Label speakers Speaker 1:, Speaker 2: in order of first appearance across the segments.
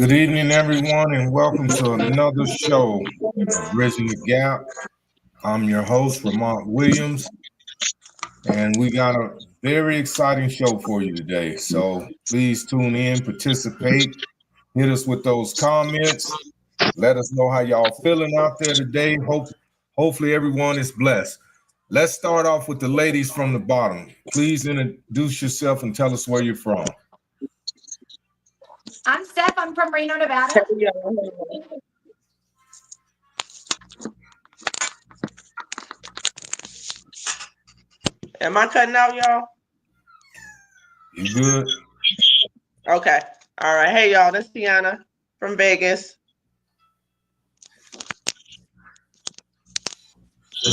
Speaker 1: Good evening, everyone, and welcome to another show of Bridging the Gap. I'm your host, Ramont Williams, and we got a very exciting show for you today. So please tune in, participate, hit us with those comments. Let us know how y'all feeling out there today. Hopefully everyone is blessed. Let's start off with the ladies from the bottom. Please introduce yourself and tell us where you're from.
Speaker 2: I'm Steph. I'm from Reno, Nevada.
Speaker 3: Am I cutting out, y'all?
Speaker 1: You good?
Speaker 3: Okay. All right. Hey, y'all. This is Tiana from Vegas.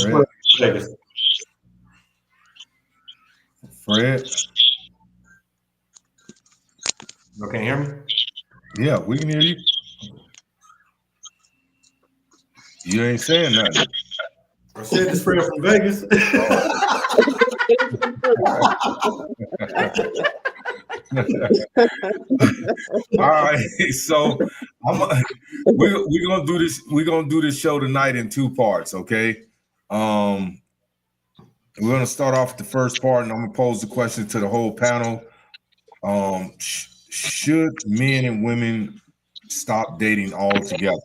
Speaker 1: Fred.
Speaker 4: Vegas.
Speaker 1: Fred.
Speaker 4: You can hear me?
Speaker 1: Yeah, we can hear you. You ain't saying nothing.
Speaker 4: I said this Fred from Vegas.
Speaker 1: All right, so we're gonna do this. We're gonna do this show tonight in two parts. Okay, we're gonna start off the first part, and I'm gonna pose the question to the whole panel. Should men and women stop dating altogether?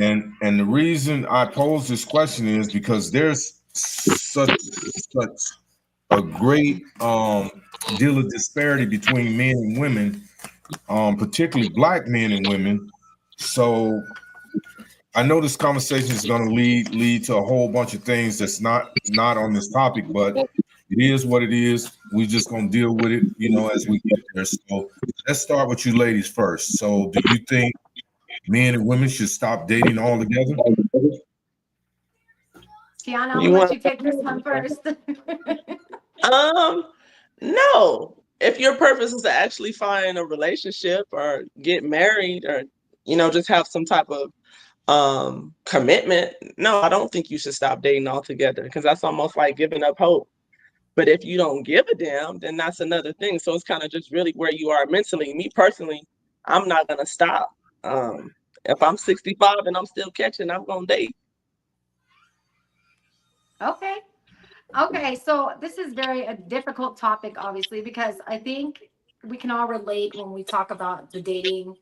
Speaker 1: And the reason I pose this question is because there's such a great deal of disparity between men and women, particularly black men and women. So I know this conversation is going to lead to a whole bunch of things that's not on this topic, but it is what it is. We just going to deal with it, as we get there. So let's start with you ladies first. So do you think men and women should stop dating altogether?
Speaker 2: Tiana, I'll let you take this one first.
Speaker 3: No. If your purpose is to actually find a relationship or get married or, just have some type of commitment, no, I don't think you should stop dating altogether because that's almost like giving up hope. But if you don't give a damn, then that's another thing. So it's kind of just really where you are mentally. Me personally, I'm not going to stop. If I'm 65 and I'm still catching, I'm going to date.
Speaker 2: Okay. So this is a difficult topic, obviously, because I think we can all relate when we talk about the dating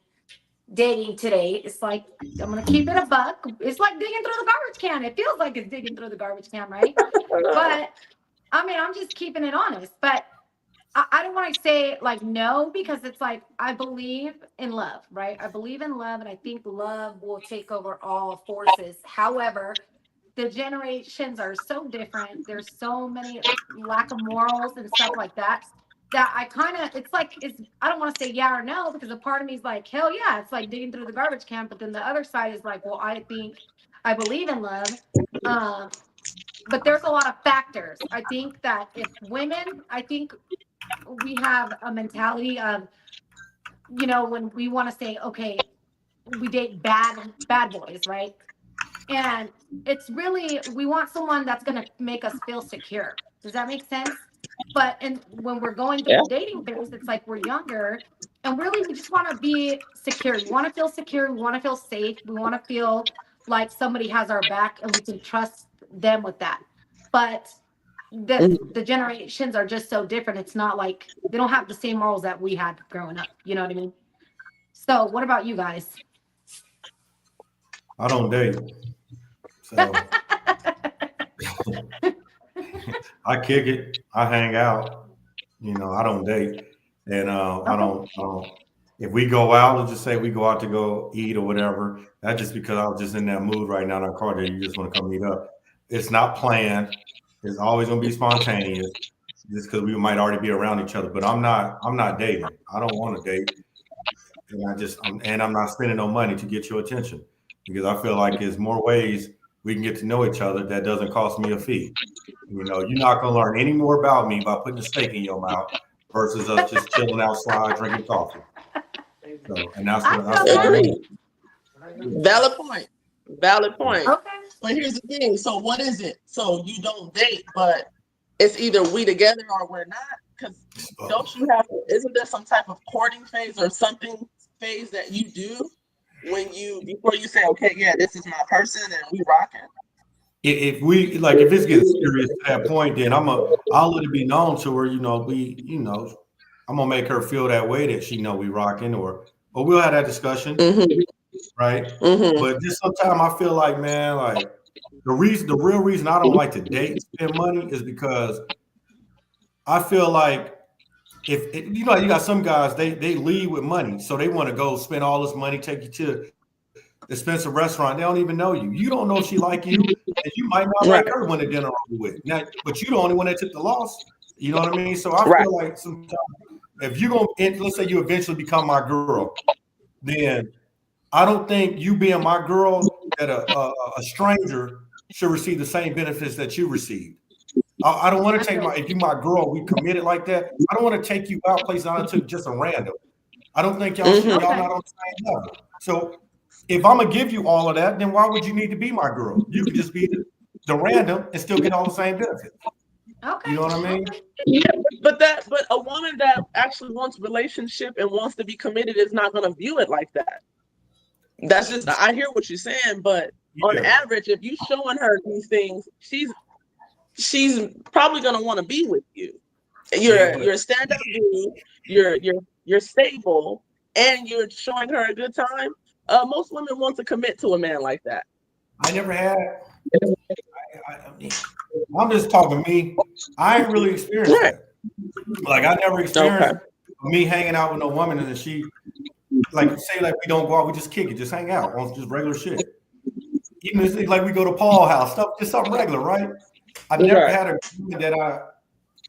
Speaker 2: today. It's like, I'm going to keep it a buck. It's like digging through the garbage can. It feels like it's digging through the garbage can, right? But I mean, I'm just keeping it honest. But I don't want to say like no, because it's like I believe in love, right? I believe in love, and I think love will take over all forces. However, the generations are so different. There's so many lack of morals and stuff like that. That I I don't want to say yeah or no, because a part of me is like, hell yeah, it's like digging through the garbage can. But then the other side is like, well, I believe in love. But there's a lot of factors. I think that if women, we have a mentality of, when we want to say, okay, we date bad boys, right? And it's really, we want someone that's going to make us feel secure. Does that make sense? But when we're going through the dating phase, it's like we're younger, and really we just want to be secure. We want to feel secure. We want to feel safe. We want to feel like somebody has our back and we can trust them with that. But the generations are just so different. It's not like they don't have the same morals that we had growing up. You know what I mean? So what about you guys?
Speaker 4: I don't date. So I kick it. I hang out. I don't date. And I don't if we go out, let's just say we go out to go eat or whatever, that's just because I was just in that mood right now in our car that you just want to come meet up. It's not planned. It's always gonna be spontaneous, just because we might already be around each other. But I'm not dating. I don't want to date, and I'm not spending no money to get your attention, because I feel like there's more ways we can get to know each other that doesn't cost me a fee. You're not gonna learn any more about me by putting a steak in your mouth versus us just chilling outside drinking coffee. So, and that's what I
Speaker 3: agree. Valid point.
Speaker 2: Okay.
Speaker 3: But here's the thing. So what is it? So you don't date, but it's either we together or we're not. Because don't you have? Isn't there some type of courting phase or something phase that you do before you say, okay, yeah, this is my person and we rocking?
Speaker 4: If we like, if it's getting serious to that point, then I'll let it be known to her. I'm gonna make her feel that way, that she know we rocking, or we'll have that discussion, right? But just sometimes I feel like, man, like the real reason I don't like to date and spend money is because I feel like if you got some guys, they lead with money, so they want to go spend all this money, take you to expensive restaurant. They don't even know you. You don't know if she like you, and you might not like her when the dinner over with. Now, but you the only one that took the loss. You know what I mean? So I feel like sometimes if you're gonna, let's say you eventually become my girl, then I don't think you being my girl that a stranger should receive the same benefits that you received. I don't want to take if you my girl, we committed like that. I don't want to take you out places I took just a random. I don't think y'all not on the same level. So if I'm gonna give you all of that, then why would you need to be my girl? You could just be the random and still get all the same benefits.
Speaker 2: Okay.
Speaker 4: You know what I mean?
Speaker 3: Yeah, but a woman that actually wants relationship and wants to be committed is not gonna view it like that. That's just, I hear what you're saying, but on average, if you showing her these things, she's probably gonna want to be with you. You're a stand-up dude, you're stable, and you're showing her a good time. Most women want to commit to a man like that.
Speaker 4: I never had. I'm just talking me. I ain't really experienced that. Like I never experienced me hanging out with no woman and then she, like, say like we don't go out, we just kick it, just hang out on just regular shit. Even if it's like we go to Paul house, stuff, just something regular, right? I never had a woman that I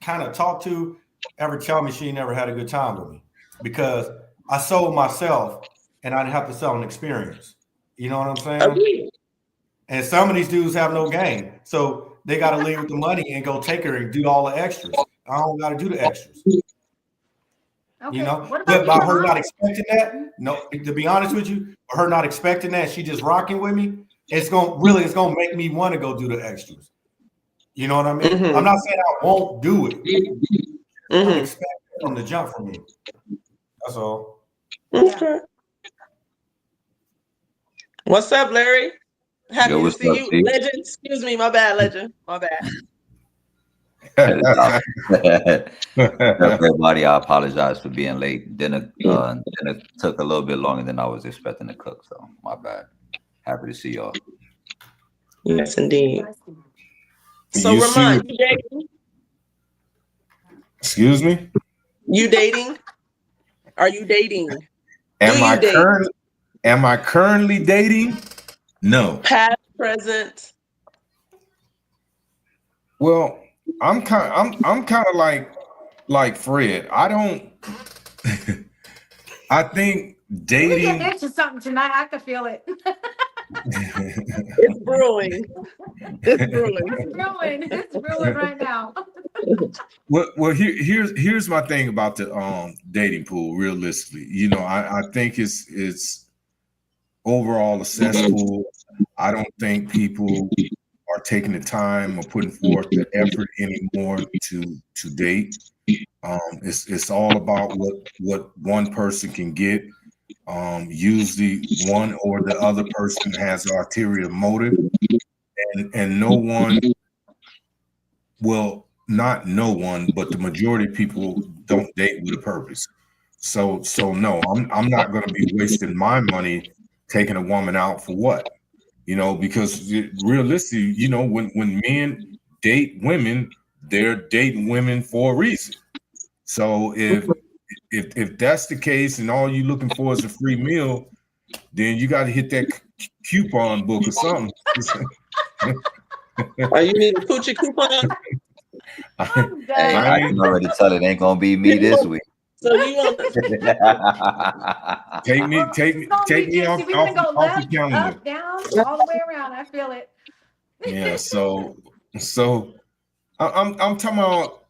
Speaker 4: kind of talked to ever tell me she never had a good time with me, because I sold myself and I didn't have to sell an experience. You know what I'm saying?
Speaker 3: Okay.
Speaker 4: And some of these dudes have no game, so they got to leave with the money and go take her and do all the extras. I don't got to do the extras.
Speaker 2: Okay.
Speaker 4: You know,
Speaker 2: What
Speaker 4: but
Speaker 2: about
Speaker 4: by her not expecting that, no, to be honest with you, her not expecting that, she just rocking with me, it's gonna make me want to go do the extras. You know what I mean? I'm not saying I won't do it. I'm expecting them to jump from me. That's all.
Speaker 3: Okay. What's up, Larry? Happy to see you. Steve? Legend, excuse me, my bad, Legend. My bad.
Speaker 5: Everybody, I apologize for being late. Dinner took a little bit longer than I was expecting to cook, so my bad. Happy to see y'all.
Speaker 3: Yes, indeed. So, Ramon, you dating?
Speaker 1: Excuse me?
Speaker 3: You dating? Are you dating?
Speaker 1: Am I currently dating? No.
Speaker 3: Past, present.
Speaker 1: Well, I'm kind of like Fred. I don't. I think dating.
Speaker 2: We get into something tonight. I can feel it.
Speaker 3: It's brewing. It's brewing.
Speaker 2: It's brewing right now.
Speaker 1: Well, here's my thing about the dating pool. Realistically, you know, I think it's overall a cesspool. I don't think people are taking the time or putting forth the effort anymore to date. It's all about what one person can get. Usually one or the other person has an ulterior motive, and no one, well, not no one, but the majority of people don't date with a purpose. So no, I'm not going to be wasting my money taking a woman out for what? You know, because realistically, you know, when men date women, they're dating women for a reason. So if that's the case and all you're looking for is a free meal, then you got to hit that coupon book or something.
Speaker 3: Are you need a coochie coupon?
Speaker 5: Hey, I can already tell it ain't gonna be me this week.
Speaker 3: So you want
Speaker 1: take me off the calendar.
Speaker 2: Up, down, all the way around. I feel it.
Speaker 1: Yeah. So I'm talking about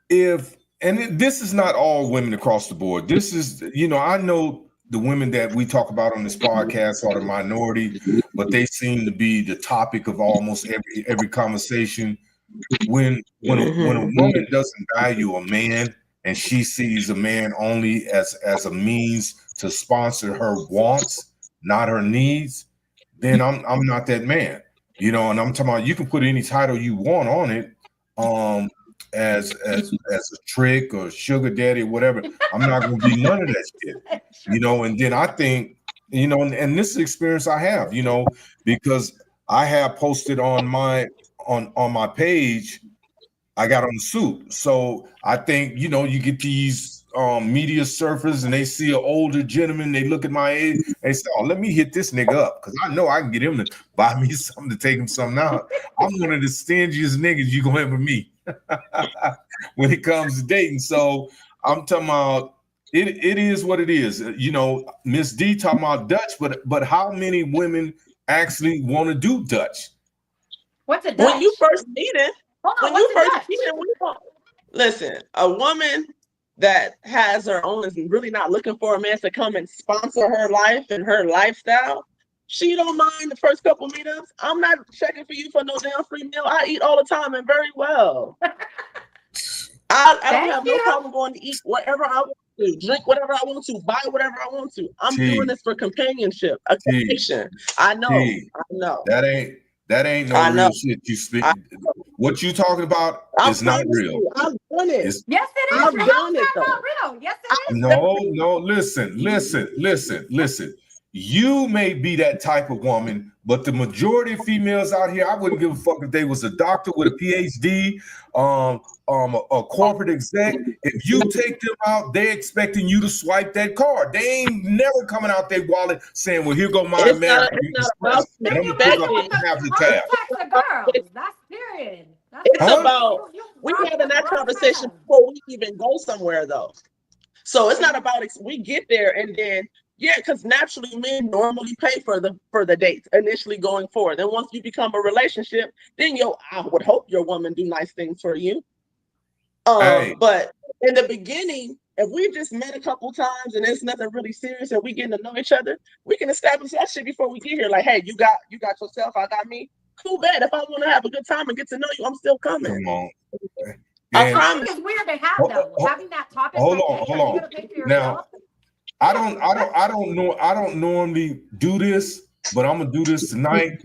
Speaker 1: this is not all women across the board. This is, you know, I know the women that we talk about on this podcast are the minority, but they seem to be the topic of almost every conversation. When a woman doesn't value a man and she sees a man only as a means to sponsor her wants, not her needs, then I'm not that man. You know, and I'm talking about you can put any title you want on it, as a trick or sugar daddy, whatever. I'm not gonna be none of that shit. You know, and then I think, you know, and this is experience I have, you know, because I have posted on my page, I got on the suit. So I think, you know, you get these media surfers and they see an older gentleman, they look at my age, they say, oh, let me hit this nigga up because I know I can get him to buy me something to take him something out. I'm one of the stingiest niggas you gonna ever meet when it comes to dating. So I'm talking about it is what it is. You know, Miss D talking about Dutch, but how many women actually want to do Dutch?
Speaker 2: What's a Dutch?
Speaker 3: When you first meet it,
Speaker 2: Dutch?
Speaker 3: we don't. Listen, a woman that has her own is really not looking for a man to come and sponsor her life and her lifestyle. She don't mind the first couple meetups. I'm not checking for you for no damn free meal. I eat all the time and very well. I don't have no problem going to eat whatever I want to, drink whatever I want to, buy whatever I want to. I'm doing this for companionship, a connection. I know.
Speaker 1: That ain't no real shit you speak. What you talking about is not real.
Speaker 3: I've done it.
Speaker 2: Yes, it is.
Speaker 3: I've done it though.
Speaker 2: Not real. Yes, it is.
Speaker 1: No, listen. You may be that type of woman, but the majority of females out here, I wouldn't give a fuck if they was a doctor with a PhD, a corporate exec. If you take them out, they expecting you to swipe that card. They ain't never coming out their wallet saying, "Well, here go my man."
Speaker 3: It's not about
Speaker 2: That's period.
Speaker 3: It's about we having that conversation before we even go somewhere, though. So it's not about we get there and then. Yeah, because naturally men normally pay for the dates initially going forward. Then once you become a relationship, then I would hope your woman do nice things for you. But in the beginning, if we just met a couple times and it's nothing really serious and we getting to know each other, we can establish that shit before we get here. Like, hey, you got yourself, I got me. Cool, bad. If I want to have a good time and get to know you, I'm still coming.
Speaker 1: Come on.
Speaker 2: I promise. It's weird to have though. Having that topic.
Speaker 1: Hold on. Now, I don't normally do this, but I'm gonna do this tonight.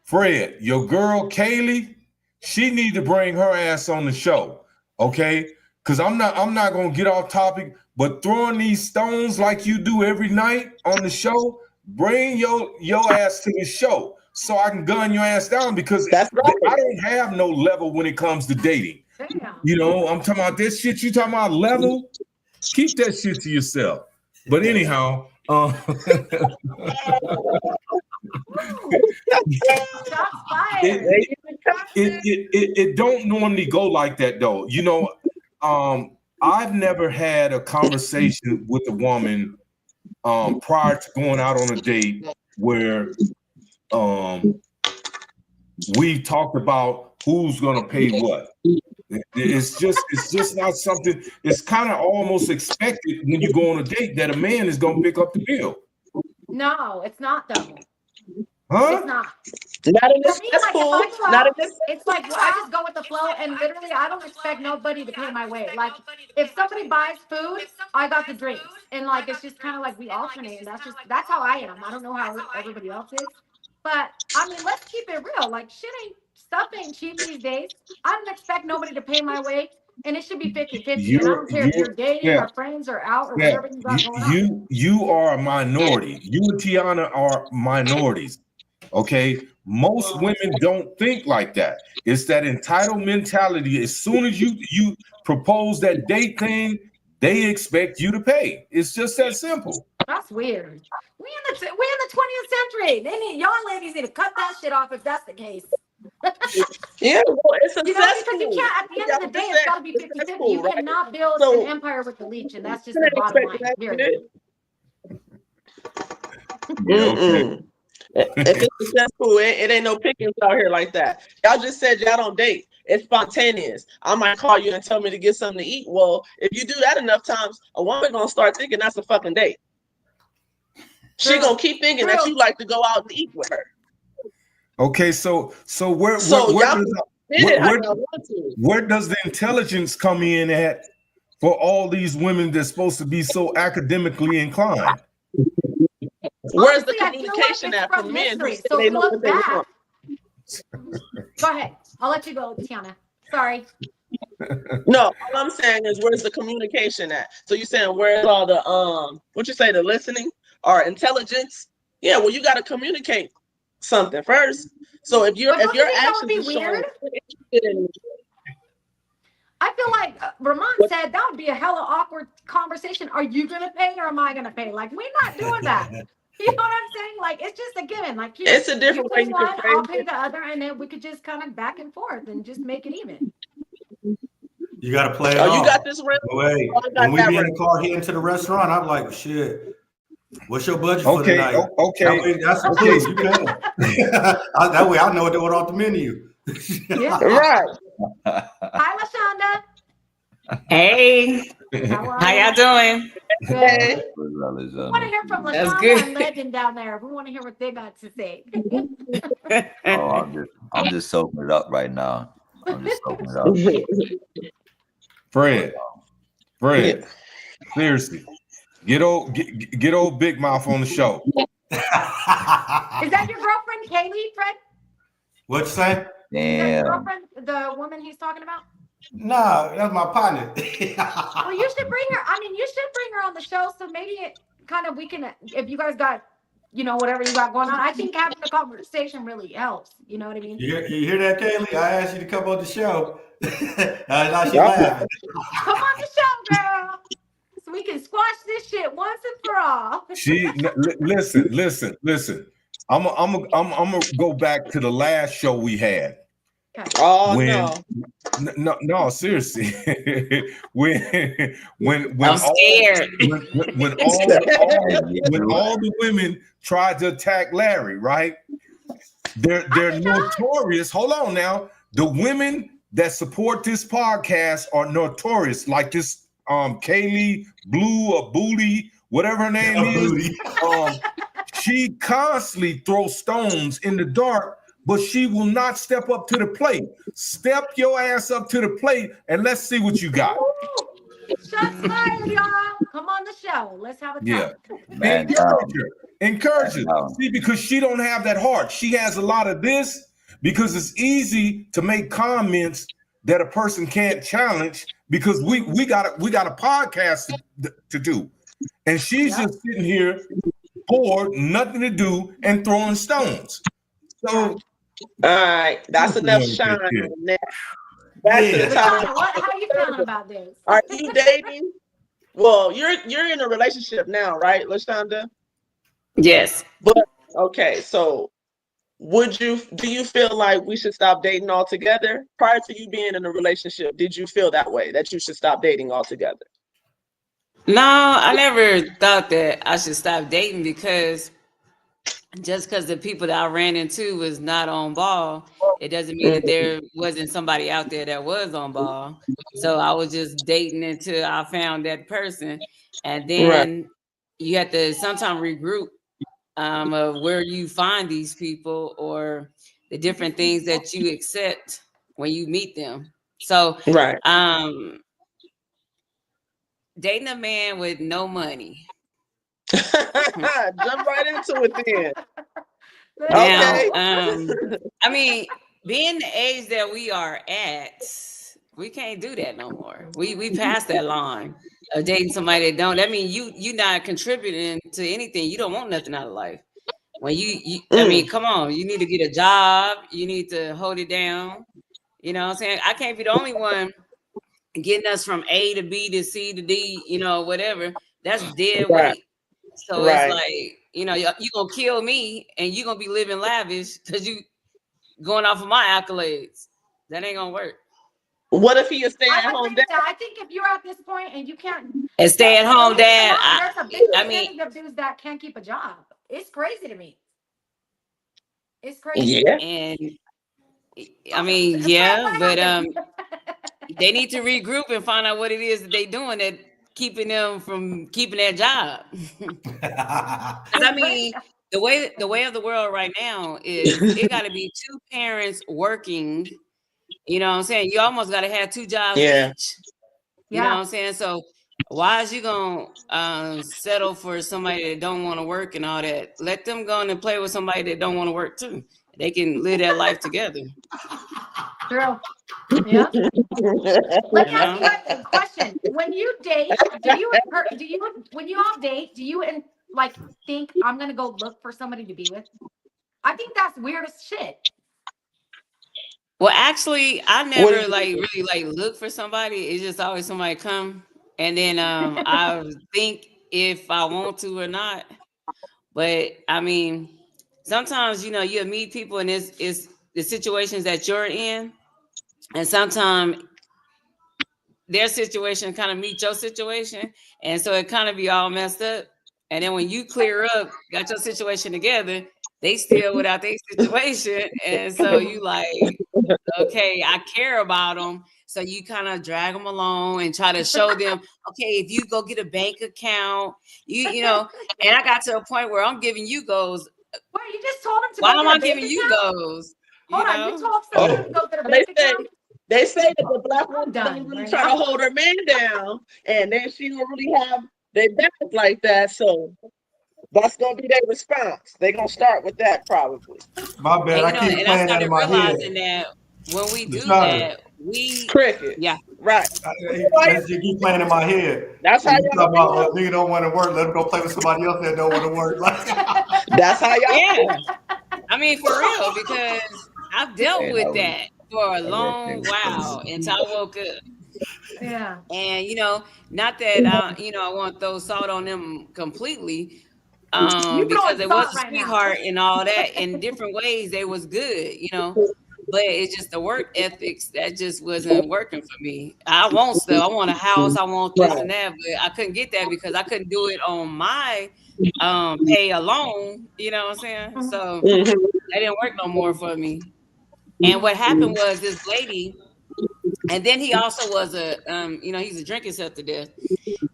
Speaker 1: Fred, your girl Kaylee, she need to bring her ass on the show, okay? Because I'm not gonna get off topic, but throwing these stones like you do every night on the show, bring your ass to the show so I can gun your ass down because I don't have no level when it comes to dating. Damn. You know, I'm talking about this shit. You talking about level? Keep that shit to yourself. But anyhow, it don't normally go like that though. You know, I've never had a conversation with a woman prior to going out on a date where we talked about who's gonna pay what. It's just not something. It's kind of almost expected when you go on a date that a man is gonna pick up the bill.
Speaker 2: No, it's not though.
Speaker 1: Huh?
Speaker 2: It's not.
Speaker 3: Not in this. That's cool. Not in this.
Speaker 2: It's like I just go with the flow, and literally, I don't expect nobody to pay my way. Like if somebody buys food, I got the drinks, and like it's just kind of like we alternate, and that's how I am. I don't know how everybody else is, but I mean, let's keep it real. Like stuff ain't cheap these days. I don't expect nobody to pay my way, and it should be 50-50. And I don't care if you're dating or friends or out or whatever you got going on.
Speaker 1: You are a minority. You and Tiana are minorities. Okay, most women don't think like that. It's that entitled mentality. As soon as you propose that date thing, they expect you to pay. It's just that simple.
Speaker 2: That's weird. We in the 20th century. Y'all ladies need to cut that shit off if that's the case.
Speaker 3: Yeah, well, it's a
Speaker 2: because you can't. At the end of the day, it's got to be 50-50. You cannot build an empire with the leech, and that's just the bottom line. Period.
Speaker 3: Okay. If it's successful, it ain't no pickings out here like that. Y'all just said y'all don't date. It's spontaneous. I might call you and tell me to get something to eat. Well, if you do that enough times, a woman gonna start thinking that's a fucking date. She gonna keep thinking that you like to go out and eat with her.
Speaker 1: Okay, so where does the intelligence come in at for all these women that's supposed to be so academically inclined?
Speaker 3: Where's the
Speaker 2: Honestly, I feel like
Speaker 3: communication
Speaker 2: it's
Speaker 3: at
Speaker 2: from
Speaker 3: from men who
Speaker 2: history.
Speaker 3: say
Speaker 2: So
Speaker 3: they
Speaker 2: if you
Speaker 3: know
Speaker 2: look
Speaker 3: what they
Speaker 2: back,
Speaker 3: want?
Speaker 2: go ahead. I'll let you go, Tiana. Sorry.
Speaker 3: No, all I'm saying is where's the communication at? So you're saying where's all the what you say, the listening or intelligence? Yeah, well, you got to communicate something first. So if
Speaker 2: But don't you
Speaker 3: your
Speaker 2: think that would
Speaker 3: actions
Speaker 2: be
Speaker 3: are showing
Speaker 2: weird?
Speaker 3: you're interested in
Speaker 2: I feel like Ramon
Speaker 3: What-
Speaker 2: said that would be a hella awkward conversation. Are you gonna pay or am I gonna pay? Like, we're not doing that. You know what I'm saying? Like, it's just a given. Like, here,
Speaker 3: it's a
Speaker 2: you
Speaker 3: different way
Speaker 2: pay
Speaker 3: you can
Speaker 2: one,
Speaker 3: phrase
Speaker 2: I'll pay
Speaker 3: it.
Speaker 2: the other, and then we could just kind of back and forth and just make it even.
Speaker 4: You got to play it
Speaker 3: Oh, you
Speaker 4: off.
Speaker 3: got this round?
Speaker 4: Wait,
Speaker 3: Oh, I got
Speaker 4: when we
Speaker 3: that
Speaker 4: be in the
Speaker 3: round.
Speaker 4: car heading to the restaurant, I'm like, shit. What's your budget for
Speaker 1: Okay,
Speaker 4: tonight?
Speaker 1: okay.
Speaker 4: That way, that's the
Speaker 1: Okay.
Speaker 4: clue. You can. That way, I know what they want off the menu.
Speaker 2: Yeah.
Speaker 3: Right.
Speaker 2: Hi, LaShonda.
Speaker 6: Hey,
Speaker 2: How are
Speaker 6: how
Speaker 2: you?
Speaker 6: y'all doing?
Speaker 2: Good.
Speaker 3: Hey.
Speaker 2: We want to hear from
Speaker 6: That's
Speaker 2: LaShonda
Speaker 6: good.
Speaker 2: and Legend down there. We want to hear what they got to say.
Speaker 5: Oh, I'm just soaking it up right now. I'm just soaking it up.
Speaker 1: Fred,
Speaker 3: Yeah.
Speaker 1: seriously, get old Big Mouth on the show.
Speaker 2: Is that your girlfriend, Kaylee, Fred?
Speaker 4: What you say?
Speaker 2: Is that your
Speaker 5: Damn.
Speaker 2: girlfriend, the woman he's talking about?
Speaker 4: No, that's my partner.
Speaker 2: Well, you should bring her. I mean, you should bring her on the show. So maybe it kind of, we can, if you guys got, you know, whatever you got going on, I think having a conversation really helps. You know what I mean?
Speaker 4: You hear that, Kaylee? I asked you to come on the show. Now she
Speaker 3: Yeah.
Speaker 4: laughing.
Speaker 2: Come on the show, girl. So we can squash this shit once and for all.
Speaker 1: Listen. I'm gonna go back to the last show we had.
Speaker 3: Oh
Speaker 1: When-
Speaker 3: no.
Speaker 1: No, seriously. when
Speaker 6: I'm
Speaker 1: all,
Speaker 6: scared.
Speaker 1: when all the women tried to attack Larry, right? They're notorious. Hold on now. The women that support this podcast are notorious, like this Kaylee Blue or Booty, whatever her name is. She constantly throws stones in the dark, but she will not step up to the plate. Step your ass up to the plate and let's see what you got.
Speaker 2: Shots fired, y'all. Come on the show. Let's have a talk.
Speaker 1: Yeah.
Speaker 5: Man
Speaker 1: Encourage her.
Speaker 5: down.
Speaker 1: See, because she don't have that heart. She has a lot of this because it's easy to make comments that a person can't challenge because we got a podcast to do. And she's just sitting here bored, nothing to do, and throwing stones. So
Speaker 3: All right, that's enough shine. Back to the
Speaker 4: Yeah.
Speaker 3: topic.
Speaker 2: How you feeling about this?
Speaker 3: Are you dating? Well, you're in a relationship now, right, LaShonda?
Speaker 6: Yes.
Speaker 3: Okay, so do you feel like we should stop dating altogether? Prior to you being in a relationship, did you feel that way, that you should stop dating altogether?
Speaker 6: No, I never thought that I should stop dating because just because the people that I ran into was not on ball, it doesn't mean that there wasn't somebody out there that was on ball. So I was just dating until I found that person. And then you have to sometimes regroup of where you find these people or the different things that you accept when you meet them. So
Speaker 3: Right.
Speaker 6: dating a man with no money.
Speaker 3: Jump right into it then.
Speaker 6: Now,
Speaker 3: Okay.
Speaker 6: I mean, being the age that we are at, we can't do that no more. We passed that line of dating somebody that don't. That mean you not contributing to anything. You don't want nothing out of life. When I mean, come on, you need to get a job. You need to hold it down. You know what I'm saying? I can't be the only one getting us from A to B to C to D, you know, whatever. That's dead
Speaker 3: Right.
Speaker 6: weight. So it's like, you know, you're gonna kill me and you're gonna be living lavish because you going off of my accolades. That ain't gonna work.
Speaker 3: What if he is staying
Speaker 2: I
Speaker 3: at
Speaker 2: would
Speaker 3: home
Speaker 2: think
Speaker 3: dad?
Speaker 2: that. I think if you're at this point and you can't
Speaker 6: And stay at home dad.
Speaker 2: there's a big
Speaker 6: I mean,
Speaker 2: percentage of dudes that can't keep a job. It's crazy to me. It's crazy.
Speaker 3: Yeah.
Speaker 6: and I mean, yeah, but they need to regroup and find out what it is that they doing that keeping them from keeping their job. 'Cause I mean, the way of the world right now is it got to be two parents working. You know what I'm saying? You almost got to have two jobs
Speaker 3: Yeah.
Speaker 6: each. You know what
Speaker 2: Yeah.
Speaker 6: I'm saying? So why is you gonna settle for somebody that don't want to work and all that? Let them go and play with somebody that don't want to work too. They can live that life together.
Speaker 2: True. Yeah. Let me
Speaker 6: You
Speaker 2: ask you
Speaker 6: know?
Speaker 2: guys a question. When you date, when you all date, do you like think I'm gonna go look for somebody to be with? I think that's weird as shit.
Speaker 6: Well, actually, I
Speaker 3: What do
Speaker 6: never
Speaker 3: you
Speaker 6: like really like look for somebody. It's just always somebody come, and then I think if I want to or not. But I mean, sometimes you know you'll meet people, and it's the situations that you're in, and sometimes their situation kind of meet your situation, and so it kind of be all messed up. And then when you clear up, got your situation together, they still without their situation, and so you like, okay, I care about them. So you kind of drag them along and try to show them, okay, if you go get a bank account, you know. And I got to a point where I'm giving you goals.
Speaker 2: Wait, you just told him to
Speaker 6: Why
Speaker 2: go
Speaker 6: am
Speaker 2: get
Speaker 6: I
Speaker 2: a bank
Speaker 6: giving you
Speaker 2: account?
Speaker 6: goals?
Speaker 2: Hold
Speaker 6: You
Speaker 2: on, you
Speaker 6: know?
Speaker 2: told
Speaker 3: Oh,
Speaker 2: somebody to go get a
Speaker 3: they
Speaker 2: bank
Speaker 3: say
Speaker 2: account?
Speaker 3: they say that the black
Speaker 2: I'm
Speaker 3: woman
Speaker 2: done
Speaker 3: don't really
Speaker 2: right
Speaker 3: try
Speaker 2: now.
Speaker 3: to hold her man down, and then she don't really have their back like that. So that's gonna be their response. They're gonna start with that probably.
Speaker 4: My bad.
Speaker 6: And
Speaker 4: I
Speaker 6: you know,
Speaker 4: keep
Speaker 6: and I
Speaker 4: playing that in
Speaker 6: started
Speaker 4: my
Speaker 6: realizing
Speaker 4: head.
Speaker 6: that when we do
Speaker 4: Lashana,
Speaker 6: that, yeah.
Speaker 3: Crickets, right?
Speaker 4: That's just keep playing in my head.
Speaker 3: That's how
Speaker 4: When you talk
Speaker 3: y'all
Speaker 4: about,
Speaker 3: feel.
Speaker 4: oh, nigga don't want to work, let him go play with somebody else that don't want to work. Like,
Speaker 3: That's how y'all.
Speaker 6: Yeah. I mean, for real, because I've dealt
Speaker 5: Hey,
Speaker 6: with that for a
Speaker 5: that work
Speaker 6: long
Speaker 5: thing was crazy.
Speaker 6: while until I woke up.
Speaker 2: Yeah.
Speaker 6: And you know, not that I want to throw salt on them completely,
Speaker 2: You
Speaker 6: because
Speaker 2: throwing
Speaker 6: they was
Speaker 2: salt
Speaker 6: a
Speaker 2: right now.
Speaker 6: sweetheart and all that. In different ways, they was good, you know. But it's just the work ethics that just wasn't working for me. I want stuff. I want a house. I want this
Speaker 3: Right.
Speaker 6: and that, but I couldn't get that because I couldn't do it on my pay alone. You know what I'm saying? So
Speaker 3: Mhm.
Speaker 6: that didn't work no more for me. And what happened was this lady, and then he also was he's a drink himself to death.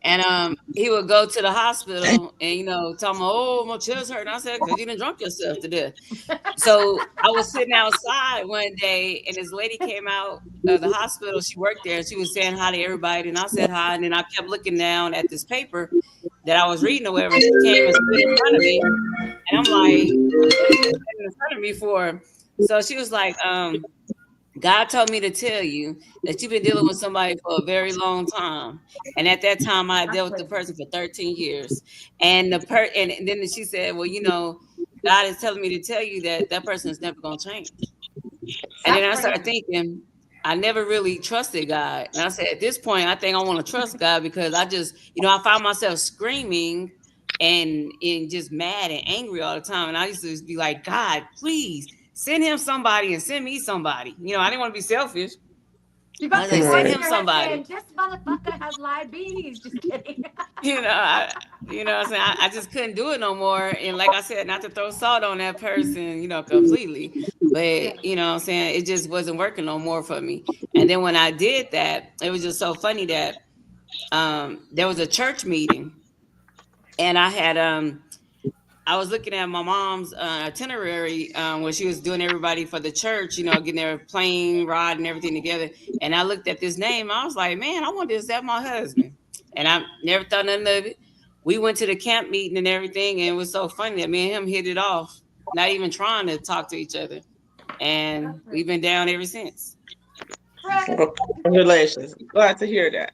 Speaker 6: And he would go to the hospital and tell me, oh, my chest hurt. And I said, because you done drunk yourself to death. So I was sitting outside one day and this lady came out of the hospital. She worked there and she was saying hi to everybody. And I said hi. And then I kept looking down at this paper that I was reading or whatever. And she came and stood in front of me. And I'm like, what is she standing in front of me for? So she was like, God told me to tell you that you've been dealing with somebody for a very long time. And at that time, I dealt with the person for 13 years. And and then she said, well, God is telling me to tell you that that person is never going to change. And then I started thinking, I never really trusted God. And I said, at this point, I think I want to trust God because I just, I found myself screaming and just mad and angry all the time. And I used to be like, God, please send him somebody and send me somebody. I didn't want to be selfish.
Speaker 2: You got
Speaker 6: I
Speaker 2: the
Speaker 6: was like,
Speaker 2: voice
Speaker 6: send
Speaker 2: in
Speaker 6: him
Speaker 2: your head
Speaker 6: somebody.
Speaker 2: saying, this motherfucker has diabetes. Just kidding.
Speaker 6: What I'm saying? I just couldn't do it no more. And like I said, not to throw salt on that person, completely. But, what I'm saying? It just wasn't working no more for me. And then when I did that, it was just so funny that there was a church meeting and I had I was looking at my mom's itinerary when she was doing everybody for the church, getting their plane ride and everything together. And I looked at this name. I was like, man, I wonder is that my husband? And I never thought nothing of it. We went to the camp meeting and everything. And it was so funny that me and him hit it off, not even trying to talk to each other. And we've been down ever since.
Speaker 3: Congratulations. Glad to hear that.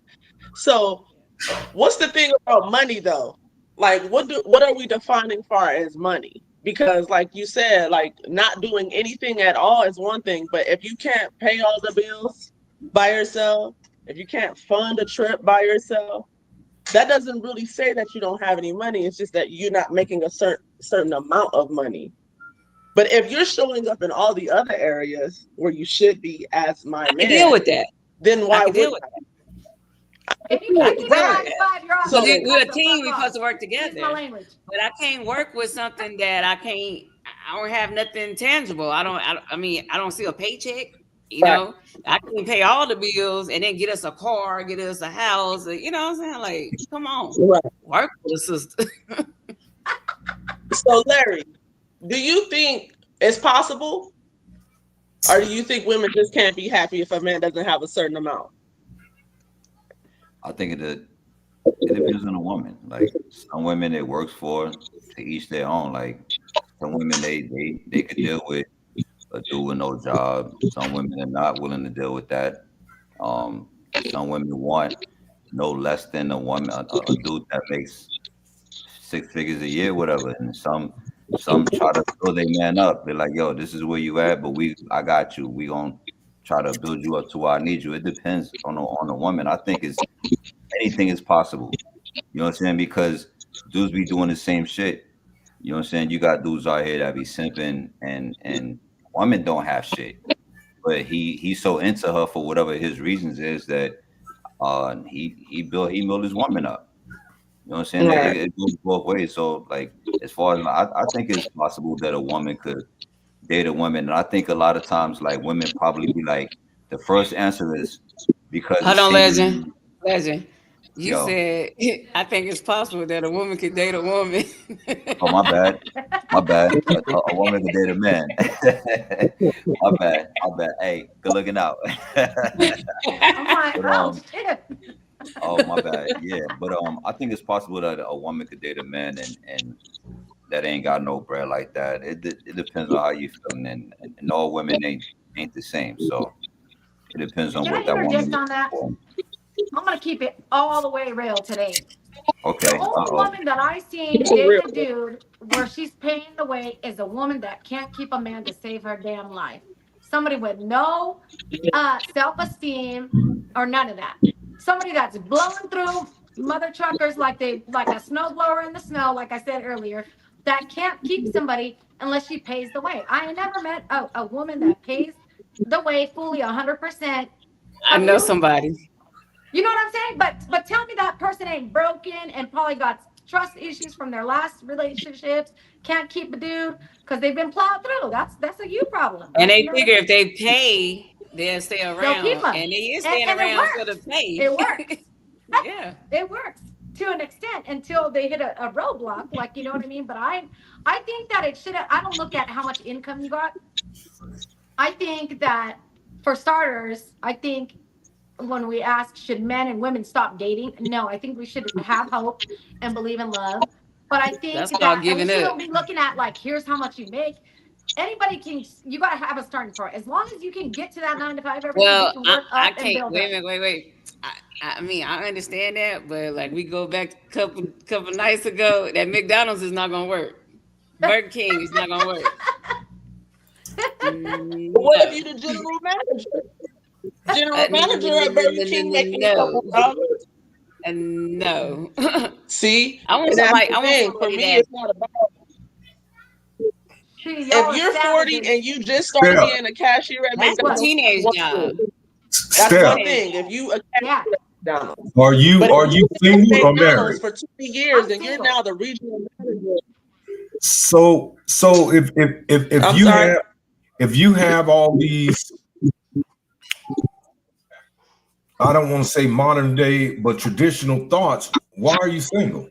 Speaker 3: So what's the thing about money though? Like what are we defining far as money? Because like you said, like not doing anything at all is one thing, but if you can't pay all the bills by yourself, if you can't fund a trip by yourself, that doesn't really say that you don't have any money. It's just that you're not making a certain amount of money. But if you're showing up in all the other areas where you should be as my man,
Speaker 6: deal with that.
Speaker 3: Then why
Speaker 6: would
Speaker 3: deal
Speaker 6: with
Speaker 3: that?
Speaker 2: If you can't keep it 9 to 5, you're
Speaker 6: So
Speaker 2: off.
Speaker 6: we're a team. We're supposed to work together.
Speaker 2: Excuse my language.
Speaker 6: But I can't work with something that I don't have nothing tangible. I don't see a paycheck. I can pay all the bills and then get us a car, get us a house. You know what I'm saying? Like, come on, work with a sister.
Speaker 3: So Larry, do you think it's possible? Or do you think women just can't be happy if a man doesn't have a certain amount?
Speaker 5: I think it depends on the woman. Like some women it works for, to each their own. Like some women they could deal with a dude with no job. Some women are not willing to deal with that. Some women want no less than a woman, a dude that makes 6 figures a year, whatever. And some try to build their man up. They're like, yo, this is where you at, but I got you. We gonna try to build you up to where I need you. It depends on the woman. I think anything is possible. You know what I'm saying? Because dudes be doing the same shit. You know what I'm saying? You got dudes out here that be simping and women don't have shit. But he's so into her for whatever his reasons is that he built his woman up. You know what I'm saying?
Speaker 3: Right.
Speaker 5: It goes both ways. So like as far as I think it's possible that a woman could date a woman. And I think a lot of times like women probably be like, the first answer is because
Speaker 6: Hold on,
Speaker 5: singing-
Speaker 6: Legend. You
Speaker 5: Yo.
Speaker 6: said I think it's possible that a woman could date a woman.
Speaker 5: Oh, my bad. A woman could date a man. my bad. Hey, good looking out.
Speaker 2: I'm like,
Speaker 5: But,
Speaker 2: oh shit.
Speaker 5: Oh, my bad. Yeah, but I think it's possible that a woman could date a man and that ain't got no bread like that. It depends on how you feeling, and all women ain't the same. So it depends on
Speaker 2: Can I
Speaker 5: what that woman
Speaker 2: interject
Speaker 5: is
Speaker 2: on that?
Speaker 5: for.
Speaker 2: I'm gonna keep it all the way real today.
Speaker 5: Okay.
Speaker 2: The only woman that I seen date a dude where she's paying the way is a woman that can't keep a man to save her damn life. Somebody with no self-esteem or none of that. Somebody that's blowing through mother truckers like a snowblower in the snow, like I said earlier, that can't keep somebody unless she pays the way. I ain't never met a woman that pays the way fully 100%.
Speaker 6: I know somebody.
Speaker 2: You know what I'm saying? But tell me that person ain't broken and probably got trust issues from their last relationships, can't keep a dude because they've been plowed through. That's a you problem.
Speaker 6: And they
Speaker 2: You know what I
Speaker 6: figure
Speaker 2: mean?
Speaker 6: if they pay, they'll stay around.
Speaker 2: keep 'em.
Speaker 6: And they is
Speaker 2: And
Speaker 6: staying
Speaker 2: it
Speaker 6: around for
Speaker 2: works.
Speaker 6: the pay.
Speaker 2: It works.
Speaker 6: Yeah.
Speaker 2: It works to an extent until they hit a roadblock, like, you know what I mean? But I think that it should. I don't look at how much income you got. I think that for starters, I think when we ask should men and women stop dating, no, I think we should have hope and believe in love. But I think
Speaker 6: That's
Speaker 2: that
Speaker 6: called
Speaker 2: we
Speaker 6: giving up.
Speaker 2: shouldn't be looking at like, here's how much you make. Anybody can. You got to have a starting point. As long as you can get to that 9 to 5 every day,
Speaker 6: Well,
Speaker 2: you can work
Speaker 6: I
Speaker 2: up and
Speaker 6: can't.
Speaker 2: build up.
Speaker 6: Wait. I mean, I understand that, but like we go back a couple nights ago, that McDonald's is not gonna work. Burger King is not gonna work.
Speaker 3: What if you the general manager? General manager at Burger King making a couple dollars.
Speaker 6: No.
Speaker 3: See,
Speaker 6: I want
Speaker 3: and that's
Speaker 6: somebody.
Speaker 3: the
Speaker 6: I want
Speaker 3: thing. For
Speaker 6: somebody
Speaker 3: me,
Speaker 6: that.
Speaker 3: it's not about.
Speaker 2: See, y'all
Speaker 3: If
Speaker 2: are
Speaker 3: you're 40
Speaker 2: savages.
Speaker 3: and you just started
Speaker 1: Yeah.
Speaker 3: being a cashier at
Speaker 6: That's a
Speaker 3: McDonald's,
Speaker 6: teenage
Speaker 3: one
Speaker 6: job.
Speaker 3: thing. That's
Speaker 1: Steph,
Speaker 3: one thing. If you a cashier
Speaker 2: Yeah.
Speaker 3: at McDonald's,
Speaker 1: are you
Speaker 3: but if you've been
Speaker 1: single
Speaker 3: at
Speaker 1: or
Speaker 3: McDonald's
Speaker 1: married?
Speaker 3: for 20 years
Speaker 2: I'm
Speaker 3: and you're
Speaker 2: single.
Speaker 3: now the regional manager,
Speaker 1: So if
Speaker 3: I'm
Speaker 1: you
Speaker 3: sorry.
Speaker 1: have all these, I don't want to say modern day, but traditional thoughts, why are you single?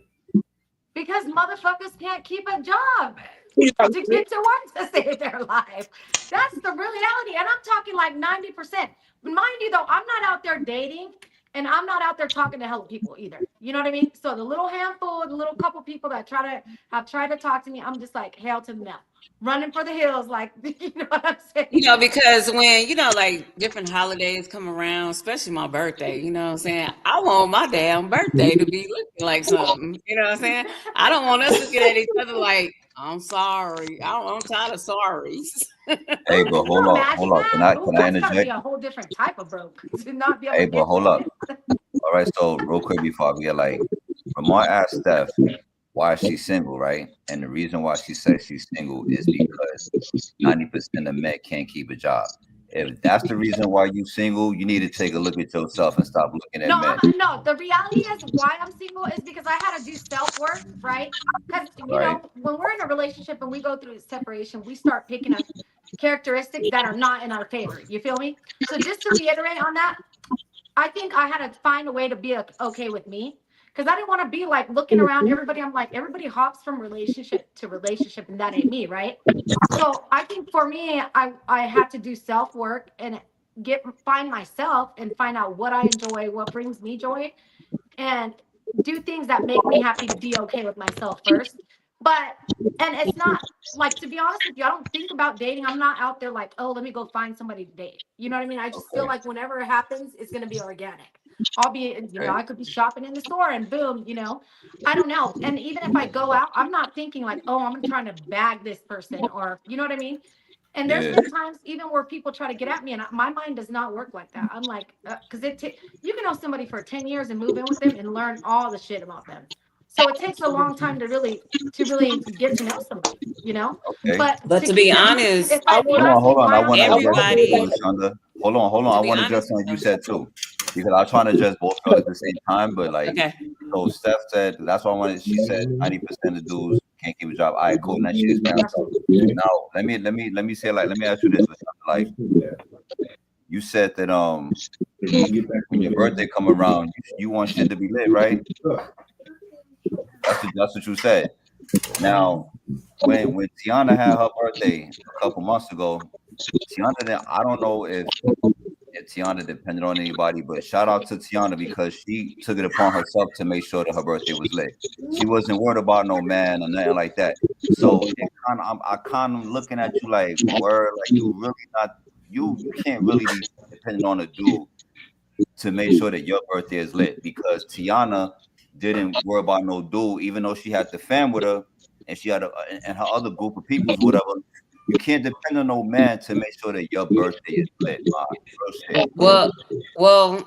Speaker 2: Because motherfuckers can't keep a job
Speaker 3: You know,
Speaker 2: to get to work to save their life. That's the reality. And I'm talking like 90%. Mind you, though, I'm not out there dating and I'm not out there talking to hell people either. You know what I mean? So the little handful, the little couple people that have tried to talk to me, I'm just like, hell to the no. Running for the hills, like, you know what I'm saying?
Speaker 6: You know, because when, like different holidays come around, especially my birthday, you know what I'm saying? I want my damn birthday to be looking like something. You know what I'm saying? I don't want us looking at each other like, I'm sorry. I'm tired of sorries.
Speaker 5: Hey, but
Speaker 2: Can you
Speaker 5: hold
Speaker 2: imagine
Speaker 5: up. Can I
Speaker 2: Ooh,
Speaker 5: can I
Speaker 2: that's gotta be
Speaker 5: interject?
Speaker 2: a whole different type of broke to not be able
Speaker 5: Hey,
Speaker 2: to
Speaker 5: but
Speaker 2: get
Speaker 5: hold
Speaker 2: to
Speaker 5: up.
Speaker 2: it.
Speaker 5: All right, so real quick before I forget, like Ramar asked Steph why she's single, right? And the reason why she says she's single is because 90% of men can't keep a job. If that's the reason why you single, you need to take a look at yourself and stop looking at men.
Speaker 2: No, the reality is why I'm single is because I had to do self-work, right? Because, you
Speaker 5: Right.
Speaker 2: know, when we're in a relationship and we go through separation, we start picking up characteristics that are not in our favor. You feel me? So just to reiterate on that, I think I had to find a way to be okay with me because I didn't want to be like looking around everybody. I'm like, everybody hops from relationship to relationship and that ain't me, right? So I think for me, I had to do self-work and find myself and find out what I enjoy, what brings me joy, and do things that make me happy to be okay with myself first. But and it's not like, to be honest with you, I don't think about dating. I'm not out there like, oh, let me go find somebody to date. You know what I mean? I just feel
Speaker 5: Okay.
Speaker 2: like whenever it happens, it's gonna be organic. I'll be,
Speaker 5: Okay.
Speaker 2: I could be shopping in the store and boom, I don't know. And even if I go out, I'm not thinking like, oh, I'm trying to bag this person, or you know what I mean? And there's
Speaker 5: Yeah.
Speaker 2: been times even where people try to get at me, and my mind does not work like that. I'm like, because you can know somebody for 10 years and move in with them and learn all the shit about them. So it takes a long time to really get to know somebody.
Speaker 5: Okay.
Speaker 6: But
Speaker 2: To
Speaker 6: to be
Speaker 2: keep it,
Speaker 6: honest,
Speaker 2: if I, if you
Speaker 5: Hold on,
Speaker 2: ask me
Speaker 5: hold on. I
Speaker 2: why I'm
Speaker 5: want to
Speaker 2: single,
Speaker 5: address
Speaker 6: everybody,
Speaker 5: something too, Shonda. Hold on, hold on.
Speaker 6: to
Speaker 5: I
Speaker 6: be
Speaker 5: want to address
Speaker 6: honest,
Speaker 5: something you said too, because I was trying to address both of us at the same time. But like,
Speaker 6: okay.
Speaker 5: so Steph said that's why I wanted. She said 90% of dudes can't keep a job. All right, cool. Now she explained herself. Now let me say, like, let me ask you this, like, you said that when your birthday come around, you want shit to be lit, right? That's what you said. Now, when Tiana had her birthday a couple months ago, I don't know if Tiana depended on anybody, but shout out to Tiana because she took it upon herself to make sure that her birthday was lit. She wasn't worried about no man or nothing like that. So I kind of looking at you like, word, like you really not, you can't really be depending on a dude to make sure that your birthday is lit, because Tiana didn't worry about no dude, even though she had the fam with her and she had and her other group of peoples, whatever. You can't depend on no man to make sure that your birthday is lit. Real shit.
Speaker 6: Well,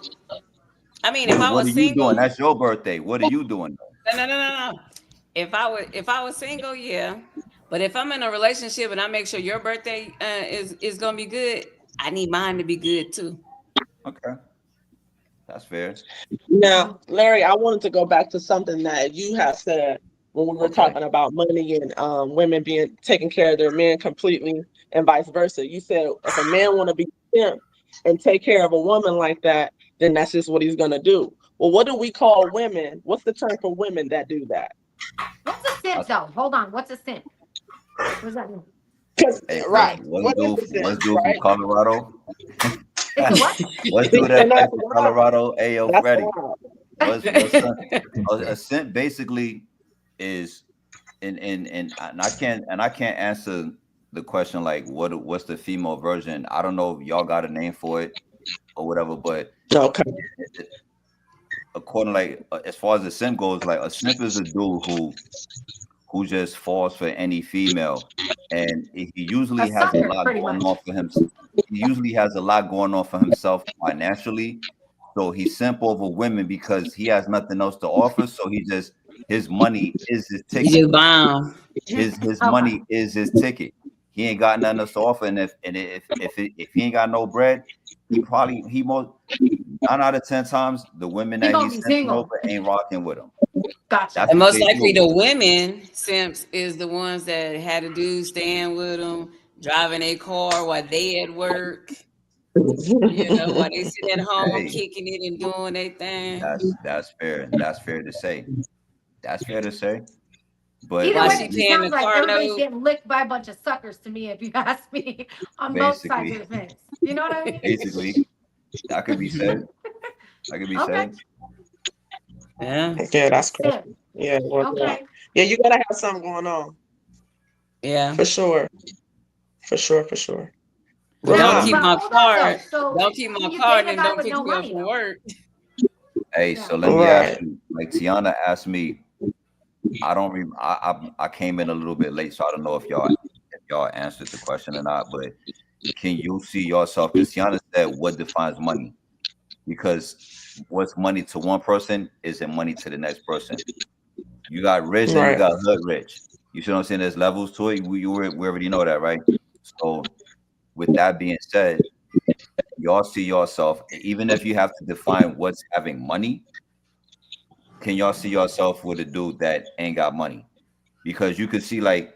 Speaker 6: I mean, if I
Speaker 5: What are
Speaker 6: was
Speaker 5: you doing?
Speaker 6: single,
Speaker 5: That's your birthday. What are you doing?
Speaker 6: no. If I was single, yeah. But if I'm in a relationship and I make sure your birthday is gonna be good, I need mine to be good too.
Speaker 5: Okay, that's fair.
Speaker 3: Now, Larry, I wanted to go back to something that you have said when we were
Speaker 5: Okay.
Speaker 3: talking about money and women being taking care of their men completely and vice versa. You said if a man want to be simp and take care of a woman like that, then that's just what he's gonna do. Well, what do we call women? What's the term for women that do that?
Speaker 2: what's a simp though? Hold on, what's a simp? What does that mean?
Speaker 3: Because
Speaker 5: Hey,
Speaker 3: right,
Speaker 5: what's
Speaker 3: what is
Speaker 5: dude,
Speaker 3: the simp,
Speaker 5: what's dude
Speaker 3: right?
Speaker 5: from Colorado?
Speaker 2: It's a what?
Speaker 5: What's
Speaker 3: See,
Speaker 5: dude that
Speaker 3: and
Speaker 5: play
Speaker 3: that's
Speaker 5: for
Speaker 3: wild.
Speaker 5: Colorado? Ayo,
Speaker 3: That's
Speaker 5: Freddie.
Speaker 3: wild.
Speaker 5: What's a simp basically is, and I can't answer the question like what's the female version. I don't know if y'all got a name for it or whatever, but
Speaker 3: Okay.
Speaker 5: according, like, as far as the simp goes, like a simp is a dude who just falls for any female, and he usually
Speaker 2: A
Speaker 5: has a
Speaker 2: sucker,
Speaker 5: lot
Speaker 2: pretty
Speaker 5: going
Speaker 2: much.
Speaker 5: on for himself. He usually has a lot going on for himself financially, so he's simp over women because he has nothing else to offer. So his money is his
Speaker 6: You
Speaker 5: ticket.
Speaker 6: just bound.
Speaker 5: His
Speaker 2: Okay.
Speaker 5: money is his ticket. He ain't got nothing else to offer, and if he ain't got no bread, he most 9 out of 10 times the women
Speaker 2: He
Speaker 5: that
Speaker 2: gonna
Speaker 5: he's
Speaker 2: be
Speaker 5: simping
Speaker 2: single.
Speaker 5: over ain't rocking with him.
Speaker 2: Gotcha.
Speaker 5: That's
Speaker 6: And
Speaker 5: what
Speaker 6: most
Speaker 5: they
Speaker 6: likely
Speaker 5: do.
Speaker 6: the women simps is the ones that had a dude staying with them, driving a car while they at work. While they sit at home
Speaker 5: Hey,
Speaker 6: kicking it and doing their thing.
Speaker 5: that's fair. That's fair to say. That's fair to say. But
Speaker 2: Either
Speaker 6: While
Speaker 2: way,
Speaker 6: she
Speaker 2: it
Speaker 6: paying the
Speaker 2: sounds like
Speaker 6: car
Speaker 2: everybody's
Speaker 6: note.
Speaker 2: getting licked by a bunch of suckers to me, if you ask me, on both sides of
Speaker 5: basically,
Speaker 2: the fence. You know what I mean?
Speaker 5: basically, that could be said. That could be
Speaker 2: Okay.
Speaker 5: said.
Speaker 6: Yeah.
Speaker 3: Yeah, that's crazy.
Speaker 2: Simp.
Speaker 3: Yeah, well,
Speaker 2: Okay.
Speaker 3: yeah, you gotta have something going on
Speaker 6: Yeah.
Speaker 3: for sure, for sure, for sure.
Speaker 6: But
Speaker 3: Well,
Speaker 2: Now,
Speaker 6: don't
Speaker 3: nah,
Speaker 6: keep
Speaker 2: but
Speaker 6: my
Speaker 2: hold on though.
Speaker 6: card.
Speaker 2: So
Speaker 6: Don't keep my
Speaker 2: you
Speaker 6: card
Speaker 2: dating a
Speaker 6: and
Speaker 2: guy
Speaker 6: don't
Speaker 2: with
Speaker 6: pick
Speaker 2: no
Speaker 6: me up
Speaker 2: money
Speaker 6: from
Speaker 2: though.
Speaker 6: work.
Speaker 5: Hey,
Speaker 2: Yeah.
Speaker 5: so let me ask
Speaker 3: right.
Speaker 5: you. Like Tiana asked me, I don't. I came in a little bit late, so I don't know if y'all answered the question or not. But can you see yourself? Because Tiana said, "What defines money?" Because what's money to one person isn't money to the next person. You got rich and you
Speaker 3: Right.
Speaker 5: got hood rich. You see what I'm saying? There's levels to it. We already know that, right? So with that being said, y'all see yourself, even if you have to define what's having money, can y'all see yourself with a dude that ain't got money? Because you could see a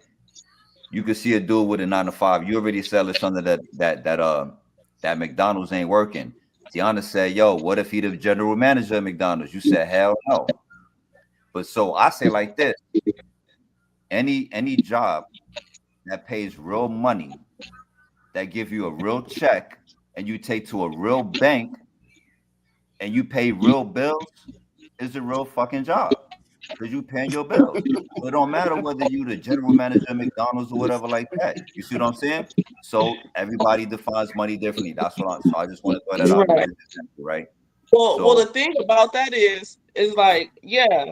Speaker 5: dude with a 9 to 5. You already said it's something that McDonald's ain't working. Tiana said, yo, what if he the general manager of McDonald's? You said, hell no. But so I say like this: any job that pays real money, that give you a real check and you take to a real bank and you pay real bills, it's a real fucking job because you paying your bills. So it don't matter whether you the general manager at McDonald's or whatever like that. You see what I'm saying? So everybody defines money differently. That's what so I just want to throw that out there, right?
Speaker 3: Well, the thing about that is like, yeah,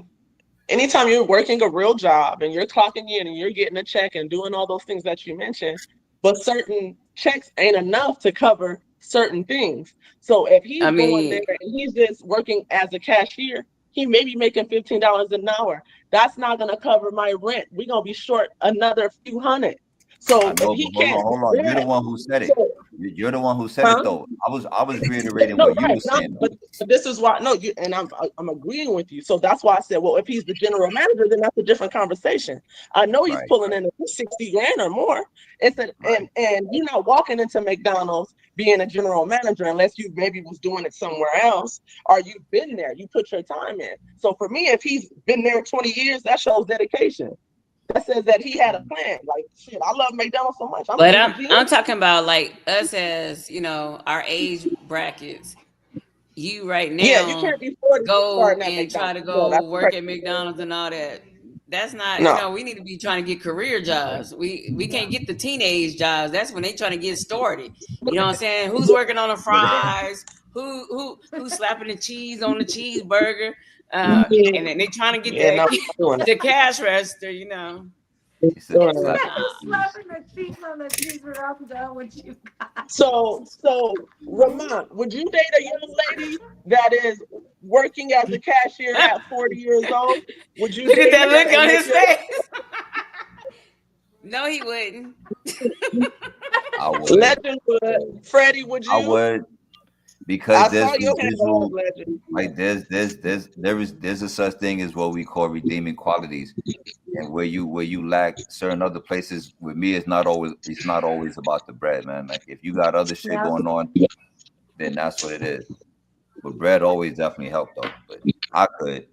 Speaker 3: anytime you're working a real job and you're clocking in and you're getting a check and doing all those things that you mentioned, but certain checks ain't enough to cover certain things. So if he's going there and he's just working as a cashier, he may be making $15 an hour. That's not going to cover my rent. We're going to be short another few hundred. So if he can't,
Speaker 5: hold on. You're the one who said it. You're the one who said it, though. I was reiterating what you were saying.
Speaker 3: But this is why I'm agreeing with you. So that's why I said, well, if he's the general manager, then that's a different conversation. I know he's pulling in 60 grand or more. And you're not walking into McDonald's being a general manager unless you maybe was doing it somewhere else or you've been there. You put your time in. So for me, if he's been there 20 years, that shows dedication. That says that he had a plan. Like, shit, I love McDonald's so much.
Speaker 6: I'm talking about like us as, our age brackets. You right now,
Speaker 3: you can't be 40
Speaker 6: go and try to go work at McDonald's and all that. That's not, we need to be trying to get career jobs. We can't get the teenage jobs. That's when they trying to get started. You know what I'm saying? Who's working on the fries? Who's slapping the cheese on the cheeseburger? And then they trying to get the cash register,
Speaker 3: So Ramon, would you date a young lady that is working as a cashier at 40 years old? Would you
Speaker 6: look at that look on his face? No, he wouldn't.
Speaker 5: I would.
Speaker 3: Legend would. Freddie, would you?
Speaker 5: I would. Because there's a such thing as what we call redeeming qualities, and where you lack certain other places. With me, it's not always about the bread, man. Like if you got other shit going on, then that's what it is. But bread always definitely helped though. But I could.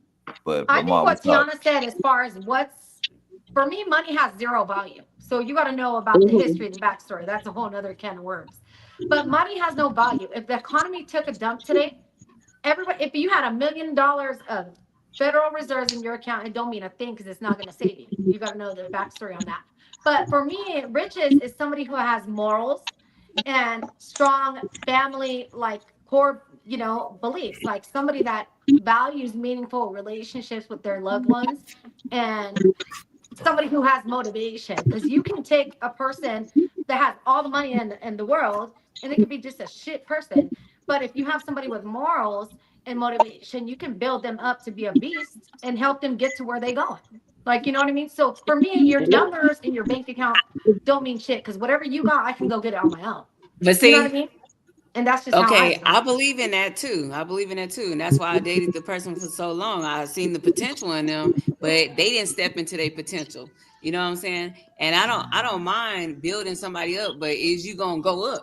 Speaker 5: But
Speaker 2: I think what Tiana said, as far as for me, money has zero value. So you got to know about the history and the backstory. That's a whole nother can of worms. But money has no value. If the economy took a dump today, if you had $1 million of Federal Reserves in your account, it don't mean a thing because it's not going to save you. You got to know the backstory on that. But for me, riches is somebody who has morals and strong family, like core, beliefs, like somebody that values meaningful relationships with their loved ones and somebody who has motivation. Because you can take a person that has all the money in the world and it could be just a shit person. But if you have somebody with morals and motivation, you can build them up to be a beast and help them get to where they're going. Like, you know what I mean? So for me, your numbers in your bank account don't mean shit because whatever you got, I can go get it on my own.
Speaker 6: But see,
Speaker 2: you know what I mean? And that's just
Speaker 6: okay. I believe in that too. And that's why I dated the person for so long. I seen the potential in them, but they didn't step into their potential. You know what I'm saying? And I don't mind building somebody up, but is you gonna go up?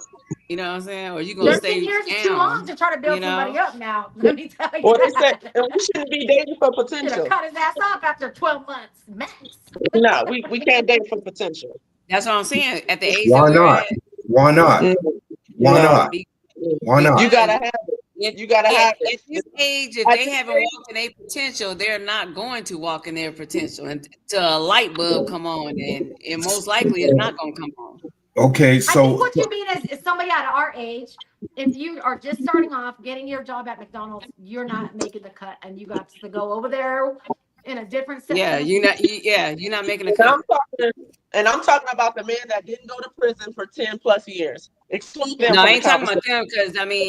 Speaker 6: You know what I'm saying? Or you gonna stay
Speaker 2: years
Speaker 6: down?
Speaker 2: Is too long to try to build somebody up now. Let me tell you.
Speaker 3: Well, they said we shouldn't be dating for potential.
Speaker 2: Cut his ass off after 12 months max.
Speaker 3: No, we can't date for potential.
Speaker 6: That's what I'm saying. At the age
Speaker 1: Why
Speaker 6: that
Speaker 1: not? Why not? Why not? Why not?
Speaker 3: You gotta have it. You gotta have it.
Speaker 6: At this age, if they haven't walked in their potential, they're not going to walk in their potential until a light bulb come on, and most likely it's not going to come on.
Speaker 1: Okay, so
Speaker 2: I think what you mean is somebody at our age, if you are just starting off, getting your job at McDonald's, you're not making the cut, and you got to go over there in a different setting.
Speaker 6: Yeah, you're not making a cut.
Speaker 3: I'm talking about the men that didn't go to prison for 10 plus years. Exclude them.
Speaker 6: No, I ain't talking about them because they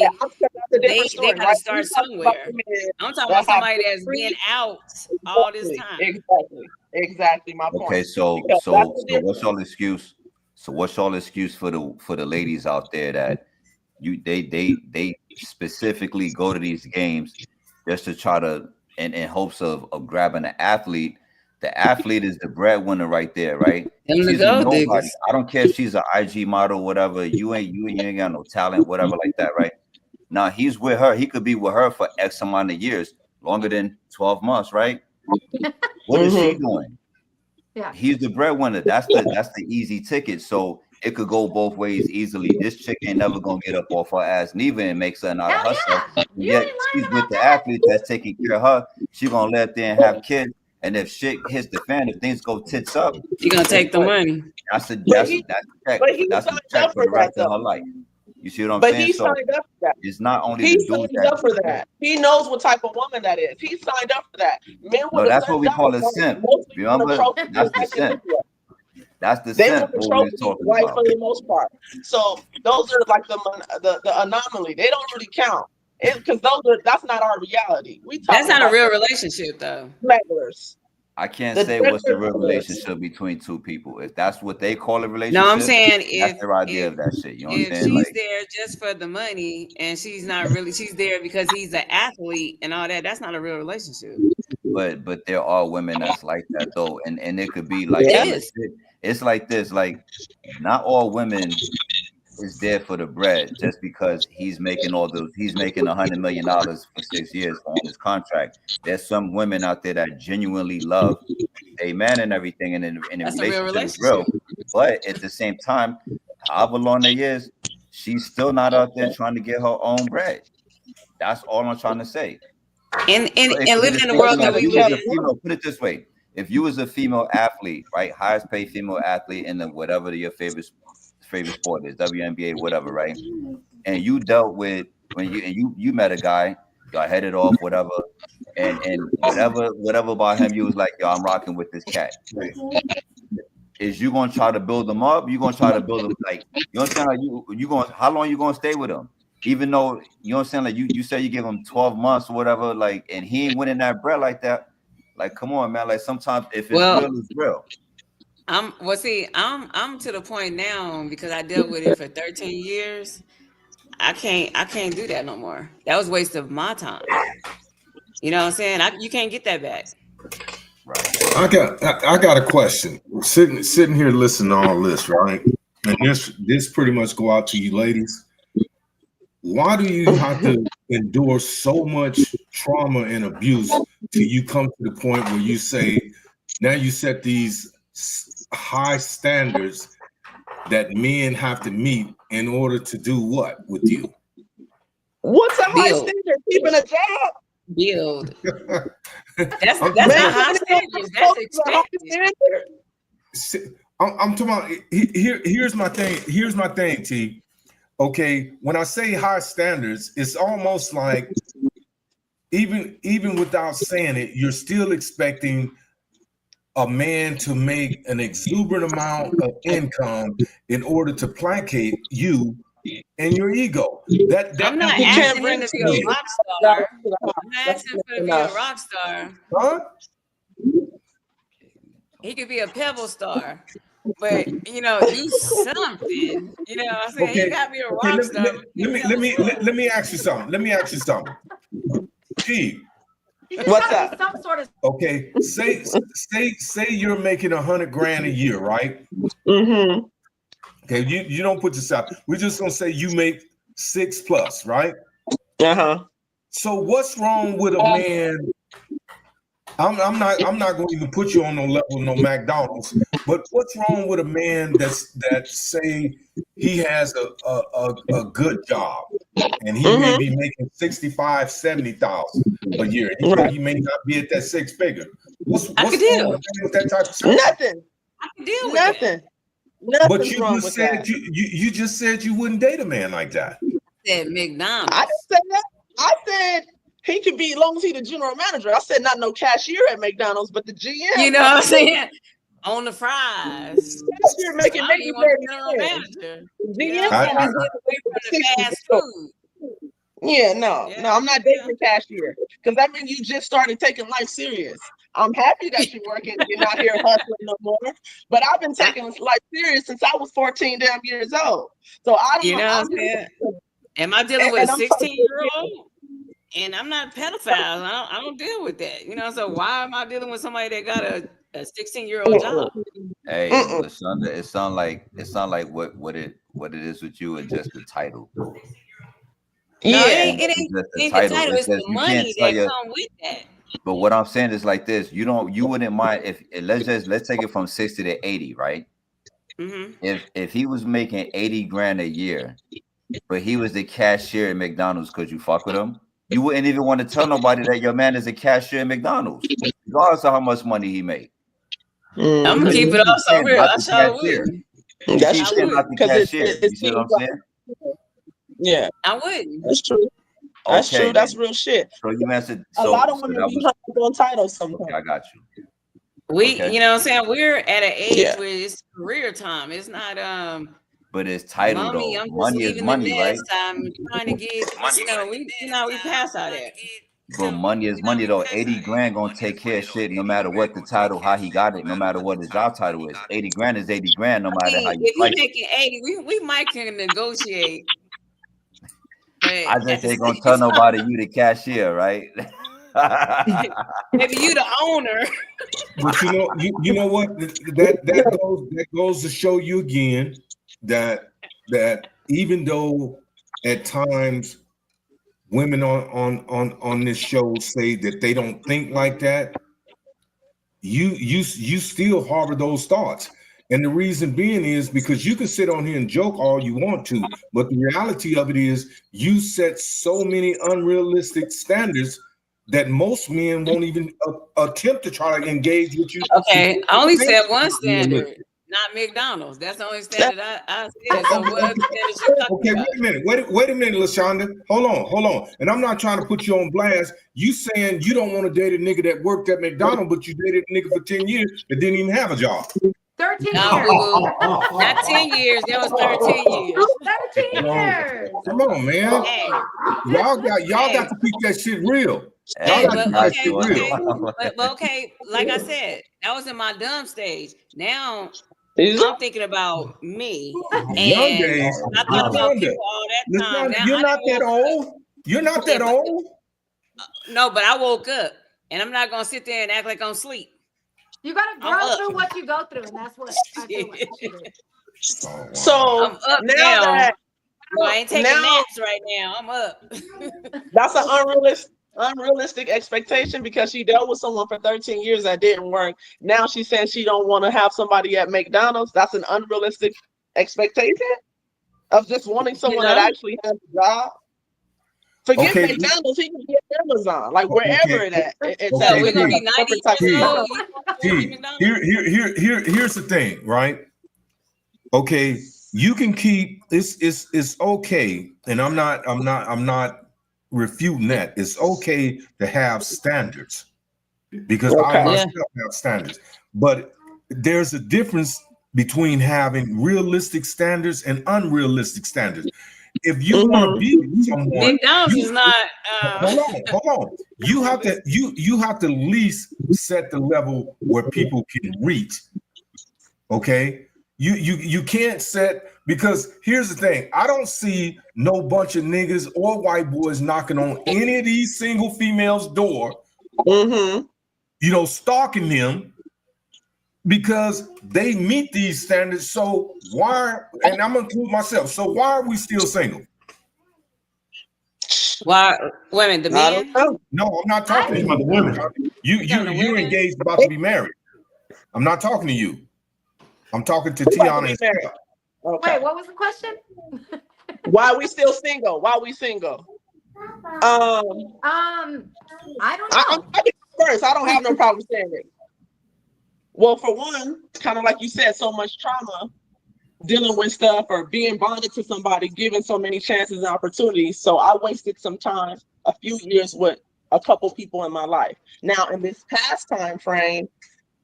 Speaker 6: got to start somewhere. I'm talking about somebody that's been out all this time.
Speaker 3: Exactly. My point.
Speaker 5: Okay, so what's y'all excuse? So what's y'all excuse for the ladies out there that they specifically go to these games just to try to in hopes of grabbing an athlete? The athlete is the breadwinner right there, right? She's nobody. I don't care if she's an IG model, whatever. You ain't got no talent, whatever like that, right? Now he's with her. He could be with her for X amount of years, longer than 12 months, right? What is she doing?
Speaker 2: Yeah,
Speaker 5: he's the breadwinner. That's the easy ticket. So it could go both ways easily. This chick ain't never gonna get up off her ass neither and make something out of
Speaker 2: Hell
Speaker 5: herself.
Speaker 2: yeah. You
Speaker 5: Yet
Speaker 2: ain't
Speaker 5: she's
Speaker 2: lying
Speaker 5: with
Speaker 2: about
Speaker 5: the
Speaker 2: that.
Speaker 5: athlete that's taking care of her. She gonna let there and have kids. And if shit hits the fan, if things go tits up,
Speaker 6: You're gonna take the money.
Speaker 5: that's a
Speaker 3: But he
Speaker 5: check. That's a
Speaker 3: signed
Speaker 5: check
Speaker 3: up
Speaker 5: for the
Speaker 3: for that,
Speaker 5: rest of
Speaker 3: though.
Speaker 5: her life. You see what I'm
Speaker 3: But
Speaker 5: saying?
Speaker 3: he
Speaker 5: So
Speaker 3: signed up for that.
Speaker 5: it's not only
Speaker 3: He
Speaker 5: the dude
Speaker 3: signed up for
Speaker 5: that.
Speaker 3: that. He knows what type of woman that is. He signed up for that. Men
Speaker 5: No,
Speaker 3: with a
Speaker 5: that's what
Speaker 3: certain
Speaker 5: we call
Speaker 3: dollar
Speaker 5: a simp.
Speaker 3: mostly want a
Speaker 5: Remember?
Speaker 3: trophy
Speaker 5: That's the
Speaker 3: wife
Speaker 5: simp.
Speaker 3: anyway.
Speaker 5: That's the
Speaker 3: They
Speaker 5: simp.
Speaker 3: want the
Speaker 5: What we was
Speaker 3: trophy
Speaker 5: talking
Speaker 3: wife
Speaker 5: about.
Speaker 3: for the most part. So those are like the anomaly. They don't really count. Because that's not our reality. We
Speaker 6: That's
Speaker 3: talking
Speaker 6: not a
Speaker 3: about
Speaker 6: real
Speaker 3: the
Speaker 6: relationship, though.
Speaker 3: regulars.
Speaker 5: I can't
Speaker 3: The
Speaker 5: say what's the real
Speaker 3: regulars.
Speaker 5: relationship between two people. If that's what they call a relationship,
Speaker 6: No, I'm saying
Speaker 5: that's
Speaker 6: if
Speaker 5: their idea of that shit. You know what I'm
Speaker 6: if
Speaker 5: saying?
Speaker 6: she's
Speaker 5: Like,
Speaker 6: there just for the money and she's not really, she's there because he's an athlete and all that, that's not a real relationship.
Speaker 5: but there are women that's like that though, and it could be like
Speaker 6: It
Speaker 5: legit.
Speaker 6: is.
Speaker 5: It's like this. Like, not all women is there for the bread just because he's making $100 million for 6 years on his contract. There's some women out there that genuinely love a man and everything, and the
Speaker 6: That's a real
Speaker 5: relationship is real. But at the same time, however long it is, she's still not out there trying to get her own bread. That's all I'm trying to say.
Speaker 6: And
Speaker 5: So it could be
Speaker 6: living
Speaker 5: the
Speaker 6: in the
Speaker 5: same
Speaker 6: world
Speaker 5: thing
Speaker 6: that
Speaker 5: if
Speaker 6: we
Speaker 5: you was
Speaker 6: live
Speaker 5: a
Speaker 6: in.
Speaker 5: female. Put it this way: if you was a female athlete, right, highest paid female athlete in the whatever your favorite sport is, WNBA, whatever, right, and you dealt with when you met a guy, y'all headed off, whatever, and whatever about him, you was like, yo, I'm rocking with this cat. Right? Is you gonna try to build them up? You gonna try to build them like, you understand? Like you going, how long you gonna stay with him? Even though, you know what I'm saying, like you say you give him 12 months or whatever, like, and he ain't winning that bread like that. Like, come on, man. Like, sometimes if it's real, it's real.
Speaker 6: I'm to the point now because I dealt with it for 13 years. I can't do that no more. That was a waste of my time. You know what I'm saying? You can't get that back.
Speaker 5: Right.
Speaker 1: I got a question. Sitting here listening to all this, right? And this pretty much go out to you ladies. Why do you have to endure so much trauma and abuse till you come to the point where you say, now you set these high standards that men have to meet in order to do what with you?
Speaker 3: What's a high
Speaker 6: Build.
Speaker 3: standard? Keeping a job.
Speaker 6: Build. That's
Speaker 1: I'm-
Speaker 6: not
Speaker 3: Man,
Speaker 6: high standards. That's expected.
Speaker 1: I'm talking about here's my thing. Here's my thing, T. Okay, when I say high standards, it's almost like even without saying it, you're still expecting a man to make an exuberant amount of income in order to placate you and your ego.
Speaker 6: I'm not
Speaker 3: You can't
Speaker 6: asking
Speaker 3: bring
Speaker 6: him to
Speaker 3: to
Speaker 6: be
Speaker 3: me.
Speaker 6: a rock star. I'm not asking him to be a rock star.
Speaker 1: Huh?
Speaker 6: He could be a pebble star. But do something. You know what I'm saying?
Speaker 1: Okay.
Speaker 6: He gotta be a rock
Speaker 1: Okay,
Speaker 6: star.
Speaker 1: let me ask you something. Let me ask you something. T.
Speaker 3: What's
Speaker 2: Gotta be
Speaker 3: that?
Speaker 2: some sort of
Speaker 1: Okay, say you're making $100,000 a year, right?
Speaker 3: Mm-hmm.
Speaker 1: Okay, you don't put this out. We're just gonna say you make 6+, right?
Speaker 3: Uh-huh.
Speaker 1: So what's wrong with a man? I'm not going to even put you on no level, no McDonald's. But what's wrong with a man that say he has a good job and he may be making 65, 70,000 a year. He may not be at that six figure. What's wrong with that type of stuff?
Speaker 3: Nothing.
Speaker 6: I can deal with
Speaker 3: Nothing.
Speaker 1: But
Speaker 3: Nothing's
Speaker 1: you
Speaker 3: wrong
Speaker 1: just
Speaker 3: with
Speaker 1: said
Speaker 3: that.
Speaker 1: you just said you wouldn't date a man like that.
Speaker 6: that. McDonald's.
Speaker 3: I didn't say that. I said he could be as long as he the general manager. I said not no cashier at McDonald's, but the GM.
Speaker 6: You know what I'm saying? On the fries.
Speaker 3: Cashier making
Speaker 6: I don't even want
Speaker 3: maybe
Speaker 6: to general manager.
Speaker 3: GM.
Speaker 6: You know,
Speaker 1: I-
Speaker 6: I'm away from the fast food.
Speaker 3: Yeah, no, I'm not dating a cashier because that means you just started taking life serious. I'm happy that you're working, you're not here hustling no more. But I've been taking life serious since I was 14 damn years old. So I don't
Speaker 6: You know what I'm saying? Am I dealing with a 16-year-old? And I'm not a pedophile. I don't deal with that. You know, so why am I dealing with somebody that got a 16-year-old job?
Speaker 5: Hey, Lashonda, it sound like what it is with you and just the title.
Speaker 6: No,
Speaker 3: Yeah.
Speaker 6: it ain't
Speaker 5: Just
Speaker 6: the title. It's the
Speaker 5: you
Speaker 6: money
Speaker 5: can't tell
Speaker 6: that come with that.
Speaker 5: But what I'm saying is like this: you wouldn't mind if let's take it from 60 to 80, right?
Speaker 6: Mm-hmm.
Speaker 5: If he was making 80 grand a year, but he was the cashier at McDonald's, could you fuck with him? You wouldn't even want to tell nobody that your man is a cashier at McDonald's, regardless of how much money he made.
Speaker 6: I'm gonna keep it all so real. I sure would.
Speaker 3: That's
Speaker 5: He
Speaker 3: true.
Speaker 5: not the
Speaker 3: Because
Speaker 5: cashier.
Speaker 3: it
Speaker 5: You see what I'm
Speaker 3: seems
Speaker 5: saying?
Speaker 3: yeah,
Speaker 6: I wouldn't.
Speaker 3: that's true. That's
Speaker 5: Okay,
Speaker 3: true. That's
Speaker 5: then.
Speaker 3: real shit.
Speaker 5: So you answered.
Speaker 3: A
Speaker 5: So,
Speaker 3: lot of
Speaker 5: so
Speaker 3: women
Speaker 5: that
Speaker 3: be
Speaker 5: was
Speaker 3: hung on titles sometimes.
Speaker 5: okay. I got you.
Speaker 6: You know what I'm saying? We're at an age
Speaker 3: Yeah.
Speaker 6: where it's career time. It's not
Speaker 5: But it's title
Speaker 6: mommy,
Speaker 5: though.
Speaker 6: I'm just
Speaker 5: Money is
Speaker 6: leaving
Speaker 5: money,
Speaker 6: the
Speaker 5: right?
Speaker 6: nest. I'm trying to get we pass all that.
Speaker 5: But money is money though. 80 grand gonna take care of shit no matter what the title, how he got it, no matter what his job title is. 80 grand is 80 grand, no matter how you
Speaker 6: If
Speaker 5: slice
Speaker 6: he
Speaker 5: it.
Speaker 6: making 80, we might can negotiate. But
Speaker 5: I
Speaker 6: at
Speaker 5: just
Speaker 6: the
Speaker 5: ain't gonna
Speaker 6: same
Speaker 5: tell
Speaker 6: time,
Speaker 5: nobody you the cashier, right?
Speaker 6: maybe you the owner.
Speaker 1: But you know what? That goes to show you again that even though at times women on this show say that they don't think like that, you still harbor those thoughts. And the reason being is because you can sit on here and joke all you want to, but the reality of it is you set so many unrealistic standards that most men won't even attempt to try to engage with you.
Speaker 6: Okay, I only said one standard, not McDonald's. That's the only standard I said. So what standards you talking
Speaker 1: Okay,
Speaker 6: about?
Speaker 1: wait a minute, LaShonda. Hold on. And I'm not trying to put you on blast. You saying you don't want to date a nigga that worked at McDonald's, but you dated a nigga for 10 years that didn't even have a job.
Speaker 2: 13
Speaker 6: No,
Speaker 2: years.
Speaker 6: boo-boo. Not 10 years. That was 13 years.
Speaker 2: 13 years.
Speaker 1: Come on, man.
Speaker 6: Hey,
Speaker 1: Y'all got to keep that shit real.
Speaker 5: Hey,
Speaker 1: Y'all got to keep that
Speaker 5: not
Speaker 1: shit
Speaker 5: sure.
Speaker 1: real.
Speaker 6: but okay, like I said, that was in my dumb stage. Now I'm thinking about me.
Speaker 1: Young
Speaker 6: And
Speaker 1: days.
Speaker 6: I thought about people all that time.
Speaker 1: LaShonda,
Speaker 6: Now,
Speaker 1: you're
Speaker 6: I
Speaker 1: not
Speaker 6: done
Speaker 1: that
Speaker 6: woke up.
Speaker 1: old. You're not that old.
Speaker 6: No, but I woke up and I'm not gonna sit there and act like I'm asleep.
Speaker 2: You gotta
Speaker 6: I'm
Speaker 2: grow
Speaker 6: up.
Speaker 2: through what you go through, and that's what I feel like she did.
Speaker 1: Oh, wow.
Speaker 3: So
Speaker 6: I'm up
Speaker 3: now
Speaker 6: now.
Speaker 3: that
Speaker 6: No, I ain't taking
Speaker 3: now-
Speaker 6: naps right now. I'm up.
Speaker 3: that's an unrealistic expectation because she dealt with someone for 13 years that didn't work. Now she's saying she don't want to have somebody at McDonald's. That's an unrealistic expectation of just wanting someone that actually has a job. Forget
Speaker 1: Okay.
Speaker 3: McDonald's, he can be at Amazon, like wherever it's
Speaker 6: So
Speaker 1: Okay,
Speaker 6: we're gonna be
Speaker 1: T.
Speaker 6: 90
Speaker 3: Type
Speaker 6: years
Speaker 3: of
Speaker 6: old.
Speaker 1: T, here's the thing, right? Okay, you can keep it's okay, and I'm not refuting that. It's okay to have standards because I
Speaker 3: Okay.
Speaker 1: myself have standards, but there's a difference between having realistic standards and unrealistic standards. If you want to be with someone,
Speaker 6: McDonald's is not.
Speaker 1: hold on. You have to at least set the level where people can reach. Okay, you can't set, because here's the thing. I don't see no bunch of niggas or white boys knocking on any of these single females' door, stalking them because they meet these standards. So why? And I'm gonna include myself. So why are we still single?
Speaker 6: Why? Women, the men.
Speaker 1: No, I'm not talking to
Speaker 4: The women.
Speaker 1: you engaged, about to be married. I'm not talking to you. I'm talking to Tiana and Steph.
Speaker 3: Okay.
Speaker 2: Wait, what was the question?
Speaker 3: Why we still single? Why we single?
Speaker 2: I don't know.
Speaker 3: I first, I don't have no problem saying it. Well, for one, kind of like you said, so much trauma dealing with stuff or being bonded to somebody, given so many chances and opportunities. So I wasted some time, a few years with a couple people in my life. Now, in this past time frame,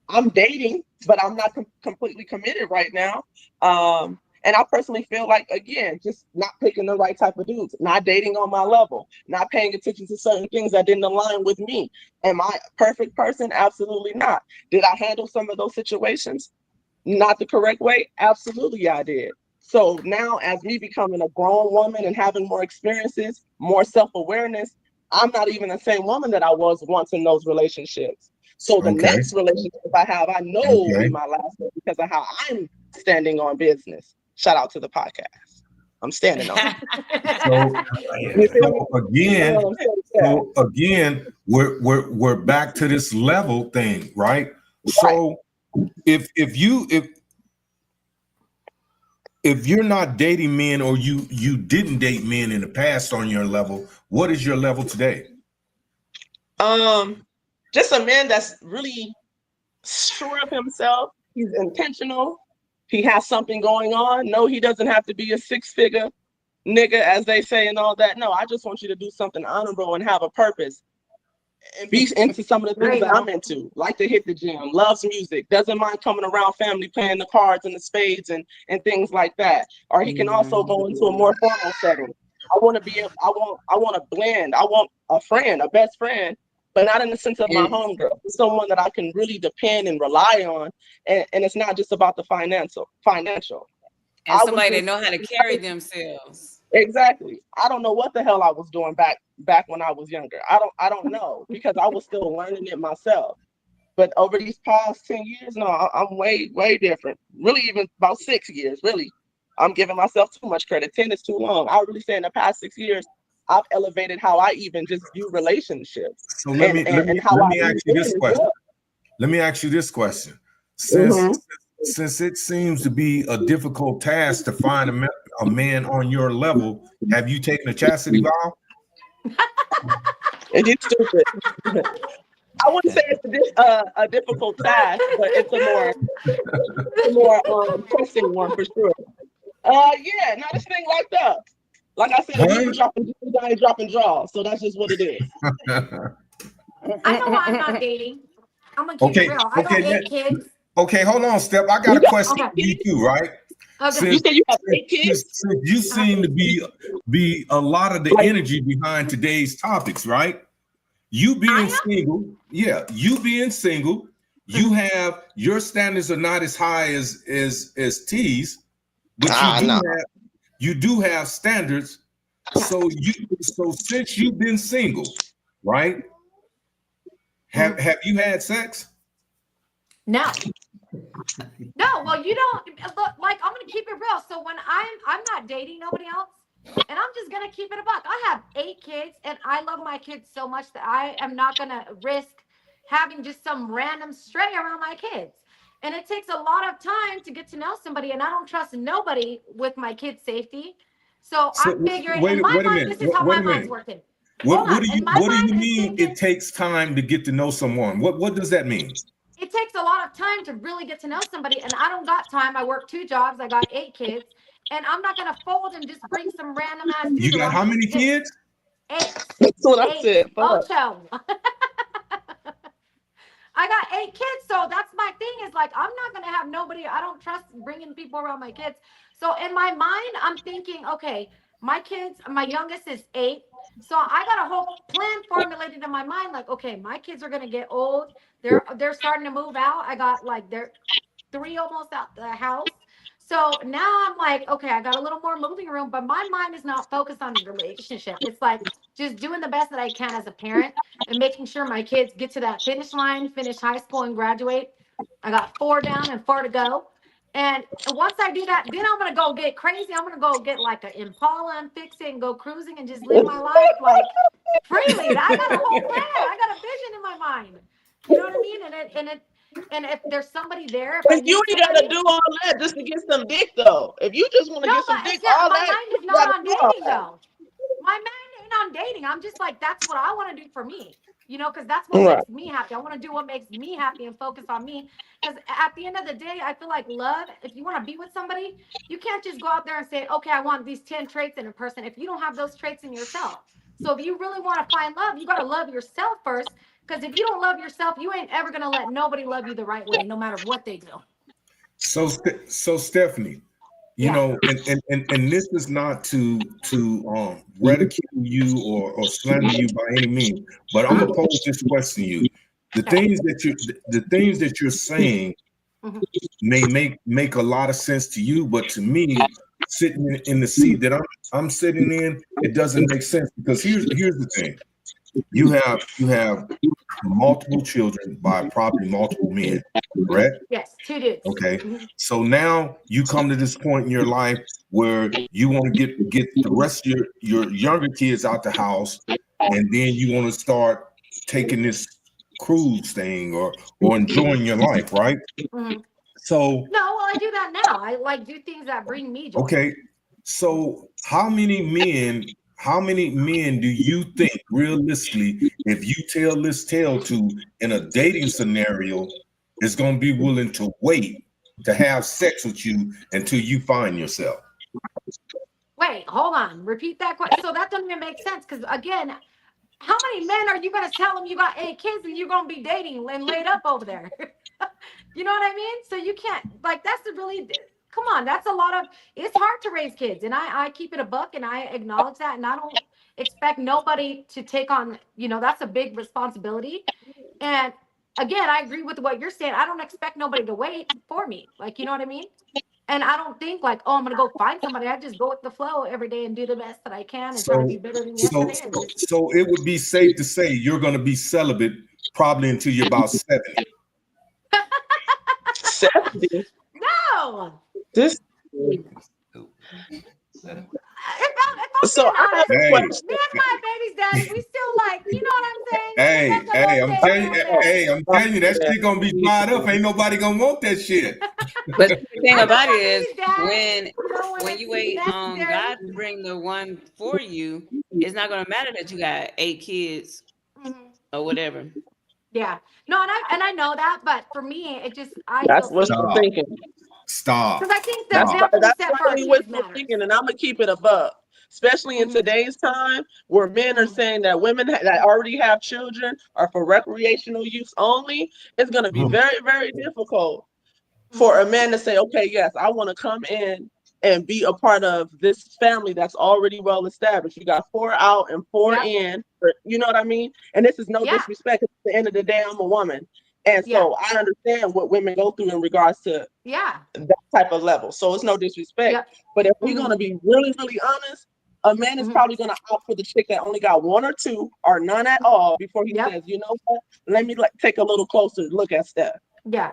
Speaker 3: I'm dating, but I'm not completely committed right now. And I personally feel like, again, just not picking the right type of dudes, not dating on my level, not paying attention to certain things that didn't align with me. Am I a perfect person? Absolutely not. Did I handle some of those situations not the correct way? Absolutely, I did. So now, as me becoming a grown woman and having more experiences, more self-awareness, I'm not even the same woman that I was once in those relationships. So the next relationship I have, I know will be my last one because of how I'm standing on business. Shout out to the podcast. I'm standing on it.
Speaker 1: So again, we're back to this level thing, right? So if if you're not dating men, or you didn't date men in the past on your level, what is your level today?
Speaker 3: Just a man that's really sure of himself. He's intentional. He has something going on. No, he doesn't have to be a six-figure nigga, as they say, and all that. No, I just want you to do something honorable and have a purpose and be into some of the things that I'm into. Like to hit the gym, loves music, doesn't mind coming around family, playing the cards and the spades and things like that. Or he can also go into a more formal setting. I want to blend. I want a friend, a best friend, but not in the sense of my homegirl. Someone that I can really depend and rely on. And it's not just about the financial.
Speaker 6: And somebody that know how to carry themselves.
Speaker 3: Exactly. I don't know what the hell I was doing back when I was younger. I don't know, because I was still learning it myself. But over these past 10 years, no, I'm way different. Really, even about 6 years, really. I'm giving myself too much credit. 10 is too long. I would really say in the past 6 years, I've elevated how I even just view relationships.
Speaker 1: So let me ask you this question. Let me ask you this question. Since it seems to be a difficult task to find a man on your level, have you taken a chastity vow?
Speaker 3: It is stupid. I wouldn't say it's a difficult task, but it's a more pressing one for sure. Yeah, not this thing like that. Like I said, if you dropping draws, so that's just what it is.
Speaker 2: I know why I'm not dating. I'm gonna keep it real. I got 8 kids.
Speaker 1: Okay, hold on, Steph. I got a question for you too, right?
Speaker 2: Okay.
Speaker 3: You said you have 8 kids?
Speaker 1: You seem to be a lot of the energy behind today's topics, right? You being single, you have your standards are not as high as T's, but you do have standards. So since you've been single, right? Have you had sex?
Speaker 2: No. No, well, you don't look, like, I'm gonna keep it real. So when I'm not dating nobody else, and I'm just gonna keep it a buck. I have 8 kids, and I love my kids so much that I am not gonna risk having just some random stray around my kids. And it takes a lot of time to get to know somebody, and I don't trust nobody with my kids' safety. So I'm figuring in my mind, this is how my mind's working.
Speaker 1: What do you mean it takes time to get to know someone? What does that mean?
Speaker 2: It takes a lot of time to really get to know somebody, and I don't got time. I work 2 jobs. I got 8 kids, and I'm not gonna fold and just bring some random ass.
Speaker 1: You got how many kids?
Speaker 2: 8.
Speaker 3: That's what I said.
Speaker 2: Ocho. I got 8 kids, so that's my thing. Is like, I'm not gonna have nobody. I don't trust bringing people around my kids. So in my mind, I'm thinking, okay, my kids. My youngest is 8. So I got a whole plan formulated in my mind, like, okay, my kids are gonna get old. They're starting to move out. I got like they're 3 almost out the house. So now I'm like, okay, I got a little more moving room, but my mind is not focused on the relationship. It's like just doing the best that I can as a parent and making sure my kids get to that finish line, finish high school and graduate. I got 4 down and 4 to go. And once I do that, then I'm gonna go get crazy. I'm gonna go get like an Impala and fix it and go cruising and just live my life like freely. I got a whole plan. I got a vision in my mind. You know what I mean? And if there's somebody there,
Speaker 3: but you ain't gotta do all that just to get some dick, though. If you just want to get some dick, all
Speaker 2: my
Speaker 3: that.
Speaker 2: mind is not on dating, though. My mind ain't on dating. I'm just like, that's what I want to do for me. You know, because that's what makes me happy. I want to do what makes me happy and focus on me. Because at the end of the day, I feel like love, if you want to be with somebody, you can't just go out there and say, okay, I want these 10 traits in a person if you don't have those traits in yourself. So if you really want to find love, you got to love yourself first. Because if you don't love yourself, you ain't ever going to let nobody love you the right way, no matter what they do.
Speaker 1: So Stephanie, you know, and this is not to ridicule you or slander you by any means, but I'm gonna pose this question to you. The things that you're saying may make a lot of sense to you, but to me, sitting in the seat that I'm sitting in, it doesn't make sense, because here's the thing. You have multiple children by probably multiple men, correct?
Speaker 2: Yes, 2 dudes.
Speaker 1: Okay. So now you come to this point in your life where you want to get the rest of your younger kids out the house, and then you want to start taking this cruise thing or enjoying your life, right? So,
Speaker 2: No, well, I do that now. I like do things that bring me joy.
Speaker 1: okay. So how many men do you think realistically, if you tell this tale to in a dating scenario, is going to be willing to wait to have sex with you until you find yourself?
Speaker 2: Wait, hold on. Repeat that question. So that doesn't even make sense because again, how many men are you gonna tell them you got 8 kids and you're gonna be dating and laid up over there? You know what I mean? So you can't like that's the really come on, that's a lot of it's hard to raise kids. And I keep it a buck and I acknowledge that and I don't expect nobody to take on, that's a big responsibility. And again, I agree with what you're saying. I don't expect nobody to wait for me. Like, you know what I mean? And I don't think like, oh, I'm gonna go find somebody. I just go with the flow every day and do the best that I can and try to be better than yesterday.
Speaker 1: So it would be safe to say you're going to be celibate probably until you're about 70.
Speaker 3: 70.
Speaker 2: No.
Speaker 3: This. So I have a
Speaker 1: Hey.
Speaker 3: question.
Speaker 2: Me and my baby's daddy, we still like, you know what I'm saying?
Speaker 1: Hey,
Speaker 2: That's the
Speaker 1: hey,
Speaker 2: whole
Speaker 1: I'm
Speaker 2: thing.
Speaker 1: telling you, that shit gonna be dried up. Ain't nobody gonna want that shit.
Speaker 6: But the thing about it is,
Speaker 2: Dad,
Speaker 6: when you wait on God to bring the one for you, it's not gonna matter that you got 8 kids
Speaker 2: Mhm.
Speaker 6: or whatever.
Speaker 2: Yeah. No, and I know that, but for me, it just
Speaker 3: That's what I'm thinking.
Speaker 1: Stop.
Speaker 2: because I think the
Speaker 3: That's
Speaker 2: example we
Speaker 3: that's
Speaker 2: set for our
Speaker 3: probably what
Speaker 2: kids
Speaker 3: we're
Speaker 2: matters.
Speaker 3: thinking, and I'm gonna keep it above, especially in
Speaker 2: Mhm.
Speaker 3: today's time where men are saying that women that already have children are for recreational use only. It's gonna be
Speaker 1: Mhm.
Speaker 3: very, very difficult for a man to say, okay, yes, I want to come in and be a part of this family that's already well established. You got 4 out and 4
Speaker 2: Yep.
Speaker 3: in, you know what I mean? And this is no
Speaker 2: Yeah.
Speaker 3: disrespect. At the end of the day, I'm a woman. And
Speaker 2: Yeah.
Speaker 3: so I understand what women go through in regards to
Speaker 2: Yeah.
Speaker 3: that type of level. So it's no disrespect.
Speaker 2: Yep.
Speaker 3: But if we're
Speaker 2: Mhm.
Speaker 3: going to be really, really honest, a man is
Speaker 2: Mhm.
Speaker 3: probably going to opt for the chick that only got 1 or 2 or none at all before he
Speaker 2: Yep.
Speaker 3: says, you know what, let me take a little closer look at Steph.
Speaker 2: Yeah.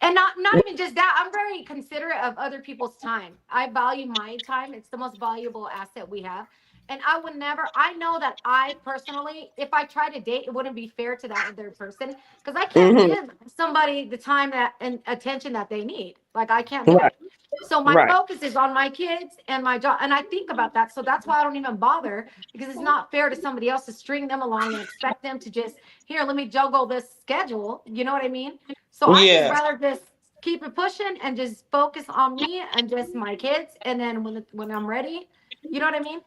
Speaker 2: And not even just that, I'm very considerate of other people's time. I value my time. It's the most valuable asset we have. And I would never, I know that I personally, if I try to date, it wouldn't be fair to that other person because I can't
Speaker 3: Mhm.
Speaker 2: give somebody the time that and attention that they need. Like I can't do
Speaker 3: Right.
Speaker 2: it. So my
Speaker 3: Right.
Speaker 2: focus is on my kids and my job. And I think about that. So that's why I don't even bother because it's not fair to somebody else to string them along and expect them to just, here, let me juggle this schedule. You know what I mean? So I just
Speaker 3: Yeah.
Speaker 2: rather just keep it pushing and just focus on me and just my kids. And then when I'm ready, you know what I mean?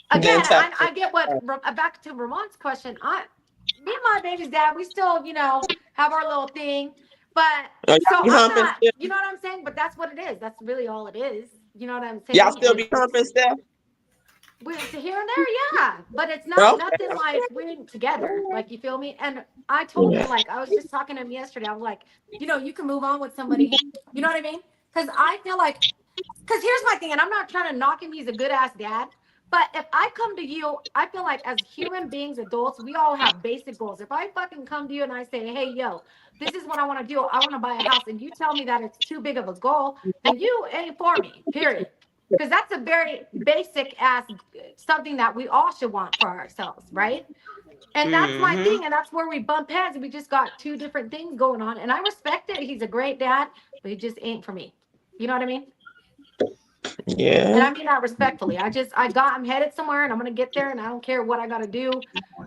Speaker 2: Again,
Speaker 3: Then
Speaker 2: I get what back to Ramon's question. Me and my baby's dad, we still, have our little thing. But
Speaker 3: Y'all
Speaker 2: so
Speaker 3: be
Speaker 2: I'm
Speaker 3: humping
Speaker 2: not,
Speaker 3: still?
Speaker 2: you know what I'm saying? But that's what it is. That's really all it is. You know what I'm saying?
Speaker 3: Y'all still
Speaker 2: And
Speaker 3: be humping Steph?
Speaker 2: with here and there, yeah. But it's not
Speaker 3: Okay.
Speaker 2: nothing like we're together. Like you feel me? And I told him, like, I was just talking to him yesterday. I was like, you can move on with somebody. You know what I mean? Because I feel like, because here's my thing, and I'm not trying to knock him, he's a good ass dad. But if I come to you, I feel like as human beings, adults, we all have basic goals. If I fucking come to you and I say, hey, yo, this is what I want to do. I want to buy a house, and you tell me that it's too big of a goal, then you ain't for me, period. Because that's a very basic ass something that we all should want for ourselves, right? And that's my
Speaker 6: Mhm.
Speaker 2: thing, and that's where we bump heads. And we just got 2 different things going on, and I respect it. He's a great dad, but he just ain't for me. You know what I mean? And
Speaker 3: Yeah.
Speaker 2: I mean that respectfully. I'm headed somewhere, and I'm gonna get there, and I don't care what I gotta do.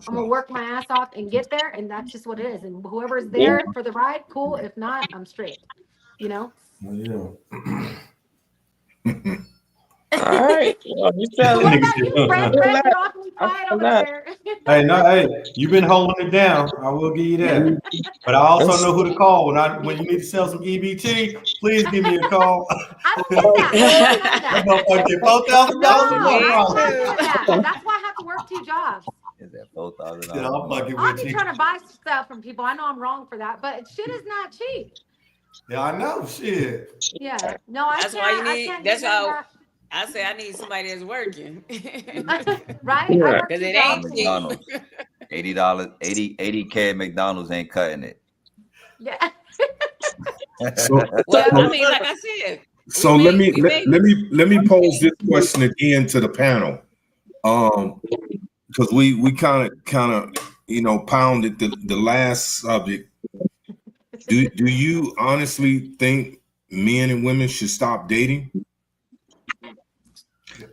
Speaker 2: I'm gonna work my ass off and get there, and that's just what it is. And whoever's there for the ride, cool. If not, I'm straight. You know.
Speaker 4: Yeah.
Speaker 3: All right. Well, you
Speaker 2: So
Speaker 3: tell
Speaker 2: what
Speaker 3: me.
Speaker 2: about you, Fred? Fred, you're awfully quiet over there.
Speaker 4: Hey, you've been holding it down. I will give you that. But I also know who to call when you need to sell some EBT. Please give me a call.
Speaker 2: I don't get that. I don't have
Speaker 4: That
Speaker 2: that.
Speaker 4: motherfucker get $4,000.
Speaker 2: No, I
Speaker 6: Me
Speaker 2: don't have
Speaker 6: too.
Speaker 2: any of that. That's why I have to work 2 jobs.
Speaker 5: Is that $4,000?
Speaker 4: Yeah, I'm fucking
Speaker 2: I'll
Speaker 4: with
Speaker 2: be
Speaker 4: you.
Speaker 2: trying to buy stuff from people. I know I'm wrong for that, but shit is not cheap.
Speaker 4: Yeah, I know. Shit.
Speaker 2: Yeah. No, I
Speaker 6: That's
Speaker 2: can't.
Speaker 6: why you
Speaker 2: I
Speaker 6: need.
Speaker 2: can't
Speaker 6: That's
Speaker 2: get into
Speaker 6: how
Speaker 2: that.
Speaker 6: I say I need somebody that's working.
Speaker 2: Right? I work
Speaker 6: Because
Speaker 2: 2
Speaker 6: it
Speaker 2: jobs.
Speaker 6: ain't cheap.
Speaker 5: McDonald's. $80, 80K at McDonald's ain't cutting it.
Speaker 2: Yeah.
Speaker 1: So,
Speaker 6: Well,
Speaker 2: Yeah.
Speaker 6: I mean, like I said,
Speaker 1: so
Speaker 6: we
Speaker 1: let
Speaker 6: may-
Speaker 1: me
Speaker 6: we
Speaker 1: let me pose this question again to the panel. Because we kind of pounded the last subject. Do you honestly think men and women should stop dating?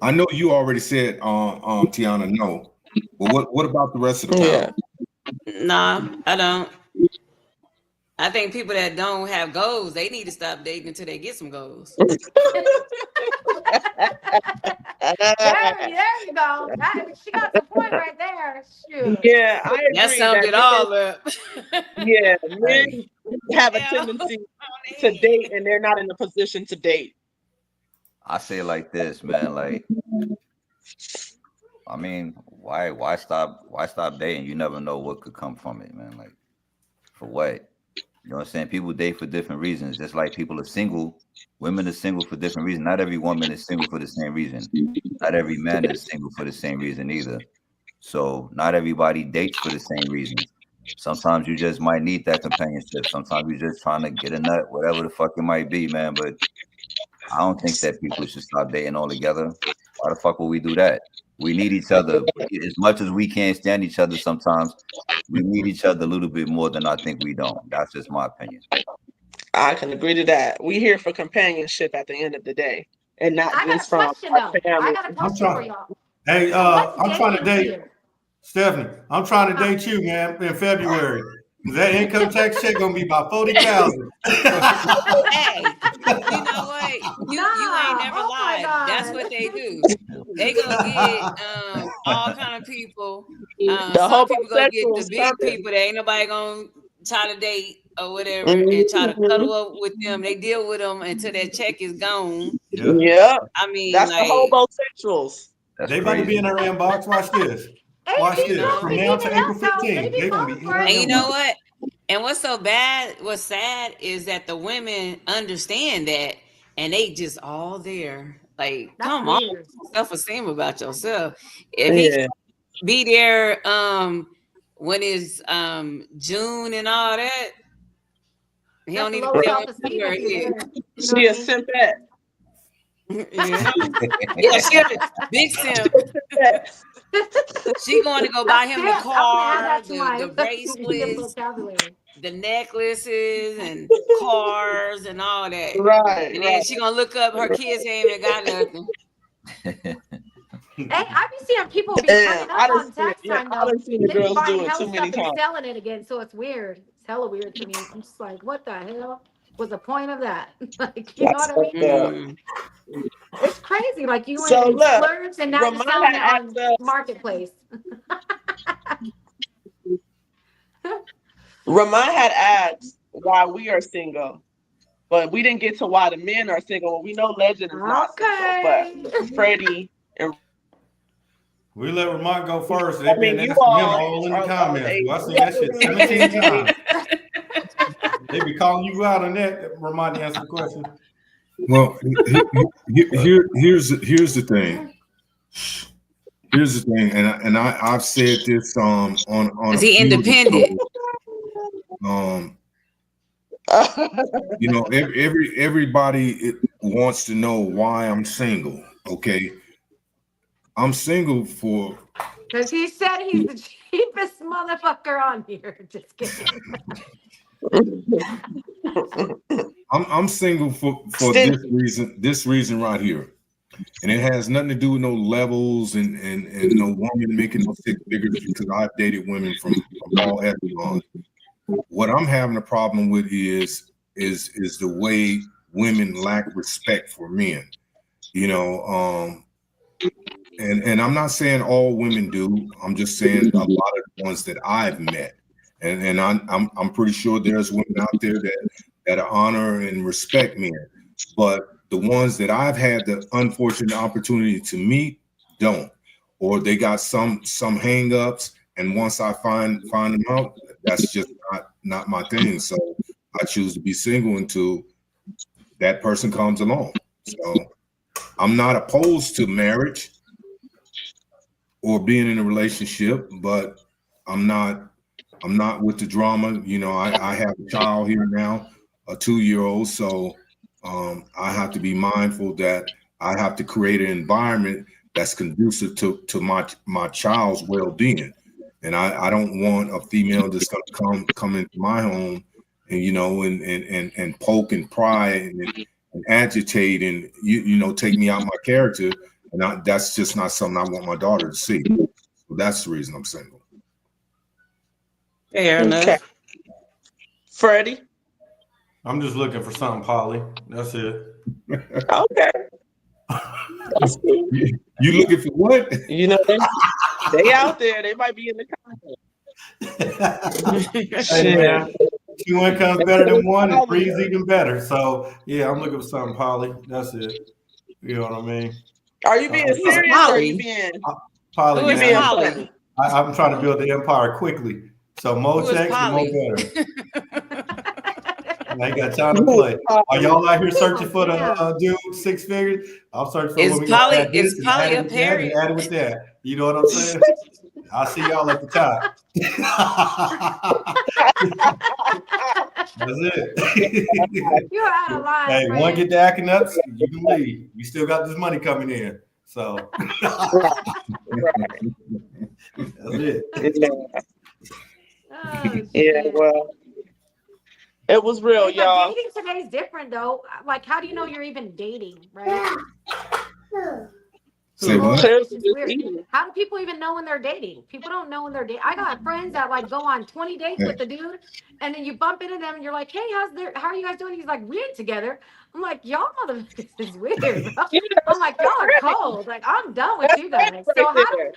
Speaker 1: I know you already said, Tiana, no. But what about the rest of the
Speaker 3: Yeah.
Speaker 1: panel?
Speaker 6: Nah, I don't. I think people that don't have goals, they need to stop dating until they get some goals.
Speaker 2: There you go. She got the point right there. Shoot.
Speaker 3: Yeah, I agree.
Speaker 6: That summed it all up.
Speaker 3: Yeah, men have a
Speaker 6: Yeah.
Speaker 3: tendency to date and they're not in a position to date.
Speaker 5: I say it like this, man. Like, I mean, why stop dating? You never know what could come from it, man. Like, for what? You know what I'm saying? People date for different reasons. Just like people are single, women are single for different reasons. Not every woman is single for the same reason. Not every man is single for the same reason either. So not everybody dates for the same reasons. Sometimes you just might need that companionship. Sometimes you're just trying to get a nut, whatever the fuck it might be, man. But I don't think that people should stop dating altogether. Why the fuck would we do that? We need each other as much as we can't stand each other. Sometimes we need each other a little bit more than I think we don't. That's just my opinion.
Speaker 3: I can agree to that. We here for companionship at the end of the day, and not
Speaker 2: I got
Speaker 3: just
Speaker 2: a
Speaker 3: from
Speaker 2: question
Speaker 3: our
Speaker 2: though.
Speaker 3: family.
Speaker 2: I got a question for y'all.
Speaker 4: Hey,
Speaker 2: What's
Speaker 4: I'm trying to
Speaker 2: dating
Speaker 4: date
Speaker 2: here?
Speaker 4: Stephanie. I'm trying to date you, man, in February. That income tax check gonna be about 40,000.
Speaker 6: Hey, you know what? You ain't never
Speaker 2: Oh my
Speaker 6: lied.
Speaker 2: God.
Speaker 6: That's what they do. They gonna get all kind of people. Some people gonna get the
Speaker 3: homosexuals
Speaker 6: big
Speaker 3: coming.
Speaker 6: people that ain't nobody gonna try to date or whatever and try to cuddle up with them. They deal with them until that check is gone.
Speaker 4: Yeah.
Speaker 3: Yeah,
Speaker 6: I mean,
Speaker 3: that's
Speaker 6: like,
Speaker 3: the homosexuals.
Speaker 5: That's
Speaker 4: They about to be
Speaker 5: crazy.
Speaker 4: in our inbox. Watch this.
Speaker 2: Hey,
Speaker 4: Watch
Speaker 2: these
Speaker 4: this.
Speaker 2: girls
Speaker 4: From
Speaker 2: be
Speaker 4: now to
Speaker 2: giving
Speaker 4: April
Speaker 2: up, though.
Speaker 4: 15th,
Speaker 2: They
Speaker 4: they're gonna be in our
Speaker 6: and you know
Speaker 4: inbox.
Speaker 6: what? And what's so bad, what's sad is that the women understand that and they just all there. Like,
Speaker 2: That's
Speaker 6: come on,
Speaker 2: weird.
Speaker 6: self-esteem about yourself. If he
Speaker 3: Yeah,
Speaker 6: be there when it's June and all that, he
Speaker 2: That's
Speaker 6: don't need to
Speaker 2: low
Speaker 6: be
Speaker 2: self-esteem
Speaker 6: there.
Speaker 2: if you're there. You know
Speaker 3: she
Speaker 2: what
Speaker 3: a
Speaker 2: I mean?
Speaker 3: simpet.
Speaker 6: Yeah, yeah, she a big simp. She going to go buy him the
Speaker 2: That's it. I'm gonna add
Speaker 6: car,
Speaker 2: that to my
Speaker 6: the bracelets,
Speaker 2: vocabulary.
Speaker 6: the necklaces, and cars and all that.
Speaker 3: Right,
Speaker 6: And then
Speaker 3: right.
Speaker 6: she gonna look up her kids ain't even got nothing.
Speaker 2: Hey, I be seeing people be
Speaker 3: Damn,
Speaker 2: turning
Speaker 3: I
Speaker 2: up
Speaker 3: done
Speaker 2: on
Speaker 3: seen it.
Speaker 2: tax
Speaker 3: Yeah,
Speaker 2: time
Speaker 3: I
Speaker 2: though.
Speaker 3: done seen the
Speaker 2: They be
Speaker 3: girls
Speaker 2: buying
Speaker 3: do it
Speaker 2: hella
Speaker 3: too many
Speaker 2: stuff and
Speaker 3: times.
Speaker 2: selling it again, so it's weird. It's hella weird to me. I'm just like, what the hell was the point of that? Like, you know
Speaker 3: That's
Speaker 2: what I mean?
Speaker 3: fucked up.
Speaker 6: Mm.
Speaker 2: It's crazy. Like you
Speaker 3: So
Speaker 2: went and
Speaker 3: look,
Speaker 2: splurged and now you're
Speaker 3: Ramon
Speaker 2: selling it
Speaker 3: had
Speaker 2: on
Speaker 3: asked us.
Speaker 2: marketplace.
Speaker 3: Ramon had asked why we are single, but we didn't get to why the men are single. Well, we know Legend is not
Speaker 2: Okay.
Speaker 3: single, but Freddie and
Speaker 4: We let Ramon go first.
Speaker 3: I
Speaker 4: They've
Speaker 3: mean,
Speaker 4: been
Speaker 3: you
Speaker 4: asking him
Speaker 3: all
Speaker 4: all in the
Speaker 3: are
Speaker 4: comments.
Speaker 3: able.
Speaker 4: Well, I seen that shit 17 times. They be calling you out on that. Ramon to answer the question.
Speaker 1: Well, here's the thing. Here's the thing, and I've said this on
Speaker 6: Is
Speaker 1: a
Speaker 6: he
Speaker 1: few of the
Speaker 6: independent?
Speaker 1: shows. You know, everybody wants to know why I'm single. Okay, I'm single for.
Speaker 2: Because he said he's the cheapest motherfucker on here. Just kidding.
Speaker 1: I'm single for this reason right here, and it has nothing to do with no levels and no woman making no six figures, because I've dated women from all echelons. What I'm having a problem with is the way women lack respect for men. You know, and I'm not saying all women do. I'm just saying a lot of the ones that I've met, and I'm pretty sure there's women out there that honor and respect men, but the ones that I've had the unfortunate opportunity to meet don't, or they got some hang-ups, and once I find them out, that's just not my thing. So I choose to be single until that person comes along. So I'm not opposed to marriage or being in a relationship, but I'm not with the drama. You know, I have a child here now, a 2-year-old, so I have to be mindful that I have to create an environment that's conducive to my child's well-being. And I don't want a female that's going to come into my home and and poke and pry and agitate and take me out my character, and that's just not something I want my daughter to see. So that's the reason I'm single.
Speaker 6: Fair enough.
Speaker 3: Okay. Freddie?
Speaker 4: I'm just looking for something, Polly. That's it.
Speaker 3: Okay. That's cool.
Speaker 1: You looking for what?
Speaker 3: You know, they out there. They might be in the comments.
Speaker 4: Hey, man, 2 incomes better than 1, and 3 is even better. So yeah, I'm looking for something, Polly. That's it. You know what I mean?
Speaker 3: Are you being
Speaker 4: Who's
Speaker 3: serious or are you being
Speaker 4: Polly,
Speaker 6: Who is
Speaker 4: man,
Speaker 6: Polly?
Speaker 4: I'm trying to build the empire quickly. So more
Speaker 6: Who is
Speaker 4: checks, the more
Speaker 6: Polly?
Speaker 4: better. I ain't got time to play. Are y'all out here searching for the dude 6 figures? I'm searching for
Speaker 6: Is
Speaker 4: when we gonna
Speaker 6: Polly-
Speaker 4: add this
Speaker 6: is
Speaker 4: and
Speaker 6: Polly
Speaker 4: add it
Speaker 6: a
Speaker 4: with that
Speaker 6: parent?
Speaker 4: and add it with that. You know what I'm saying? I'll see y'all at the top. That's it.
Speaker 2: You're out of line.
Speaker 4: Hey,
Speaker 2: friend.
Speaker 4: one get to acting up, you can leave. We still got this money coming in. So that's it.
Speaker 2: Oh,
Speaker 3: Yeah,
Speaker 2: shit.
Speaker 3: well, it was real,
Speaker 2: But
Speaker 3: y'all.
Speaker 2: dating today is different though. Like, how do you know you're even dating, right?
Speaker 1: Say what?
Speaker 3: Cheers to
Speaker 2: It's
Speaker 3: this
Speaker 2: weird.
Speaker 3: evening.
Speaker 2: How do people even know when they're dating? People don't know when they're dating. I got friends that like go on 20 dates with the dude, and then you bump into them and you're like, "Hey, how are you guys doing?" He's like, "We ain't together." I'm like, "Y'all motherfuckers is weird, bro." I'm like, "Y'all are cold." Like, I'm done with you guys. So how do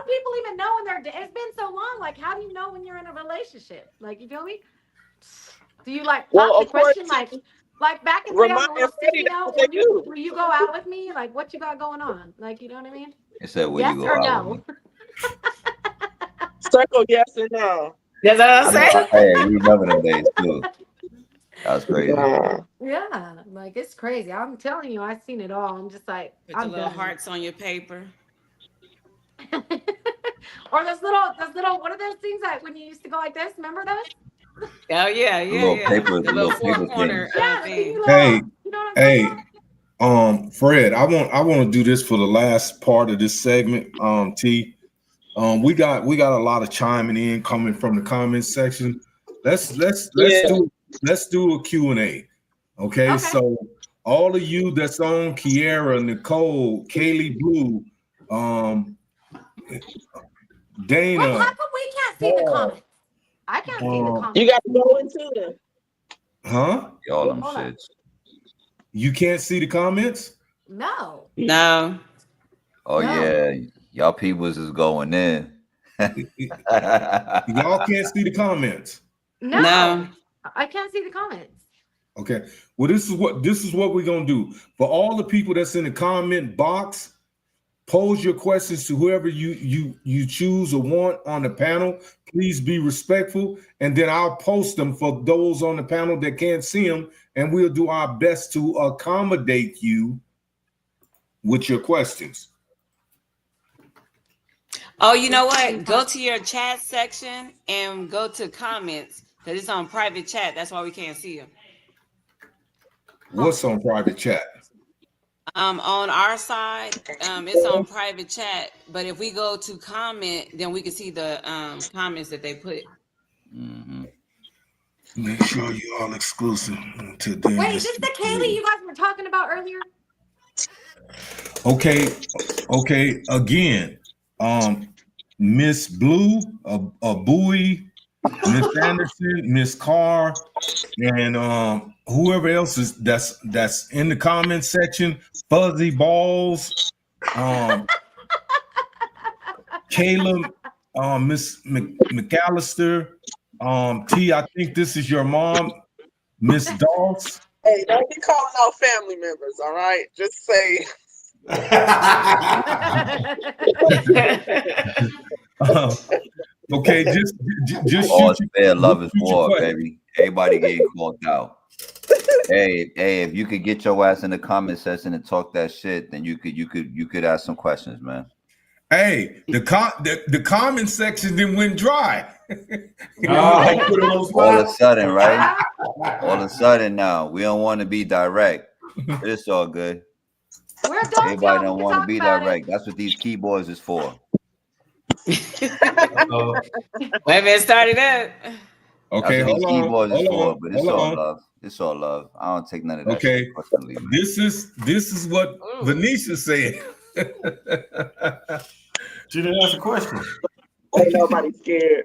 Speaker 2: people even know when they're? It's been so long. Like, how do you know when you're in a relationship? Like, you feel me? Do you like
Speaker 3: Well,
Speaker 2: pop the
Speaker 3: according
Speaker 2: question like back in the day on
Speaker 3: Remind
Speaker 2: the little
Speaker 3: Freddie
Speaker 2: sticky
Speaker 3: that's
Speaker 2: note?
Speaker 3: what they do.
Speaker 2: Will you go out with me? Like, what you got going on? Like, you know what I mean?
Speaker 5: It said, "Will
Speaker 2: Yes
Speaker 5: you go
Speaker 2: or
Speaker 5: out
Speaker 2: no?
Speaker 5: with me?"
Speaker 3: Circle yes and no.
Speaker 6: That's what I'm saying.
Speaker 5: Hey, you remember them days too. That's crazy.
Speaker 2: Yeah, like it's crazy. I'm telling you, I've seen it all. I'm just like,
Speaker 6: Put the
Speaker 2: I'm
Speaker 6: little
Speaker 2: done.
Speaker 6: hearts on your paper.
Speaker 2: Or those little, what are those things that when you used to go like this? Remember those?
Speaker 6: Oh yeah,
Speaker 5: The little paper,
Speaker 6: The
Speaker 5: the
Speaker 6: little
Speaker 5: little paper
Speaker 6: four corner
Speaker 2: Yeah, the thingy
Speaker 6: thing.
Speaker 2: little,
Speaker 1: Hey,
Speaker 2: you know what I'm talking
Speaker 1: hey,
Speaker 2: about?
Speaker 1: Fred, I want to do this for the last part of this segment. T, we got a lot of chiming in coming from the comments section. Let's do a Q&A. Okay,
Speaker 2: Okay.
Speaker 1: so all of you that's on, Kiera, Nicole, Kaylee Blue, Dana.
Speaker 2: Wait, how come we can't see the comments? I can't see the comments.
Speaker 3: You got to go into them.
Speaker 1: Huh?
Speaker 5: All them
Speaker 2: Hold on.
Speaker 5: shits.
Speaker 1: You can't see the comments?
Speaker 2: No.
Speaker 6: No.
Speaker 5: Oh
Speaker 2: No.
Speaker 5: yeah, y'all peoples is going in.
Speaker 1: Y'all can't see the comments.
Speaker 2: No.
Speaker 6: No.
Speaker 2: I can't see the comments.
Speaker 1: Okay. Well, this is what we're gonna do. For all the people that's in the comment box, pose your questions to whoever you choose or want on the panel. Please be respectful, and then I'll post them for those on the panel that can't see them, and we'll do our best to accommodate you with your questions.
Speaker 6: Oh, you know what? Go to your chat section and go to comments because it's on private chat. That's why we can't see them.
Speaker 1: What's on private chat?
Speaker 6: On our side, it's on private chat. But if we go to comment, then we can see the comments that they put.
Speaker 5: Mm-hmm.
Speaker 1: Make sure you're all exclusive to them.
Speaker 2: Wait, is this the Kaylee you guys were talking about earlier?
Speaker 1: Okay. Again, Miss Blue, a Bowie, Miss Anderson, Miss Carr, and whoever else is that's in the comment section, Fuzzy Balls, Caleb, Miss McAllister, T, I think this is your mom, Miss Doss.
Speaker 3: Hey, don't be calling out family members, all right? Just say.
Speaker 1: Okay, just
Speaker 5: All
Speaker 1: shoot
Speaker 5: fair love is
Speaker 1: shoot your
Speaker 5: war,
Speaker 1: question.
Speaker 5: baby. Everybody getting called out. Hey, if you could get your ass in the comment section and talk that shit, then you could ask some questions, man.
Speaker 1: Hey, the comment section then went dry.
Speaker 5: All of a sudden, right? All of a sudden now, we don't want to be direct. It's all good.
Speaker 2: We're adults,
Speaker 5: Everybody
Speaker 2: y'all.
Speaker 5: don't
Speaker 2: We can
Speaker 5: want to
Speaker 2: talk
Speaker 5: be
Speaker 2: about
Speaker 5: direct. That's what these keyboards is for.
Speaker 6: Wait a minute, started up.
Speaker 1: Okay,
Speaker 5: That's what
Speaker 1: hold
Speaker 5: these
Speaker 1: on,
Speaker 5: keyboards is
Speaker 1: hold
Speaker 5: for,
Speaker 1: on,
Speaker 5: but it's
Speaker 1: hold
Speaker 5: all
Speaker 1: on.
Speaker 5: love. It's all love. I don't take none of that
Speaker 1: Okay,
Speaker 5: shit personally, man.
Speaker 1: this is what
Speaker 6: Ooh.
Speaker 1: Venetia said.
Speaker 4: She didn't ask a question.
Speaker 3: Ain't nobody scared.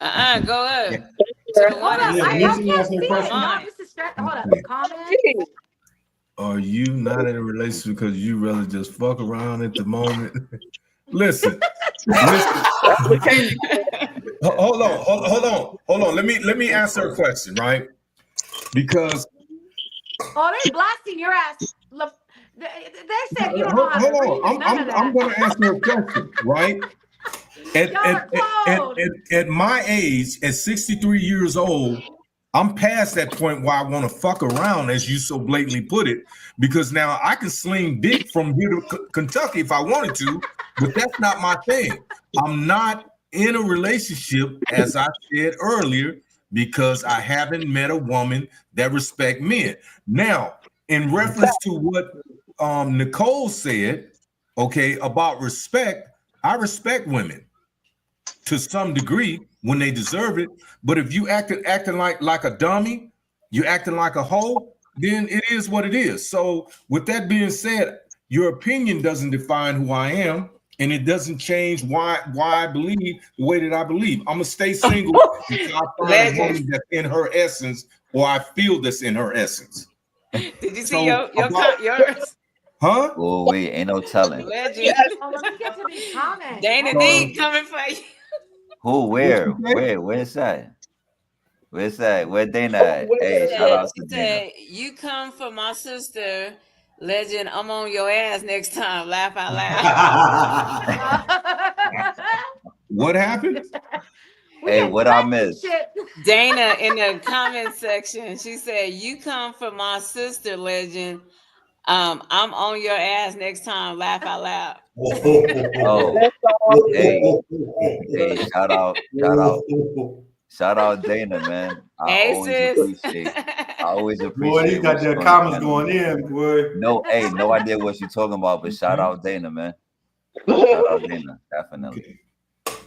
Speaker 6: Go up. To the one
Speaker 2: Hold up,
Speaker 6: that
Speaker 4: Yeah,
Speaker 2: I
Speaker 4: you
Speaker 6: said,
Speaker 4: didn't
Speaker 2: can't
Speaker 4: ask
Speaker 2: see
Speaker 4: no
Speaker 2: it.
Speaker 4: question.
Speaker 2: Y'all, this is stressed. Hold up,
Speaker 1: Okay.
Speaker 2: comments.
Speaker 1: Are you not in a relationship because you rather just fuck around at the moment? Listen.
Speaker 3: We can't.
Speaker 1: Hold on. Let me answer a question, right? Because
Speaker 2: Oh, they blasting your ass. Look, they said you don't know how to read or none of
Speaker 1: I'm
Speaker 2: that.
Speaker 1: going to answer a question, right? At,
Speaker 2: Y'all
Speaker 1: at,
Speaker 2: are
Speaker 1: at,
Speaker 2: cold.
Speaker 1: at my age, at 63 years old, I'm past that point where I want to fuck around, as you so blatantly put it, because now I can sling dick from here to Kentucky if I wanted to, but that's not my thing. I'm not in a relationship, as I said earlier, because I haven't met a woman that respect men. Now, in reference to what Nicole said, okay, about respect, I respect women to some degree when they deserve it. But if you acting like a dummy, you acting like a hoe, then it is what it is. So with that being said, your opinion doesn't define who I am, and it doesn't change why I believe the way that I believe. I'm gonna stay single until I find a
Speaker 6: Legend.
Speaker 1: woman that's in her essence, or I feel that's in her essence.
Speaker 6: Did you see
Speaker 1: So
Speaker 6: your
Speaker 1: about- Huh?
Speaker 5: Oh wait, ain't no telling.
Speaker 6: legend?
Speaker 2: Oh, let me get to these comments.
Speaker 6: Dana
Speaker 2: Hold on.
Speaker 6: D coming for you.
Speaker 5: Who? Where?
Speaker 1: What you say?
Speaker 5: Where's that? Where's that? Where Dana at? Hey, shout out
Speaker 6: She
Speaker 5: to Dana.
Speaker 6: said, "You come for my sister, legend. I'm on your ass next time. Laugh out loud."
Speaker 1: What happened?
Speaker 2: We
Speaker 5: Hey,
Speaker 2: get
Speaker 5: what I
Speaker 2: threats and
Speaker 5: missed?
Speaker 2: shit.
Speaker 6: Dana in the comment section, she said, "You come for my sister, legend. I'm on your ass next time. Laugh out loud."
Speaker 5: Oh,
Speaker 3: That's all.
Speaker 5: hey, shout out Dana, man. I
Speaker 6: Hey
Speaker 5: always
Speaker 6: sis.
Speaker 5: always
Speaker 4: Boy,
Speaker 5: appreciate
Speaker 4: he got
Speaker 5: what you
Speaker 4: their
Speaker 5: on the
Speaker 4: comments
Speaker 5: channel,
Speaker 4: going
Speaker 5: man.
Speaker 4: in, boy.
Speaker 5: No, hey, no idea what you're talking about, but shout out Dana, man. Shout out Dana, definitely.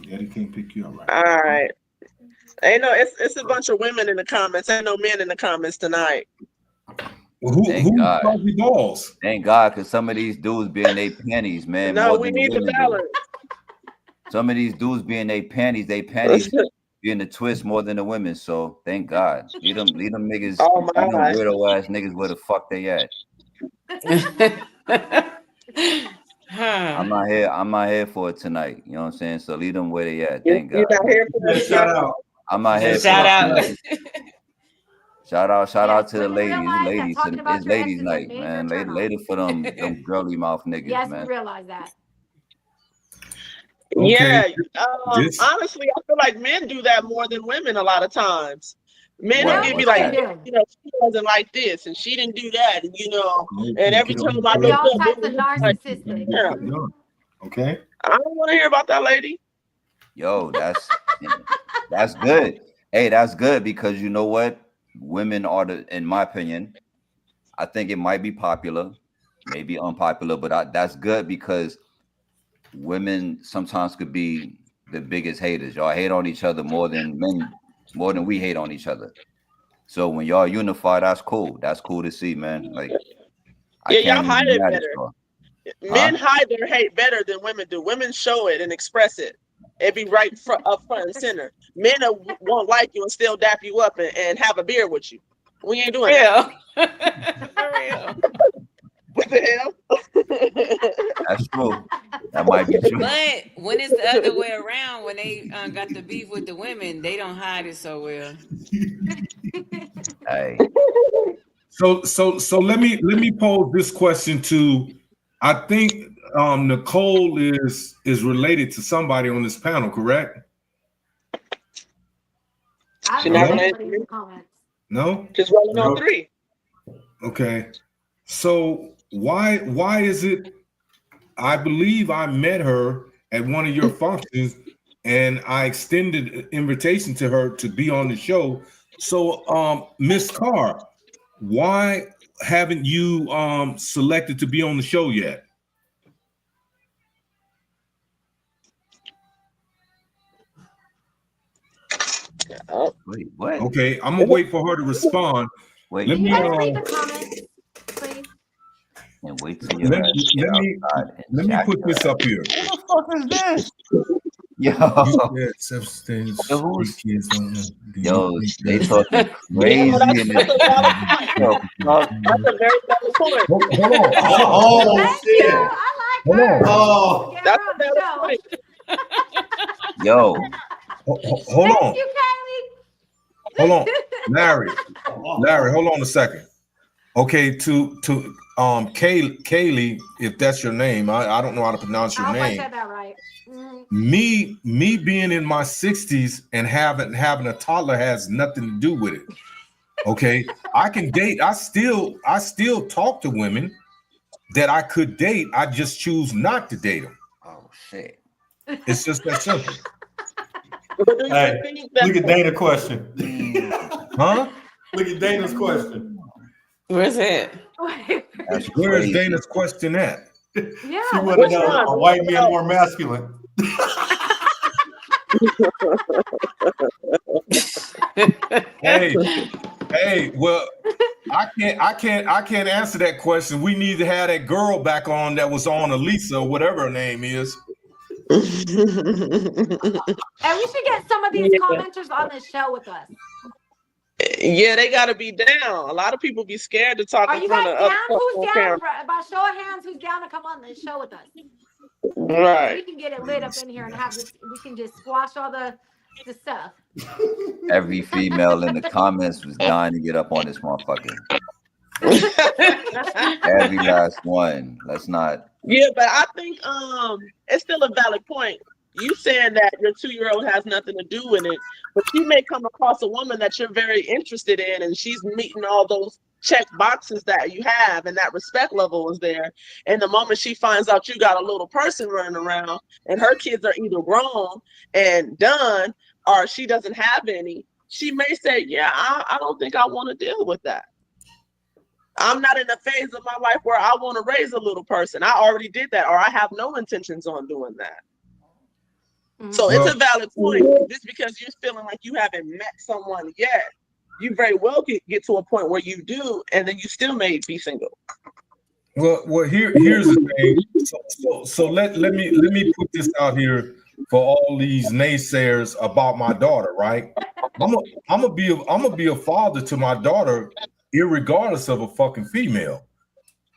Speaker 1: Daddy can't pick you up right.
Speaker 3: All right. Ain't no, it's a bunch of women in the comments. Ain't no men in the comments tonight.
Speaker 1: Who
Speaker 5: Thank God.
Speaker 1: fuzzy balls?
Speaker 5: Thank God, because some of these dudes be in their panties, man,
Speaker 3: No,
Speaker 5: more
Speaker 3: we
Speaker 5: than the
Speaker 3: need the
Speaker 5: women do.
Speaker 3: balance.
Speaker 5: Some of these dudes be in their panties be in the twist more than the women. So thank God. Leave them niggas,
Speaker 3: Oh
Speaker 5: leave them
Speaker 3: my.
Speaker 5: weirdo ass niggas where the fuck they at. I'm not here for it tonight. You know what I'm saying? So leave them where they at. Thank
Speaker 3: You're
Speaker 5: God.
Speaker 3: not here for this.
Speaker 4: Shout out.
Speaker 5: I'm not here for
Speaker 6: Shout
Speaker 5: it
Speaker 6: out.
Speaker 5: tonight. Shout out
Speaker 2: Yes,
Speaker 5: to the
Speaker 2: women
Speaker 5: ladies.
Speaker 2: realize that
Speaker 5: Ladies,
Speaker 2: talking about
Speaker 5: it's
Speaker 2: your
Speaker 5: ladies'
Speaker 2: ex is a
Speaker 5: night,
Speaker 2: major
Speaker 5: man.
Speaker 2: turn on.
Speaker 5: Later for them girly mouth niggas,
Speaker 2: Yes, we
Speaker 5: man.
Speaker 2: realize that.
Speaker 3: Yeah.
Speaker 1: This-
Speaker 3: Honestly, I feel like men do that more than women a lot of times. Men will
Speaker 5: What?
Speaker 3: give you
Speaker 5: What's
Speaker 3: like,
Speaker 5: that?
Speaker 3: you know, she wasn't like this and she didn't do that. And, you know, and every time I
Speaker 2: Be
Speaker 3: look
Speaker 2: all
Speaker 3: up,
Speaker 2: types of
Speaker 3: it was like,
Speaker 2: narcissistic.
Speaker 3: yeah,
Speaker 1: Okay.
Speaker 3: I don't want to hear about that lady.
Speaker 5: Yo, that's good. Hey, that's good because you know what? Women are in my opinion, I think it might be popular, maybe unpopular, but that's good because women sometimes could be the biggest haters. Y'all hate on each other more than we hate on each other. So when y'all unify, that's cool. That's cool to see, man. Like I
Speaker 3: Yeah,
Speaker 5: can't
Speaker 3: y'all
Speaker 5: even
Speaker 3: hide
Speaker 5: be
Speaker 3: it
Speaker 5: mad at
Speaker 3: better.
Speaker 5: y'all.
Speaker 3: Men hide their hate better than women do. Women show it and express it. It be right up front and center. Men won't like you and still dap you up and have a beer with you. We ain't doing that.
Speaker 6: Real. For real.
Speaker 3: What the hell?
Speaker 5: That's true. That might be true.
Speaker 6: But when it's the other way around, when they got the beef with the women, they don't hide it so well.
Speaker 5: Hey.
Speaker 1: So let me pose this question to, I think Nicole is related to somebody on this panel, correct?
Speaker 3: She
Speaker 2: I
Speaker 3: not
Speaker 2: don't
Speaker 3: gonna
Speaker 2: know
Speaker 3: answer
Speaker 2: anybody in
Speaker 3: me.
Speaker 2: the comments.
Speaker 1: No?
Speaker 3: Just rolling on
Speaker 4: Nope.
Speaker 3: 3.
Speaker 1: Okay. So why is it, I believe I met her at one of your functions and I extended an invitation to her to be on the show. So Miss Carr, why haven't you selected to be on the show yet?
Speaker 5: Wait, what?
Speaker 1: Okay, I'm gonna wait for her to respond.
Speaker 5: Wait,
Speaker 1: Let
Speaker 2: Can
Speaker 1: me,
Speaker 2: you guys read the comments, please?
Speaker 5: and wait till you
Speaker 1: let me put this up here.
Speaker 5: What the fuck is this? Yo,
Speaker 1: You said substance.
Speaker 5: Who's-
Speaker 1: Street kids don't know. Do
Speaker 5: yo,
Speaker 1: you
Speaker 5: they
Speaker 1: think
Speaker 5: talking
Speaker 1: that-
Speaker 5: crazy
Speaker 3: Yeah, that's-
Speaker 5: in
Speaker 3: that's
Speaker 5: this.
Speaker 3: a valid point.
Speaker 5: Yo, fuck.
Speaker 3: That's a very valid point.
Speaker 1: Hold on.
Speaker 4: Oh,
Speaker 2: Thank
Speaker 4: shit.
Speaker 2: you. I
Speaker 1: Hold
Speaker 2: like her.
Speaker 1: on.
Speaker 4: Oh,
Speaker 2: Get
Speaker 3: That's
Speaker 2: her
Speaker 3: a
Speaker 2: on the
Speaker 3: valid
Speaker 2: show.
Speaker 3: point.
Speaker 5: Yo,
Speaker 1: Hold
Speaker 2: Thank
Speaker 1: on.
Speaker 2: you,
Speaker 1: Hold on.
Speaker 2: Kylie.
Speaker 1: Larry, hold on a second. Okay, to Kaylee, if that's your name, I don't know how to pronounce
Speaker 2: I
Speaker 1: your
Speaker 2: hope I
Speaker 1: name.
Speaker 2: said that right. Mhm.
Speaker 1: Me being in my 60s and having a toddler has nothing to do with it. Okay, I can date. I still talk to women that I could date. I just choose not to date them.
Speaker 5: oh shit.
Speaker 1: It's just that simple.
Speaker 3: But do you
Speaker 4: Hey,
Speaker 3: think that
Speaker 4: look at Dana's question.
Speaker 1: Huh?
Speaker 4: Look at Dana's question.
Speaker 6: Where's that?
Speaker 5: That's
Speaker 1: Where is
Speaker 5: crazy.
Speaker 1: Dana's question at?
Speaker 2: Yeah.
Speaker 4: She
Speaker 2: what-
Speaker 4: wanted to know,
Speaker 3: one?
Speaker 4: are white men more masculine?
Speaker 1: Hey, well, I can't answer that question. We need to have that girl back on that was on Elisa, or whatever her name is.
Speaker 2: And we should get some of these
Speaker 3: Yeah.
Speaker 2: commenters on the show with us.
Speaker 3: Yeah, they gotta be down. A lot of people be scared to talk
Speaker 2: Are
Speaker 3: in
Speaker 2: you
Speaker 3: front
Speaker 2: guys
Speaker 3: of
Speaker 2: down?
Speaker 3: other
Speaker 2: Who's
Speaker 3: people on
Speaker 2: down?
Speaker 3: camera.
Speaker 2: By show of hands, who's down to come on the show with us? We
Speaker 3: Right.
Speaker 2: can get it lit up in here and have this. We can just squash all the stuff.
Speaker 5: Every female in the comments was dying to get up on this motherfucker. Every last one. Let's not.
Speaker 3: Yeah, but I think it's still a valid point. You saying that your 2-year-old has nothing to do with it, but you may come across a woman that you're very interested in, and she's meeting all those check boxes that you have, and that respect level is there. And the moment she finds out you got a little person running around, and her kids are either grown and done, or she doesn't have any, she may say, "Yeah, I don't think I want to deal with that. I'm not in a phase of my life where I want to raise a little person. I already did that, or I have no intentions on doing that." So
Speaker 1: Well-
Speaker 3: it's a valid point. Just because you're feeling like you haven't met someone yet, you very well get to a point where you do, and then you still may be single.
Speaker 1: Well, here's the thing. So let me put this out here for all these naysayers about my daughter, right? I'm gonna be a father to my daughter, irregardless of a fucking female.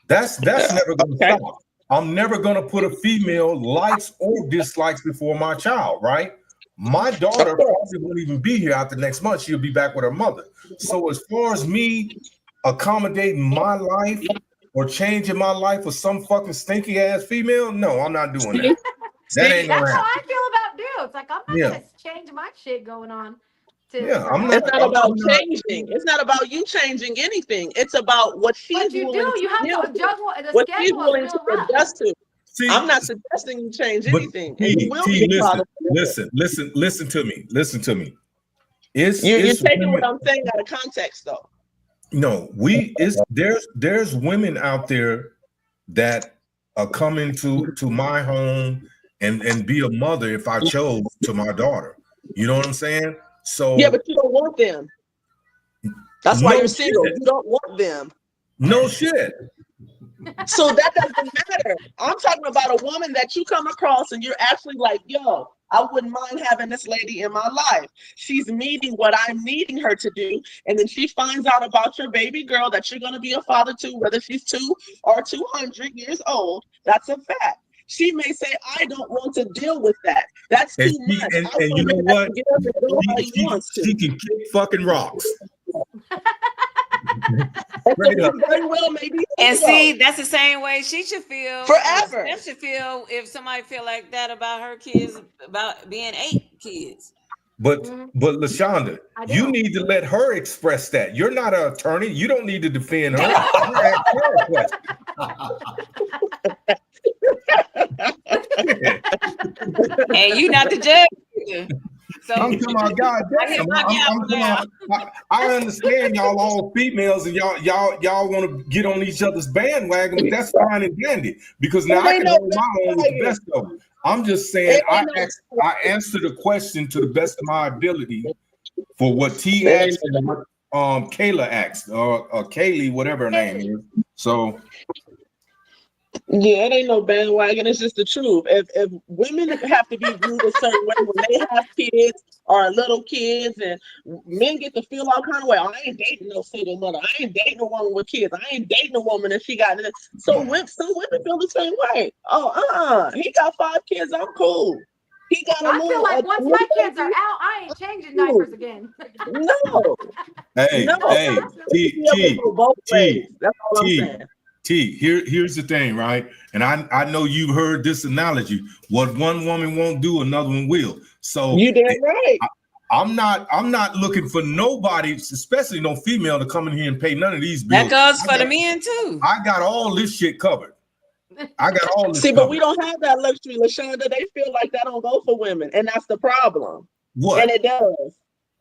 Speaker 1: That's never gonna
Speaker 3: Okay.
Speaker 1: stop. I'm never gonna put a female likes or dislikes before my child, right? My daughter probably won't even be here after next month. She'll be back with her mother. So as far as me accommodating my life or changing my life for some fucking stinky ass female, no, I'm not doing that. That ain't gonna
Speaker 2: That's how
Speaker 1: happen.
Speaker 2: I feel about dudes. Like I'm not
Speaker 1: Yeah.
Speaker 2: gonna change my shit going on. To,
Speaker 1: Yeah, I'm
Speaker 3: It's
Speaker 1: not-
Speaker 3: not about
Speaker 1: I'm not-
Speaker 3: changing. It's not about you changing anything. It's about what she's
Speaker 2: But you
Speaker 3: willing
Speaker 2: do.
Speaker 3: to
Speaker 2: You have
Speaker 3: deal
Speaker 2: to
Speaker 3: with,
Speaker 2: juggle. The
Speaker 3: what she's
Speaker 2: schedule is
Speaker 3: willing
Speaker 2: real
Speaker 3: to
Speaker 2: rough.
Speaker 3: adjust to.
Speaker 1: See,
Speaker 3: I'm not suggesting you change
Speaker 1: but
Speaker 3: anything.
Speaker 1: T,
Speaker 3: And you will
Speaker 1: T,
Speaker 3: be a father.
Speaker 1: listen to me. Listen to me. It's
Speaker 3: You're
Speaker 1: it's
Speaker 3: taking
Speaker 1: women-
Speaker 3: what I'm saying out of context, though.
Speaker 1: No, there's women out there that are coming to my home and be a mother if I chose to my daughter. You know what I'm saying? So
Speaker 3: Yeah, but you don't want them. That's why
Speaker 1: No
Speaker 3: you're single.
Speaker 1: shit.
Speaker 3: You don't want them.
Speaker 1: no shit.
Speaker 3: So that doesn't matter. I'm talking about a woman that you come across and you're actually like, yo, I wouldn't mind having this lady in my life. She's meeting what I'm needing her to do. And then she finds out about your baby girl that you're going to be a father to, whether she's 2 or 200 years old. That's a fact. She may say, I don't want to deal with that. That's
Speaker 1: And
Speaker 3: too
Speaker 1: she-
Speaker 3: much.
Speaker 1: and-
Speaker 3: I
Speaker 1: and you
Speaker 3: want
Speaker 1: know
Speaker 3: her to
Speaker 1: what?
Speaker 3: Get up and go how he wants
Speaker 1: She
Speaker 3: to.
Speaker 1: can kick fucking rocks.
Speaker 3: And
Speaker 1: Straight up.
Speaker 3: she very well maybe
Speaker 6: And
Speaker 3: single.
Speaker 6: see, that's the same way she should feel.
Speaker 3: Forever.
Speaker 6: Steph should feel if somebody feel like that about her kids, about being 8 kids.
Speaker 1: But
Speaker 2: Mhm.
Speaker 1: LaShonda,
Speaker 2: I do.
Speaker 1: you need to let her express that. You're not an attorney. You don't need to defend her. You ask her a question.
Speaker 6: And you not the judge either. So
Speaker 1: I'm talking about goddamn. I understand y'all all females and y'all want to get on each other's bandwagon, but that's fine and dandy because now I can hold my own with the best of them. I'm just saying I answer the question to the best of my ability, for what T asked and what Kayla asked, or Kaylee, whatever her name is. So
Speaker 3: Yeah, it ain't no bandwagon. It's just the truth. If women have to be viewed a certain way when they have kids or little kids, and men get to feel all kind of way. Oh, I ain't dating no single mother. I ain't dating a woman with kids. I ain't dating a woman if she got this. So some women feel the same way. Oh, he got 5 kids. I'm cool. He got a
Speaker 2: I
Speaker 3: little.
Speaker 2: feel like once my kids are out, I ain't changing diapers again.
Speaker 3: No.
Speaker 1: hey,
Speaker 3: No.
Speaker 1: hey, T,
Speaker 3: Both
Speaker 1: T,
Speaker 3: ways. That's all I'm
Speaker 1: T.
Speaker 3: saying.
Speaker 1: Here's the thing, right? And I know you've heard this analogy. What one woman won't do, another one will. So
Speaker 3: You damn right.
Speaker 1: I'm not looking for nobody, especially no female, to come in here and pay none of these bills.
Speaker 6: That goes for the men too.
Speaker 1: I got all this shit covered. I got all this.
Speaker 3: See,
Speaker 1: covered.
Speaker 3: but we don't have that luxury, LaShonda. They feel like that don't go for women, and that's the problem.
Speaker 1: What?
Speaker 3: And it does.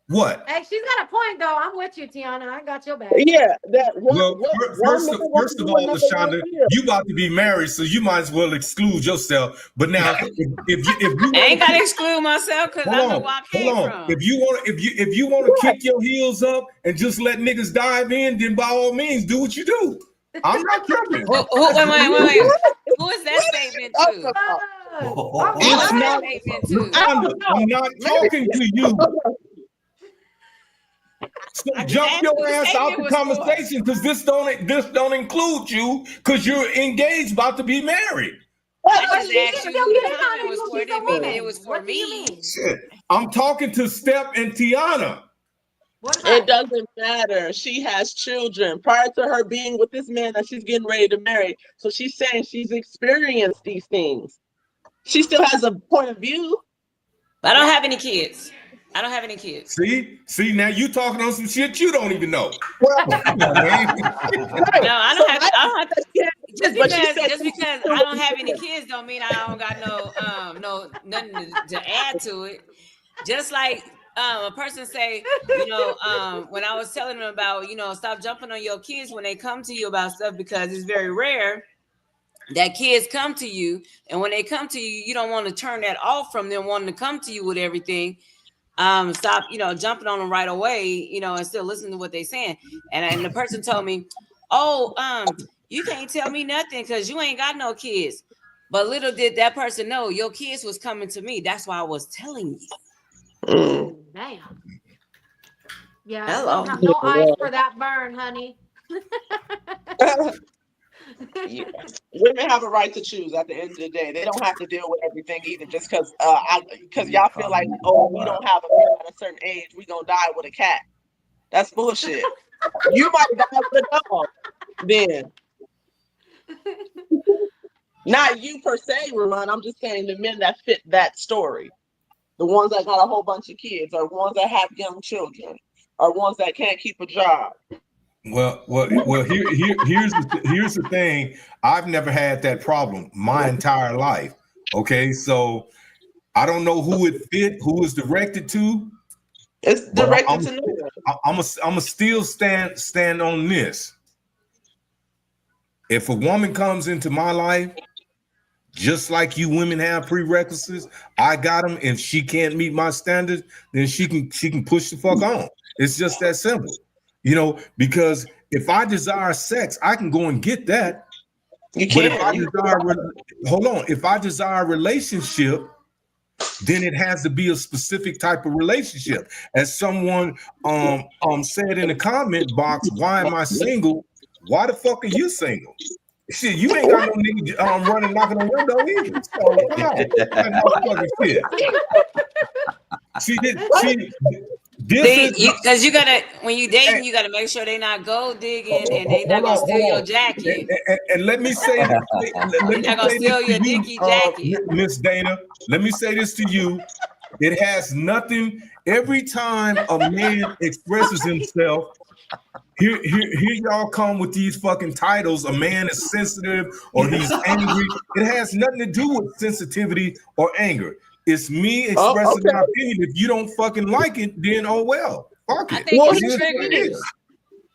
Speaker 1: What?
Speaker 2: Hey, she's got a point though. I'm with you, Tiana. I got your back.
Speaker 3: Yeah, that one.
Speaker 1: Well, first of all, LaShonda, you about to be married, so you might as well exclude yourself. But now, if you
Speaker 6: I ain't gotta exclude myself because I know where I came
Speaker 1: hold
Speaker 6: from.
Speaker 1: on. If you want to kick your heels up and just let niggas dive in, then by all means, do what you do. I'm not tripping.
Speaker 6: Wait. Who is that statement to?
Speaker 1: It's
Speaker 6: Who is
Speaker 1: not-
Speaker 6: that statement to?
Speaker 1: I'm not talking to you. So
Speaker 6: I just
Speaker 1: jump
Speaker 6: asked
Speaker 1: your
Speaker 6: who the
Speaker 1: ass out
Speaker 6: statement
Speaker 1: the
Speaker 6: was for.
Speaker 1: conversation because this don't include you because you're engaged, about to be married.
Speaker 6: I
Speaker 2: But
Speaker 6: just
Speaker 2: she
Speaker 6: asked
Speaker 2: can
Speaker 6: you
Speaker 2: still
Speaker 6: who
Speaker 2: get
Speaker 6: the
Speaker 2: in on
Speaker 6: comment
Speaker 2: it
Speaker 6: was
Speaker 2: because
Speaker 6: for. It
Speaker 2: she's a
Speaker 6: didn't mean that
Speaker 2: woman.
Speaker 6: it was for
Speaker 2: What do you
Speaker 6: me.
Speaker 2: mean?
Speaker 1: Shit. I'm talking to Steph and Tiana.
Speaker 2: What about
Speaker 3: It doesn't matter. She has children prior to her being with this man that she's getting ready to marry. So she's saying she's experienced these things. She still has a point of view.
Speaker 6: I don't have any kids. I don't have any kids.
Speaker 1: See, now you talking on some shit you don't even know.
Speaker 3: Well,
Speaker 1: Come on, man.
Speaker 6: No, I don't have. Just
Speaker 3: But she
Speaker 6: because
Speaker 3: said
Speaker 6: I don't have any kids don't mean I don't got no nothing to add to it. Just like a person say, when I was telling them about, stop jumping on your kids when they come to you about stuff because it's very rare that kids come to you, and when they come to you, you don't want to turn that off from them wanting to come to you with everything. Stop, jumping on them right away, and still listen to what they're saying. And the person told me, oh, you can't tell me nothing because you ain't got no kids. But little did that person know your kids was coming to me. That's why I was telling you.
Speaker 2: Damn. Yeah,
Speaker 6: Hello.
Speaker 2: no eyes for that burn, honey.
Speaker 3: Yeah. Women have a right to choose at the end of the day. They don't have to deal with everything either just because y'all feel like, oh, we don't have a man at a certain age, we gonna die with a cat. That's bullshit. You might die with a dog then. Not you per se, Ramon. I'm just saying the men that fit that story. The ones that got a whole bunch of kids, or ones that have young children, or ones that can't keep a job.
Speaker 1: Well. Here's the thing. I've never had that problem my entire life. Okay, so I don't know who it fit, who is directed to.
Speaker 3: It's
Speaker 1: But
Speaker 3: directed to no one.
Speaker 1: I'm a still stand on this. If a woman comes into my life, just like you women have prerequisites, I got them. If she can't meet my standards, then she can push the fuck on. It's just that simple, because if I desire sex, I can go and get that.
Speaker 3: You
Speaker 1: But
Speaker 3: can't.
Speaker 1: if I desire a relationship, then it has to be a specific type of relationship. As someone said in the comment box, why am I single? Why the fuck are you single? Shit, you ain't got no nigga running knocking on your door either. So come on, that motherfucking shit.
Speaker 6: Because you gotta, when you dating, you gotta make sure they not gold digging and they not gonna steal your jacket.
Speaker 1: And let me say,
Speaker 6: They're not gonna steal your dinky jacket.
Speaker 1: Miss Dana. Let me say this to you. It has nothing. Every time a man expresses himself, here y'all come with these fucking titles. A man is sensitive or he's angry. It has nothing to do with sensitivity or anger. It's me expressing my opinion. If you don't fucking like it, then oh well. Fuck it.
Speaker 6: I think
Speaker 3: Well,
Speaker 6: it's triggers.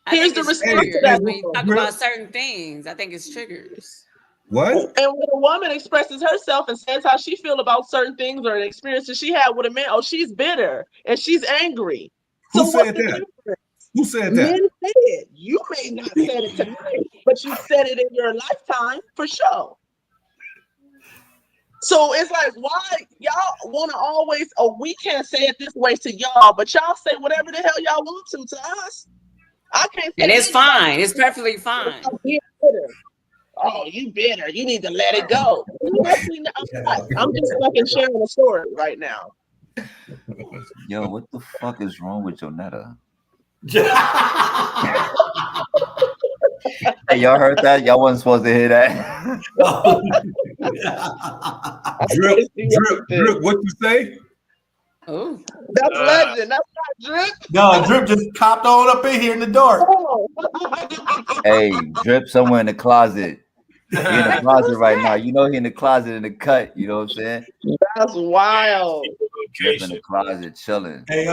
Speaker 3: Here's the response to that.
Speaker 6: When you talk about certain things, I think it's triggers.
Speaker 1: What?
Speaker 3: And when a woman expresses herself and says how she feel about certain things or an experiences she had with a man, oh, she's bitter and she's angry.
Speaker 1: Who
Speaker 3: So what's
Speaker 1: said
Speaker 3: the
Speaker 1: that?
Speaker 3: difference?
Speaker 1: Who said
Speaker 3: Men
Speaker 1: that?
Speaker 3: said it. You may not said it tonight, but you said it in your lifetime for sure. So it's like, why y'all want to always, oh, we can't say it this way to y'all, but y'all say whatever the hell y'all want to us. I can't say
Speaker 6: And it's
Speaker 3: anything.
Speaker 6: fine. It's perfectly fine.
Speaker 3: I'm being bitter. Oh, you bitter. You need to let it go. Honestly, I'm not. I'm just fucking sharing a story right now.
Speaker 5: Yo, what the fuck is wrong with Jonetta? Hey, y'all heard that? Y'all wasn't supposed to hear that.
Speaker 1: Drip, what you say?
Speaker 6: Oh,
Speaker 3: That's legend. That's not drip.
Speaker 4: No, Drip just popped on up in here in the dark.
Speaker 3: Oh.
Speaker 5: Hey, Drip somewhere in the closet. He in the closet right now. You know he in the closet in the cut. You know what I'm saying?
Speaker 3: That's wild.
Speaker 5: Drip in the closet chilling.
Speaker 4: Hey,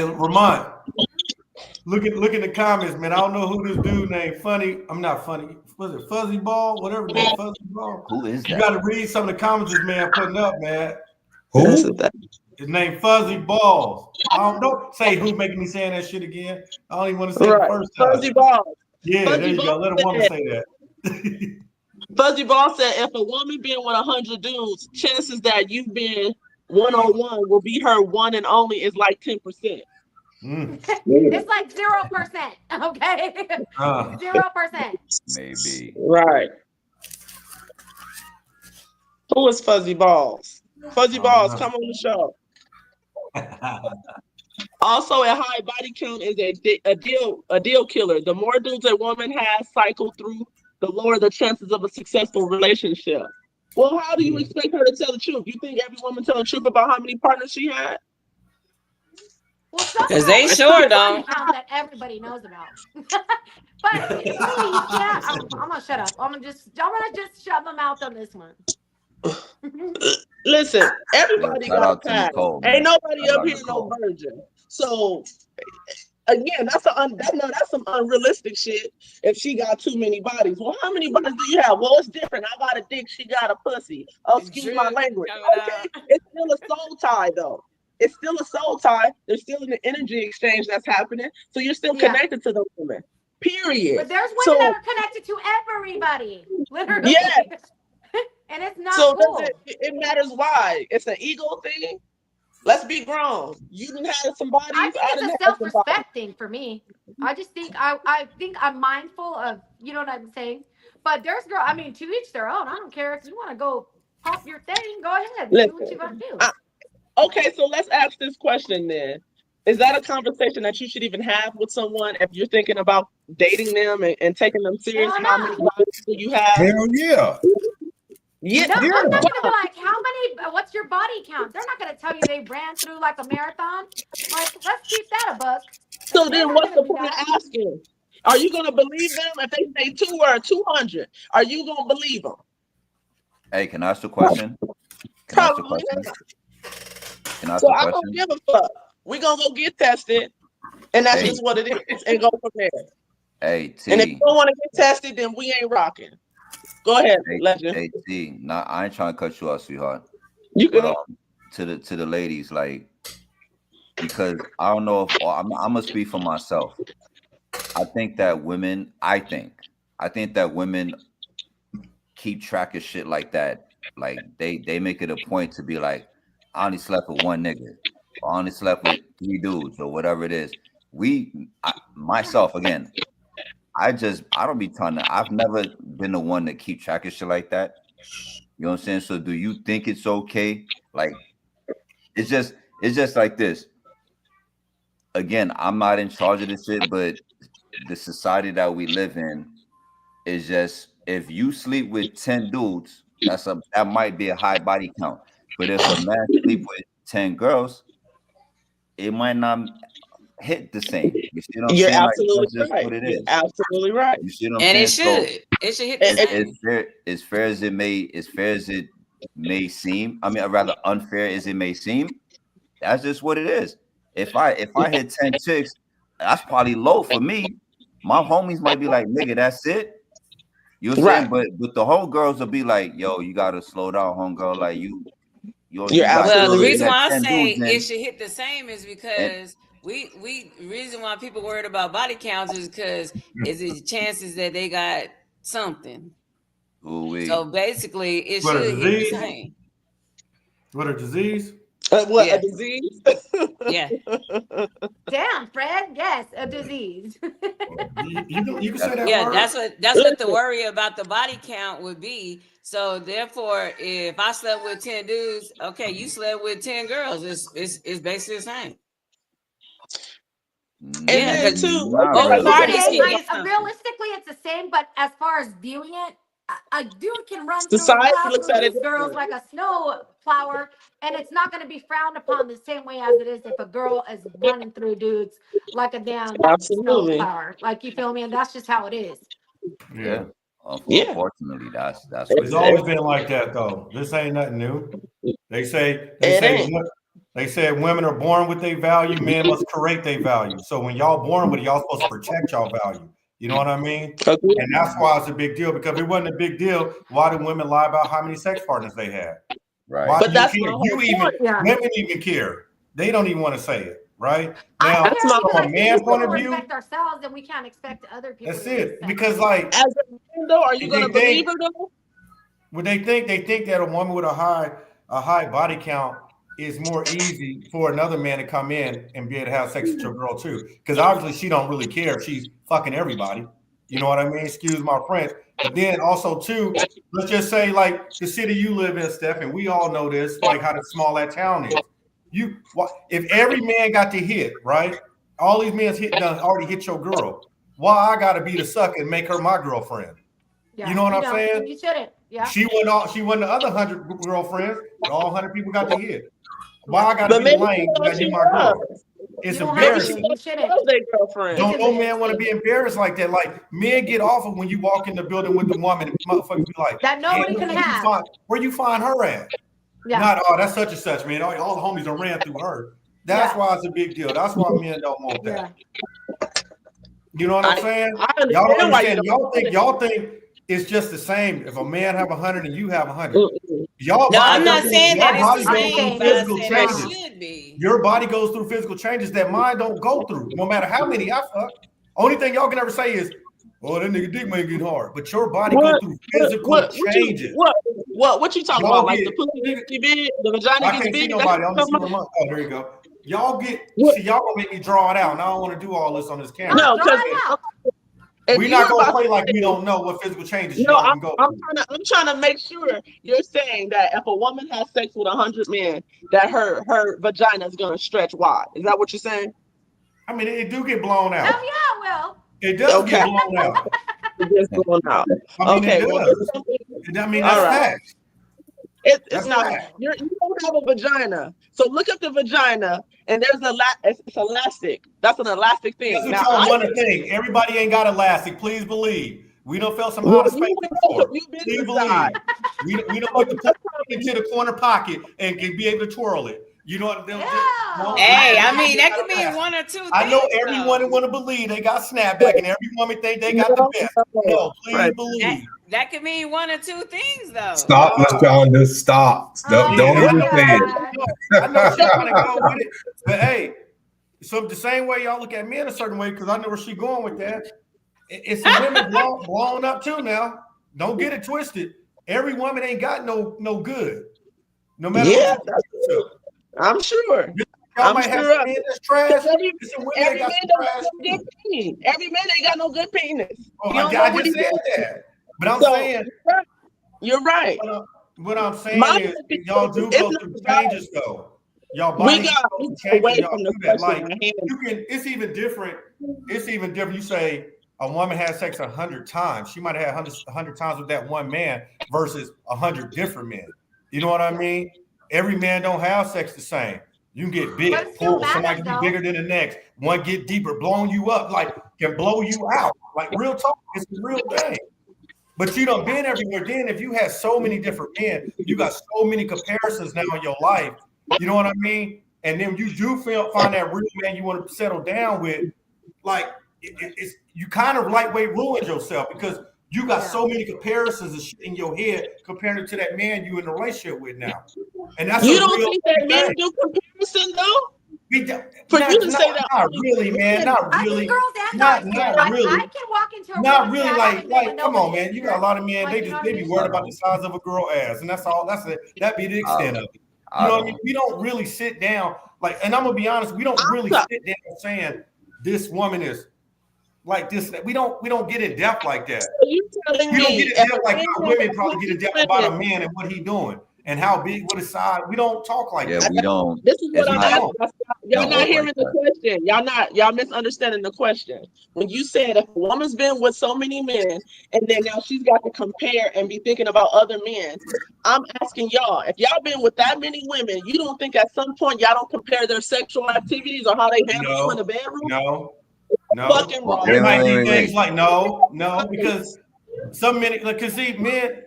Speaker 4: Ramon, look in the comments, man. I don't know who this dude named Funny. I'm not Funny. Was it Fuzzy Ball? Whatever his name, Fuzzy Ball.
Speaker 5: Who is
Speaker 4: You
Speaker 5: that?
Speaker 4: got to read some of the comments this man putting up, man.
Speaker 1: Who?
Speaker 4: His name Fuzzy Balls. Don't say who making me saying that shit again. I don't even want to say it the first time.
Speaker 3: Fuzzy Ball.
Speaker 4: Yeah,
Speaker 3: Fuzzy
Speaker 4: there you go.
Speaker 3: Ball
Speaker 4: Let a woman
Speaker 3: said-
Speaker 4: say that.
Speaker 3: Fuzzy Ball said, if a woman been with 100 dudes, chances that you've been one-on-one will be her one and only is like 10%.
Speaker 2: It's like 0%. Okay, 0%.
Speaker 5: Maybe.
Speaker 3: Right. Who is Fuzzy Balls? Fuzzy Balls, come on the show. Also, a high body count is a deal killer. The more dudes a woman has cycled through, the lower the chances of a successful relationship. Well, how do you expect her to tell the truth? You think every woman tell the truth about how many partners she had?
Speaker 2: Well,
Speaker 6: because they
Speaker 2: sometimes
Speaker 6: sure
Speaker 2: it's a body
Speaker 6: don't.
Speaker 2: count that everybody knows about. But really, you can't. I'm gonna shut up. I'm gonna just shut my mouth on this one.
Speaker 3: Listen, everybody
Speaker 5: Yo, shout
Speaker 3: got a
Speaker 5: out to
Speaker 3: past.
Speaker 5: Nicole,
Speaker 3: Ain't
Speaker 5: man.
Speaker 3: nobody
Speaker 5: Shout
Speaker 3: up
Speaker 5: out
Speaker 3: here
Speaker 5: Nicole.
Speaker 3: no virgin. So again, that's some unrealistic shit. If she got too many bodies, well, how many bodies do you have? Well, it's different. I got a dick. She got a pussy. Oh, excuse my
Speaker 6: Drip
Speaker 3: language.
Speaker 6: coming
Speaker 3: Okay,
Speaker 6: out.
Speaker 3: it's still a soul tie though. It's still a soul tie. There's still an energy exchange that's happening. So you're still
Speaker 2: Yeah.
Speaker 3: connected to the woman. Period.
Speaker 2: But there's women
Speaker 3: So
Speaker 2: that are connected to everybody, literally.
Speaker 3: yeah.
Speaker 2: And it's not
Speaker 3: So
Speaker 2: cool.
Speaker 3: it matters why? It's an ego thing. Let's be grown. You didn't have some bodies.
Speaker 2: I think it's
Speaker 3: didn't
Speaker 2: a
Speaker 3: have some bodies.
Speaker 2: self-respect thing for me. I just think I think I'm mindful of, you know what I'm saying? But there's to each their own. I don't care if you want to go pop your thing, go ahead. Do what you gotta do.
Speaker 3: Okay, so let's ask this question then. Is that a conversation that you should even have with someone if you're thinking about dating them and taking them serious?
Speaker 2: Hell
Speaker 3: How
Speaker 2: no.
Speaker 3: many bodies do you have?
Speaker 1: Hell yeah.
Speaker 3: Yeah,
Speaker 2: No, I'm
Speaker 1: Yeah.
Speaker 2: not gonna be like, how many? What's your body count? They're not gonna tell you they ran through like a marathon. Like, let's keep that a buck.
Speaker 3: So
Speaker 2: They're
Speaker 3: then
Speaker 2: not
Speaker 3: what's
Speaker 2: gonna
Speaker 3: the
Speaker 2: do
Speaker 3: point
Speaker 2: that.
Speaker 3: of asking? Are you gonna believe them if they say 2 or 200? Are you gonna believe them?
Speaker 5: Hey, can I ask a question? Can I ask a
Speaker 3: Probably
Speaker 5: question?
Speaker 3: not.
Speaker 5: Can I ask
Speaker 3: So
Speaker 5: a
Speaker 3: I don't
Speaker 5: question?
Speaker 3: give a fuck. We're gonna go get tested, and that's
Speaker 5: Hey.
Speaker 3: just what it is, and go from there.
Speaker 5: Hey,
Speaker 3: And if you
Speaker 5: T.
Speaker 3: don't want to get tested, then we ain't rocking. Go ahead, legend.
Speaker 5: Hey, T. Nah, I ain't trying to cut you off, sweetheart.
Speaker 3: You
Speaker 5: But
Speaker 3: good?
Speaker 5: to the ladies, like, because I don't know if I'm gonna speak for myself. I think that women keep track of shit like that. Like they make it a point to be like, I only slept with one nigga, or I only slept with 3 dudes, or whatever it is. Myself again, I don't be trying to. I've never been the one to keep track of shit like that. You know what I'm saying? So do you think it's okay? Like, it's just like this. Again, I'm not in charge of this shit, but the society that we live in is just, if you sleep with 10 dudes, that might be a high body count. But if a man sleep with 10 girls, it might not hit the same. You see what I'm
Speaker 3: You're
Speaker 5: saying?
Speaker 3: absolutely
Speaker 5: Like, that's just
Speaker 3: right.
Speaker 5: what it
Speaker 3: You're
Speaker 5: is.
Speaker 3: absolutely right.
Speaker 5: You see what I'm
Speaker 6: And
Speaker 5: saying?
Speaker 6: it should hit the same.
Speaker 5: As fair as it may seem, I mean, rather unfair as it may seem, that's just what it is. If I hit 10 chicks, that's probably low for me. My homies might be like, nigga, that's it. You know what I'm saying? But the homegirls will be like, yo, you gotta slow down, homegirl. Like you
Speaker 6: Well, the
Speaker 3: absolutely
Speaker 6: reason
Speaker 5: got
Speaker 6: why I
Speaker 5: 10
Speaker 6: say
Speaker 5: dudes in.
Speaker 6: it should hit the same is because we reason why people worried about body counts is because is the chances that they got something.
Speaker 5: Ooh-wee.
Speaker 6: So basically, it
Speaker 4: What, a
Speaker 6: should hit the
Speaker 4: disease?
Speaker 6: same.
Speaker 4: What, a disease?
Speaker 3: What,
Speaker 6: Yeah.
Speaker 3: a disease?
Speaker 6: Yeah.
Speaker 2: Damn, Fred. Yes, a disease.
Speaker 4: You can say that
Speaker 6: Yeah,
Speaker 4: word.
Speaker 6: that's what the worry about the body count would be. So therefore, if I slept with 10 dudes, okay, you slept with 10 girls. It's basically the same.
Speaker 3: And
Speaker 6: Yeah,
Speaker 3: then
Speaker 6: 'cause
Speaker 3: too,
Speaker 5: Not
Speaker 6: both
Speaker 5: really.
Speaker 6: parties
Speaker 2: Okay,
Speaker 6: can get something.
Speaker 2: realistically, it's the same, but as far as viewing it, a dude can run through and
Speaker 3: society
Speaker 2: plow
Speaker 3: looks
Speaker 2: through
Speaker 3: at it
Speaker 2: these girls
Speaker 3: different.
Speaker 2: like a snow plower, and it's not going to be frowned upon the same way as it is if a girl is running through dudes like a damn snow
Speaker 3: Absolutely.
Speaker 2: plower. Like, you feel me? And that's just how it is.
Speaker 5: Yeah.
Speaker 3: Yeah.
Speaker 5: Unfortunately, that's what
Speaker 4: It's
Speaker 5: it
Speaker 4: always
Speaker 5: is.
Speaker 4: been like that, though. This ain't nothing new. They say women are born with their value, men must create their value. So when y'all born with it, y'all supposed to protect y'all value. You know what I mean? And that's why it's a big deal, because if it wasn't a big deal, why do women lie about how many sex partners they had?
Speaker 5: Right.
Speaker 4: Why
Speaker 3: But
Speaker 4: do
Speaker 3: that's
Speaker 4: you
Speaker 3: my
Speaker 4: care?
Speaker 3: whole
Speaker 4: You even
Speaker 3: point.
Speaker 2: Yeah.
Speaker 4: women even care. They don't even want to say it, right?
Speaker 2: I
Speaker 4: Now,
Speaker 2: care
Speaker 3: That's my
Speaker 2: because
Speaker 4: from
Speaker 2: I
Speaker 4: a
Speaker 2: think
Speaker 4: man
Speaker 2: we
Speaker 4: point
Speaker 2: don't
Speaker 4: of view,
Speaker 2: respect ourselves, and we can't expect other people
Speaker 4: that's
Speaker 2: to
Speaker 4: it.
Speaker 2: respect
Speaker 4: Because
Speaker 2: us.
Speaker 4: like
Speaker 3: As a man, though, are you
Speaker 4: They
Speaker 3: gonna
Speaker 4: think-
Speaker 3: believe her though?
Speaker 4: what they think that a woman with a high body count is more easy for another man to come in and be able to have sex with your girl too. Because obviously she don't really care if she's fucking everybody. You know what I mean? Excuse my French. But then also too, let's just say like the city you live in, Steph, and we all know this, like how small that town is. If every man got to hit, right? All these men already hit your girl. Why I gotta be the sucker and make her my girlfriend?
Speaker 2: Yeah,
Speaker 4: You know what I'm
Speaker 2: don't.
Speaker 4: saying?
Speaker 2: You shouldn't. Yeah.
Speaker 4: She won the other 100 girlfriends, but all 100 people got to hit. Why I gotta
Speaker 3: But
Speaker 4: be
Speaker 3: maybe
Speaker 4: lame
Speaker 3: she
Speaker 4: that you my
Speaker 3: was.
Speaker 4: girl? It's
Speaker 2: You don't have to.
Speaker 4: embarrassing.
Speaker 2: You shouldn't.
Speaker 3: Love their girlfriend.
Speaker 4: Don't
Speaker 2: It's
Speaker 4: no man
Speaker 2: embarrassing.
Speaker 4: want to be embarrassed like that. Like men get off of when you walk in the building with the woman, and motherfuckers be like,
Speaker 2: That nobody
Speaker 4: "Hey,
Speaker 2: can have.
Speaker 4: where you find her at?"
Speaker 2: Yeah.
Speaker 4: Not, oh, that's such and such, man. All the homies are ran through her. That's why it's a big deal. That's why men don't want that. You know what I'm saying?
Speaker 3: I
Speaker 4: Y'all don't
Speaker 3: understand why you
Speaker 4: understand. Y'all think it's just the same. If a man have 100 and you have 100, y'all
Speaker 6: No,
Speaker 4: body
Speaker 6: I'm not
Speaker 4: goes-
Speaker 6: saying
Speaker 4: y'all
Speaker 6: that
Speaker 4: body
Speaker 6: it's the
Speaker 4: goes through
Speaker 6: same, but I
Speaker 4: physical
Speaker 6: said it
Speaker 4: changes.
Speaker 6: should be.
Speaker 4: Your body goes through physical changes that mine don't go through, no matter how many I fuck. Only thing y'all can ever say is, "Oh, that nigga dick may get hard," but your body goes through physical changes.
Speaker 3: What you talking
Speaker 4: Y'all
Speaker 3: about? Like
Speaker 4: get-
Speaker 3: the pussy gets big, the vagina
Speaker 4: I
Speaker 3: gets
Speaker 4: can't see
Speaker 3: big.
Speaker 4: nobody. I'm just
Speaker 3: That's
Speaker 4: seeing oh, there you go. Y'all
Speaker 3: What?
Speaker 4: see, y'all gonna make me draw it out, and I don't want to do all this on this camera.
Speaker 3: No,
Speaker 2: Draw
Speaker 3: because
Speaker 2: it out.
Speaker 4: We're not gonna play like we don't know what physical changes
Speaker 3: No,
Speaker 4: y'all
Speaker 3: I'm
Speaker 4: can go
Speaker 3: I'm trying to make sure you're saying that if a woman has sex with 100 men, that her vagina is gonna stretch wide. Is that what you're saying?
Speaker 4: I mean, it do get blown out.
Speaker 2: Oh yeah, well.
Speaker 4: It does get
Speaker 3: Okay.
Speaker 4: blown out.
Speaker 3: It's going out.
Speaker 4: I mean,
Speaker 3: Okay,
Speaker 4: it
Speaker 3: well,
Speaker 4: does. I mean, that's
Speaker 3: All right.
Speaker 4: facts.
Speaker 3: It's
Speaker 4: That's
Speaker 3: not.
Speaker 4: right.
Speaker 3: You don't have a vagina, so look up the vagina, and there's it's elastic. That's an elastic thing.
Speaker 4: That's what
Speaker 3: Now,
Speaker 4: y'all
Speaker 3: I
Speaker 4: want to think. Everybody ain't got elastic. Please believe. We don't felt some
Speaker 3: Well,
Speaker 4: outer space before.
Speaker 3: you've been
Speaker 4: Please
Speaker 3: inside.
Speaker 4: believe. We don't put the into the corner pocket and can be able to twirl it. You know what?
Speaker 6: Hey, I mean, that could mean one or two things.
Speaker 4: I know everyone want to believe they got snapback, and every woman think they got the best. No, please
Speaker 3: Right.
Speaker 4: believe.
Speaker 6: That could mean one or two things, though.
Speaker 1: Stop, LaShonda. Stop. Don't
Speaker 4: Yeah,
Speaker 1: even say it.
Speaker 4: I know she's trying to go with it, but hey, so the same way y'all look at men a certain way, because I know where she's going with that. It's some women blown up too now. Don't get it twisted. Every woman ain't got no good. No matter
Speaker 3: Yeah,
Speaker 4: what you do.
Speaker 3: I'm sure.
Speaker 4: Y'all
Speaker 3: I'm
Speaker 4: might have
Speaker 3: sure.
Speaker 4: some men that's trash.
Speaker 3: Because every
Speaker 4: There's some women that
Speaker 3: man
Speaker 4: got some
Speaker 3: don't
Speaker 4: trash
Speaker 3: got no good
Speaker 4: too.
Speaker 3: penis. Every man ain't got no good penis.
Speaker 4: Oh,
Speaker 3: You don't know
Speaker 4: I
Speaker 3: what
Speaker 4: just
Speaker 3: he
Speaker 4: said
Speaker 3: does.
Speaker 4: that. But I'm
Speaker 3: So,
Speaker 4: saying,
Speaker 3: You're right.
Speaker 4: what I'm saying
Speaker 3: My
Speaker 4: is,
Speaker 3: opinion
Speaker 4: y'all do
Speaker 3: is
Speaker 4: go
Speaker 3: not
Speaker 4: through
Speaker 3: right.
Speaker 4: changes though. Y'all
Speaker 3: We
Speaker 4: body
Speaker 3: got
Speaker 4: changes.
Speaker 3: away
Speaker 4: Y'all
Speaker 3: from the
Speaker 4: do that.
Speaker 3: question
Speaker 4: Like
Speaker 3: at hand.
Speaker 4: you can. It's even different. It's even different. You say a woman has sex 100 times. She might have had 100 times with that one man versus 100 different men. You know what I mean? Every man don't have sex the same. You can get big,
Speaker 2: But it still
Speaker 4: pull. Somebody
Speaker 2: matters,
Speaker 4: can
Speaker 2: though.
Speaker 4: be bigger than the next. One get deeper, blowing you up, like can blow you out. Like real talk, it's a real thing. But you done been everywhere. Then if you had so many different men, you got so many comparisons now in your life. You know what I mean? And then you do find that real man you want to settle down with. Like it's you kind of lightweight ruined yourself because you got so many comparisons and shit in your head compared to that man you in a relationship with now. And that's
Speaker 3: You
Speaker 4: a
Speaker 3: don't
Speaker 4: real
Speaker 3: think that men
Speaker 4: thing.
Speaker 3: do comparison though?
Speaker 4: We don't,
Speaker 3: For
Speaker 4: not,
Speaker 3: you to
Speaker 4: not,
Speaker 3: say that,
Speaker 4: not really, man. Not
Speaker 2: I
Speaker 4: really.
Speaker 2: think girls and
Speaker 4: Not-
Speaker 2: guys
Speaker 4: not
Speaker 2: can.
Speaker 4: really.
Speaker 2: I can walk into a
Speaker 4: Not
Speaker 2: room and
Speaker 4: really.
Speaker 2: say, I haven't been with
Speaker 4: Come on,
Speaker 2: nobody
Speaker 4: man. You
Speaker 2: here.
Speaker 4: got a lot of men.
Speaker 2: Like,
Speaker 4: They
Speaker 2: you know
Speaker 4: just
Speaker 2: what I
Speaker 4: they be
Speaker 2: mean?
Speaker 4: worried about the size of a girl ass, and that's all. That be the extent of it. You know what I mean? We don't really sit down like, and I'm gonna be honest. We don't really sit down saying this woman is like this. We don't get in depth like that.
Speaker 3: You telling
Speaker 4: We don't
Speaker 3: me
Speaker 4: get in
Speaker 3: if
Speaker 4: depth
Speaker 3: a
Speaker 4: like
Speaker 3: man
Speaker 4: how women
Speaker 3: has
Speaker 4: probably get in depth
Speaker 3: 20
Speaker 4: about a
Speaker 3: women,
Speaker 4: man and what he doing and how big, what his size. We don't talk like
Speaker 5: Yeah,
Speaker 4: that.
Speaker 5: we don't.
Speaker 3: this is what
Speaker 5: It's
Speaker 3: I'm
Speaker 5: not-
Speaker 3: asking. Y'all
Speaker 5: don't
Speaker 3: not
Speaker 5: work
Speaker 3: hearing
Speaker 5: like
Speaker 3: the
Speaker 5: that.
Speaker 3: question. Y'all misunderstanding the question. When you said if a woman's been with so many men and then now she's got to compare and be thinking about other men, I'm asking y'all, if y'all been with that many women, you don't think at some point y'all don't compare their sexual activities or how they handle you in the bedroom?
Speaker 4: No.
Speaker 3: Fucking wrong.
Speaker 4: There might be
Speaker 5: Wait.
Speaker 4: things like no, because some men, like, cause see, men,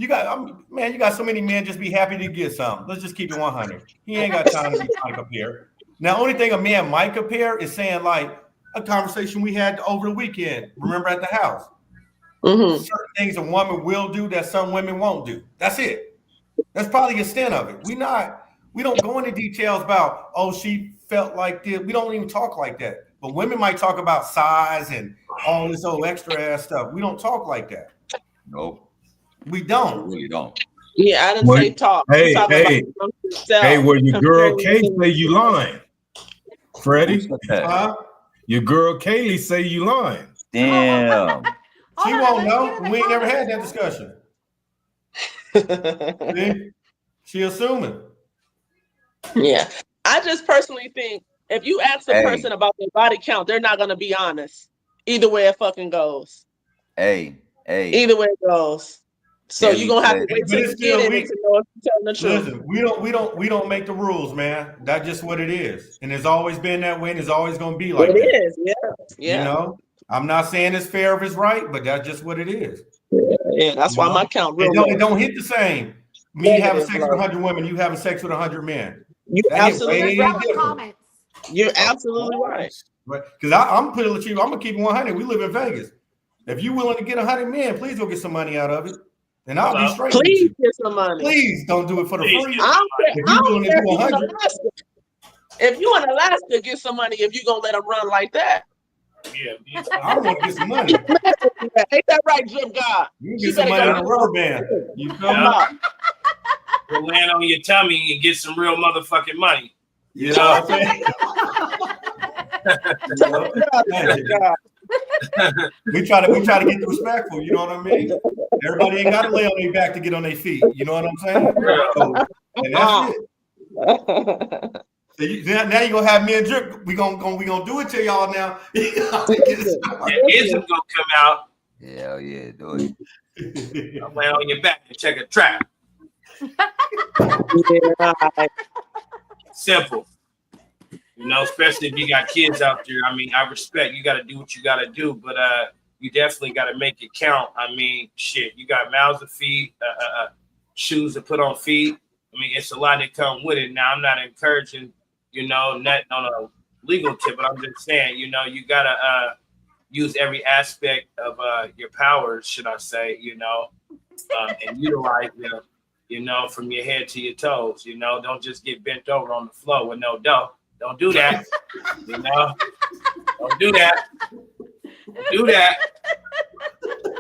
Speaker 4: you got so many men just be happy to get something. Let's just keep it 100. He ain't got time to be trying to compare. Now, only thing a man might compare is saying like a conversation we had over the weekend. Remember at the house,
Speaker 3: Mhm.
Speaker 4: certain things a woman will do that some women won't do. That's it. That's probably the extent of it. We don't go into details about, oh, she felt like this. We don't even talk like that. But women might talk about size and all this old extra ass stuff. We don't talk like that.
Speaker 5: Nope,
Speaker 4: We
Speaker 5: we
Speaker 4: don't.
Speaker 5: really don't.
Speaker 3: Yeah, I didn't
Speaker 1: What?
Speaker 3: say talk.
Speaker 1: Hey,
Speaker 3: I'm talking
Speaker 1: hey,
Speaker 3: about yourself,
Speaker 1: Hey, well, your girl
Speaker 3: comparing
Speaker 1: Kay
Speaker 3: women.
Speaker 1: say you lying,
Speaker 5: Who
Speaker 1: Freddie.
Speaker 5: said that?
Speaker 4: Huh?
Speaker 1: Your girl Kaylee say you lying.
Speaker 5: Damn.
Speaker 4: She
Speaker 2: Hold on,
Speaker 4: won't
Speaker 2: let's
Speaker 4: know.
Speaker 2: get in the
Speaker 4: We ain't never had
Speaker 2: comments.
Speaker 4: that discussion. See? She assuming.
Speaker 3: Yeah. I just personally think if you ask a
Speaker 5: Hey.
Speaker 3: person about their body count, they're not gonna be honest. Either way it fucking goes.
Speaker 5: Hey.
Speaker 3: Either way it goes. So
Speaker 5: Kelly
Speaker 3: you're gonna have to
Speaker 5: said-
Speaker 3: wait
Speaker 4: But
Speaker 3: till
Speaker 4: it's
Speaker 3: you get
Speaker 4: still
Speaker 3: in it to know if you're telling the truth.
Speaker 4: Listen, we don't make the rules, man. That's just what it is. And it's always been that way, and it's always gonna be like
Speaker 3: It
Speaker 4: that.
Speaker 3: is, yeah.
Speaker 4: You know? I'm not saying it's fair if it's right, but that's just what it is.
Speaker 3: Yeah, that's
Speaker 4: You
Speaker 3: why
Speaker 4: know?
Speaker 3: my count real
Speaker 4: It
Speaker 3: low.
Speaker 4: don't hit the same. Me
Speaker 3: Negative,
Speaker 4: having sex with
Speaker 3: bro.
Speaker 4: 100 women, you having sex with 100 men.
Speaker 3: You're
Speaker 4: That hit
Speaker 3: absolutely
Speaker 4: way
Speaker 3: right.
Speaker 2: Valid
Speaker 4: different.
Speaker 2: comments.
Speaker 3: You're absolutely right.
Speaker 4: Right? Because I'm putting it to you, I'm gonna keep it 100. We live in Vegas. If you're willing to get 100 men, please go get some money out of it. And I'll be
Speaker 7: Hello?
Speaker 4: straight with
Speaker 3: Please
Speaker 4: you.
Speaker 3: get some money.
Speaker 4: Please don't do it for the
Speaker 7: Please
Speaker 4: free.
Speaker 7: get
Speaker 3: I don't care,
Speaker 4: If
Speaker 3: I
Speaker 4: you're
Speaker 3: don't
Speaker 4: willing to
Speaker 3: care
Speaker 4: do
Speaker 3: if you in
Speaker 4: 100,
Speaker 3: Alaska. If you in Alaska, get some money if you gonna let them run like that.
Speaker 7: Yeah,
Speaker 4: I want to get some money.
Speaker 3: Ain't that right, Jim God?
Speaker 4: You can
Speaker 3: She
Speaker 4: get some
Speaker 3: better
Speaker 4: money
Speaker 3: go
Speaker 4: on a
Speaker 3: get
Speaker 4: rubber
Speaker 3: some
Speaker 4: band. You feel me?
Speaker 7: Yeah. Go land on your tummy and get some real motherfucking money.
Speaker 4: You know what I'm saying? You know? Hey,
Speaker 3: God.
Speaker 4: we try to get respectful, you know what I mean? Everybody ain't got to lay on their back to get on their feet. You know what I'm saying? So, and that's it. So now you're gonna have me and Drip. We gonna do it to y'all now.
Speaker 7: That ism gonna come out.
Speaker 5: Hell yeah, do it.
Speaker 7: I'm laying on your back and check a trap.
Speaker 3: Yeah, right.
Speaker 7: Simple. You know, especially if you got kids out there. I mean, I respect you got to do what you got to do, but you definitely got to make it count. I mean, shit, you got mouths to feed, shoes to put on feet. I mean, it's a lot that come with it. Now, I'm not encouraging, you know, not on a legal tip, but I'm just saying, you know, you got to use every aspect of your powers, should I say, you know, and utilize them, you know, from your head to your toes. You know, don't just get bent over on the floor with no dough. Don't do that. You know, don't do that. Don't do that.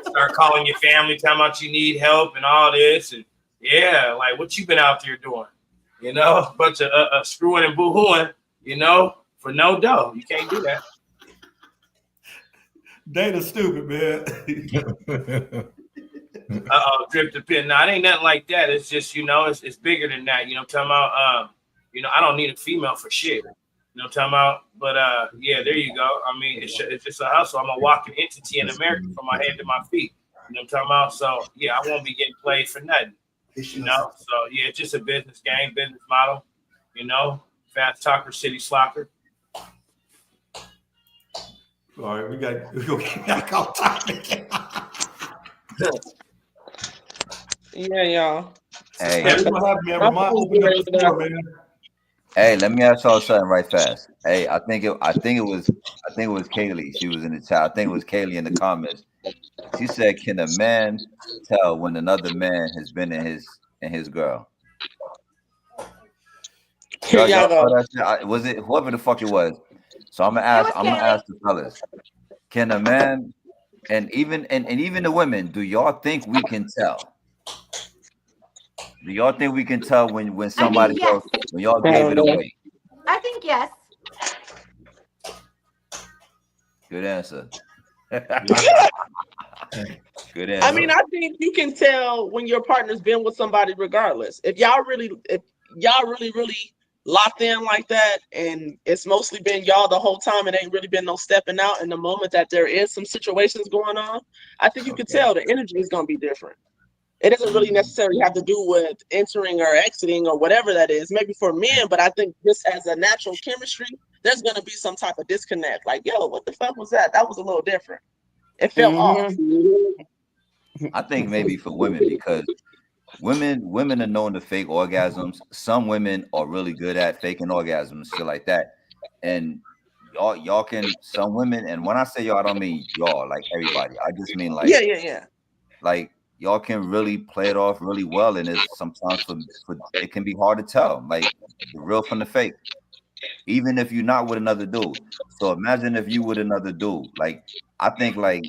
Speaker 7: Start calling your family, telling about you need help and all this. And yeah, like what you been out there doing? You know, a bunch of screwing and boo-hooing, you know, for no dough. You can't do that.
Speaker 4: Data's stupid, man.
Speaker 7: Drip the pin. No, it ain't nothing like that. It's just, you know, it's bigger than that. You know, I'm talking about, you know, I don't need a female for shit. You know what I'm talking about? But yeah, there you go. I mean, it's just a hustle. I'm a walking entity in America from my head to my feet. You know what I'm talking about? So yeah, I won't be getting played for nothing. You know? So yeah, it's just a business game, business model, you know, fast talker, city slocker.
Speaker 4: All right, we got get back on topic.
Speaker 3: Yeah, y'all.
Speaker 5: Hey,
Speaker 4: Hey, we're gonna have me open up the floor, man.
Speaker 5: hey, let me ask y'all something right fast. Hey, I think it was Kaylee. She was in the chat. I think it was Kaylee in the comments. She said, "Can a man tell when another man has been in his girl?"
Speaker 3: Here y'all
Speaker 5: Y'all
Speaker 3: go.
Speaker 5: saw that shit? Was it whoever the fuck it was? So I'm gonna ask. I'm gonna ask the fellas. Can a man and even the women? Do y'all think we can tell? Do y'all think we can tell when somebody
Speaker 2: yes.
Speaker 5: goes when y'all gave it away?
Speaker 2: I think yes.
Speaker 5: Good answer. Good answer.
Speaker 3: I mean, I think you can tell when your partner's been with somebody regardless. If y'all really locked in like that and it's mostly been y'all the whole time, it ain't really been no stepping out. And the moment that there is some situations going on, I think you can tell the energy is going to be different. It doesn't really necessarily have to do with entering or exiting or whatever that is, maybe for men, but I think just as a natural chemistry, there's going to be some type of disconnect. Like, yo, what the fuck was that? That was a little different. It felt off.
Speaker 5: I think maybe for women, because women are known to fake orgasms. Some women are really good at faking orgasms, shit like that. And y'all can, some women, and when I say y'all, I don't mean y'all, like everybody. I just mean like,
Speaker 3: yeah.
Speaker 5: Like y'all can really play it off really well, and it's sometimes for it can be hard to tell, like the real from the fake, even if you're not with another dude. So imagine if you with another dude. Like I think like,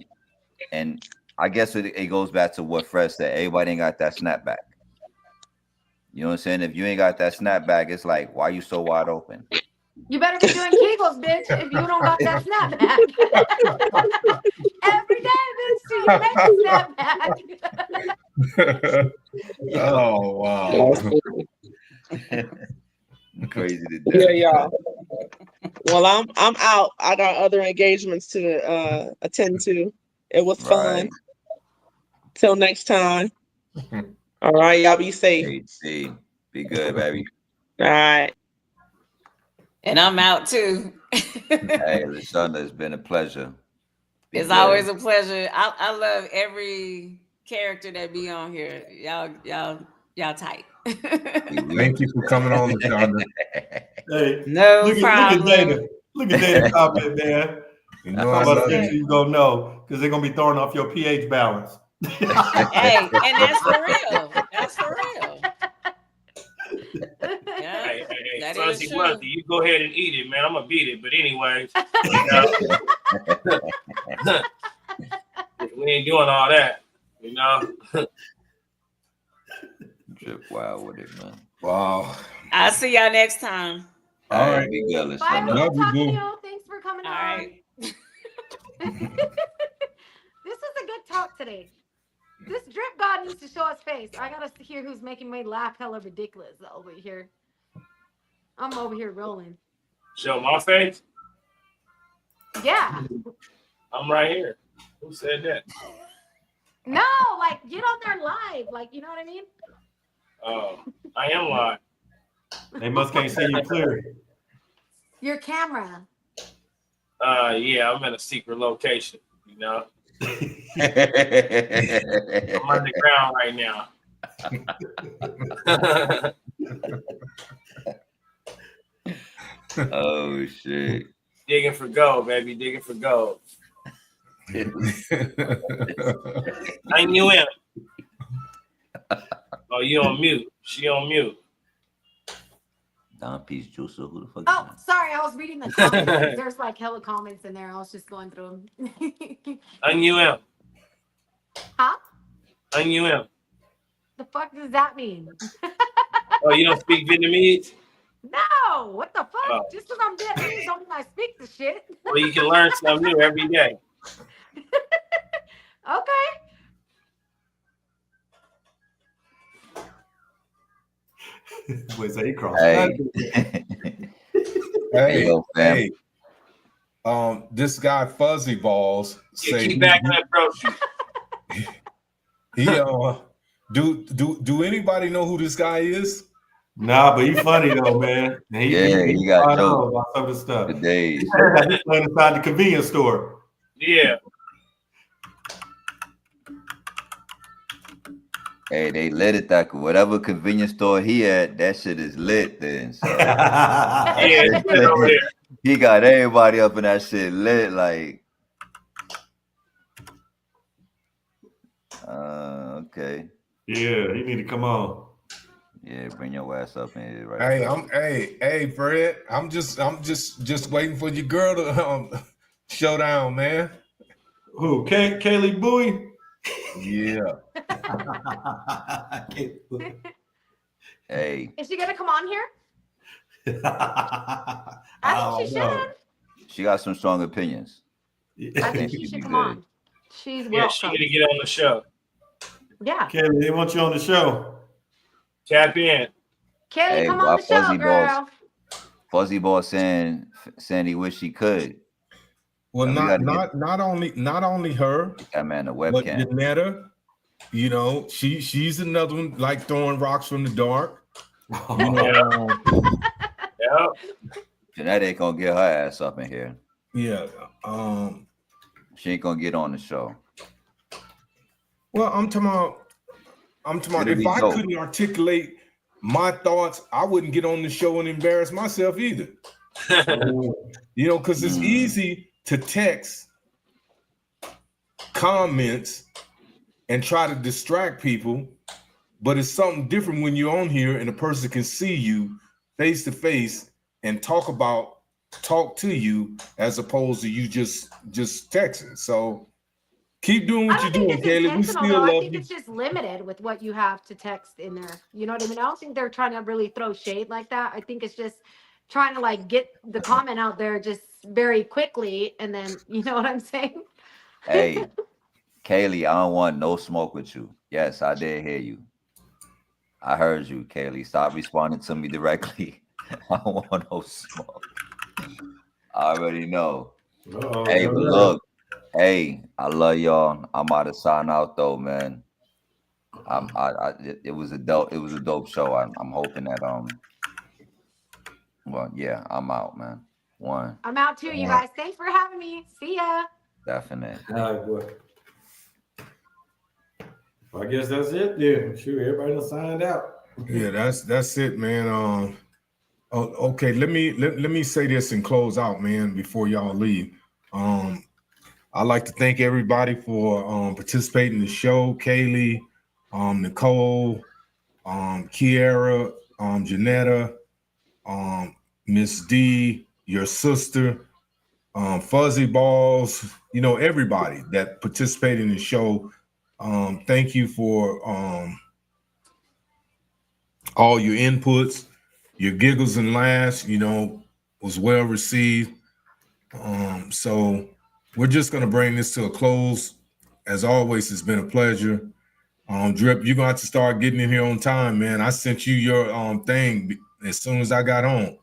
Speaker 5: and I guess it goes back to what Fred said. Everybody ain't got that snapback. You know what I'm saying? If you ain't got that snapback, it's like, why you so wide open?
Speaker 2: You better be doing Kegels, bitch, if you don't got that snapback. Every day, bitch, till you make a snapback.
Speaker 1: Oh wow.
Speaker 5: Crazy to
Speaker 3: Yeah,
Speaker 5: death.
Speaker 3: y'all. Well, I'm out. I got other engagements to attend to. It was fun.
Speaker 5: Right.
Speaker 3: Till next time. All right, y'all be safe.
Speaker 5: Hey, be good, baby.
Speaker 3: All right.
Speaker 6: And I'm out too.
Speaker 5: Hey, Lashonda, it's been a pleasure. Be
Speaker 6: It's
Speaker 5: good.
Speaker 6: always a pleasure. I love every character that be on here. Y'all tight.
Speaker 1: Thank you for coming on, Lashonda.
Speaker 4: Hey,
Speaker 6: No
Speaker 4: look
Speaker 6: problem.
Speaker 4: at Dana. Look at Dana comment, man.
Speaker 1: You know I
Speaker 4: Some of the
Speaker 1: love
Speaker 4: things
Speaker 1: you.
Speaker 4: you gonna know because they're gonna be throwing off your pH balance.
Speaker 6: Hey, and that's for real. That's for real. Yeah,
Speaker 7: Hey,
Speaker 6: that is
Speaker 7: Fuzzy
Speaker 6: true.
Speaker 7: Wuzzy, you go ahead and eat it, man. I'm gonna beat it. But anyways, we ain't doing all that, you know.
Speaker 5: Trip wild with it, man.
Speaker 1: Wow.
Speaker 6: I'll see y'all next time.
Speaker 1: All
Speaker 5: All right,
Speaker 1: right.
Speaker 5: be good,
Speaker 2: Bye,
Speaker 5: Lashonda.
Speaker 1: Love you, boo.
Speaker 2: Antonio. Thanks for coming
Speaker 6: All
Speaker 2: on.
Speaker 6: right.
Speaker 2: This is a good talk today. This drip god needs to show his face. I gotta hear who's making me laugh hella ridiculous over here. I'm over here rolling.
Speaker 7: Show my face.
Speaker 2: Yeah.
Speaker 7: I'm right here. Who said that?
Speaker 2: No, like get on there live. Like, you know what I mean?
Speaker 7: Oh, I am live.
Speaker 4: They must can't see you clear.
Speaker 2: Your camera.
Speaker 7: Yeah, I'm in a secret location. You know, I'm underground right now.
Speaker 5: Oh shit.
Speaker 7: Digging for gold, baby. Digging for gold. I knew him. Oh, you on mute? She on mute.
Speaker 5: Don Peace Juicer, who the fuck?
Speaker 2: Oh, sorry, I was reading the comments. There's like hella comments in there. I was just going through them.
Speaker 7: I knew him.
Speaker 2: Huh?
Speaker 7: I knew him.
Speaker 2: The fuck does that mean?
Speaker 7: Oh, you don't speak Vietnamese?
Speaker 2: No, what the fuck?
Speaker 7: Oh.
Speaker 2: Just because I'm Vietnamese don't mean I speak the shit.
Speaker 7: Well, you can learn something new every day.
Speaker 2: Okay.
Speaker 4: Wait, so he crossed.
Speaker 5: Hey.
Speaker 1: Hey,
Speaker 5: Yo, fam.
Speaker 1: hey. This guy Fuzzy Balls
Speaker 7: Yeah,
Speaker 1: say
Speaker 7: keep backing that bro shit.
Speaker 1: he do anybody know who this guy is?
Speaker 4: Nah, but he's funny though, man. And
Speaker 5: He got
Speaker 4: spot on
Speaker 5: jokes
Speaker 4: about some of the stuff.
Speaker 5: for days.
Speaker 4: He's playing inside the convenience store.
Speaker 7: Yeah.
Speaker 5: Hey, they lit it that whatever convenience store he at, that shit is lit then. So.
Speaker 7: Yeah, it's lit over there.
Speaker 5: He got everybody up in that shit lit like. Okay.
Speaker 4: Yeah, he need to come on.
Speaker 5: Yeah, bring your ass up in here right
Speaker 1: Hey,
Speaker 5: now.
Speaker 1: hey, Fred. I'm just waiting for your girl to show down, man.
Speaker 4: Who? Kaylee Bowie?
Speaker 1: Yeah.
Speaker 5: Hey,
Speaker 2: Is she gonna come on here?
Speaker 4: I
Speaker 2: I think she
Speaker 4: don't know.
Speaker 5: she got some strong opinions.
Speaker 2: I think
Speaker 5: she
Speaker 2: she
Speaker 5: should
Speaker 2: should
Speaker 5: be
Speaker 2: come
Speaker 5: good.
Speaker 2: on. She's
Speaker 7: Yeah, she
Speaker 2: welcome.
Speaker 7: gonna get on the show.
Speaker 2: Yeah.
Speaker 4: Kaylee, they want you on the show.
Speaker 7: Tap in.
Speaker 2: Kelly,
Speaker 5: Hey,
Speaker 2: come
Speaker 5: why
Speaker 2: on the show, girl.
Speaker 5: Fuzzy Boss saying he wish he could.
Speaker 1: Well,
Speaker 5: And we gotta get
Speaker 1: not only her,
Speaker 5: that man a
Speaker 1: but
Speaker 5: webcam.
Speaker 1: Janetta. You know, she's another one like throwing rocks from the dark. You know,
Speaker 7: Yeah.
Speaker 5: Jeanette ain't gonna get her ass up in here.
Speaker 1: yeah.
Speaker 5: She ain't gonna get on the show.
Speaker 1: Well, I'm talking about
Speaker 5: It'll
Speaker 1: if
Speaker 5: be
Speaker 1: I
Speaker 5: dope.
Speaker 1: couldn't articulate my thoughts, I wouldn't get on the show and embarrass myself either. You know, because it's easy to text comments and try to distract people, but it's something different when you're on here and a person can see you face to face and talk to you as opposed to you just texting. So keep doing
Speaker 2: I
Speaker 1: what you're
Speaker 2: don't think
Speaker 1: doing,
Speaker 2: it's
Speaker 1: Kaylee. We
Speaker 2: intentional
Speaker 1: still
Speaker 2: though. I
Speaker 1: love
Speaker 2: think
Speaker 1: you.
Speaker 2: it's just limited with what you have to text in there. You know what I mean? I don't think they're trying to really throw shade like that. I think it's just trying to like get the comment out there just very quickly, and then you know what I'm saying?
Speaker 5: Hey, Kaylee, I don't want no smoke with you. Yes, I did hear you. I heard you, Kaylee. Stop responding to me directly. I don't want no smoke. I already know. Hey, but look, hey, I love y'all. I'm about to sign out though, man. It was a dope show. I'm hoping that well, yeah, I'm out, man. One,
Speaker 2: I'm out too, you guys. Thanks for having me. See ya.
Speaker 5: definite.
Speaker 4: All right, boy. I guess that's it then. Sure, everybody done signed out.
Speaker 1: Yeah, that's it, man. Okay, let me say this and close out, man, before y'all leave. I'd like to thank everybody for participating in the show. Kaylee, Nicole, Kiara, Janetta, Miss D, your sister, Fuzzy Balls, you know, everybody that participated in the show. Thank you for all your inputs, your giggles and laughs, you know, was well received. So we're just gonna bring this to a close. As always, it's been a pleasure. Drip, you're gonna have to start getting in here on time, man. I sent you your thing as soon as I got on.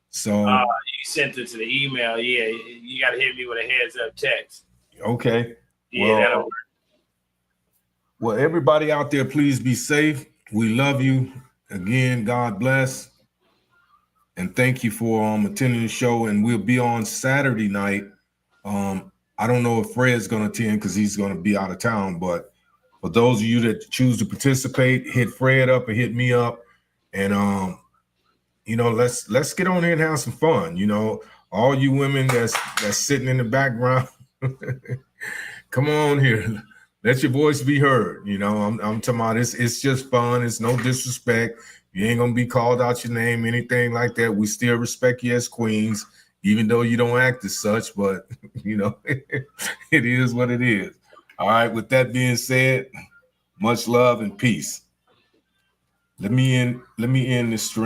Speaker 1: So
Speaker 7: You sent it to the email. Yeah, you got to hit me with a heads up text.
Speaker 1: okay.
Speaker 7: Yeah, that'll work.
Speaker 1: Well, everybody out there, please be safe. We love you. Again, God bless. And thank you for attending the show. And we'll be on Saturday night. I don't know if Fred's going to attend because he's going to be out of town. But for those of you that choose to participate, hit Fred up and hit me up. And, you know, let's get on here and have some fun. You know, all you women that's sitting in the background, come on here. Let your voice be heard. You know, I'm talking about it's just fun. It's no disrespect. You ain't gonna be called out your name, anything like that. We still respect you as queens, even though you don't act as such, but you know, it is what it is. All right, with that being said, much love and peace. Let me end the stream.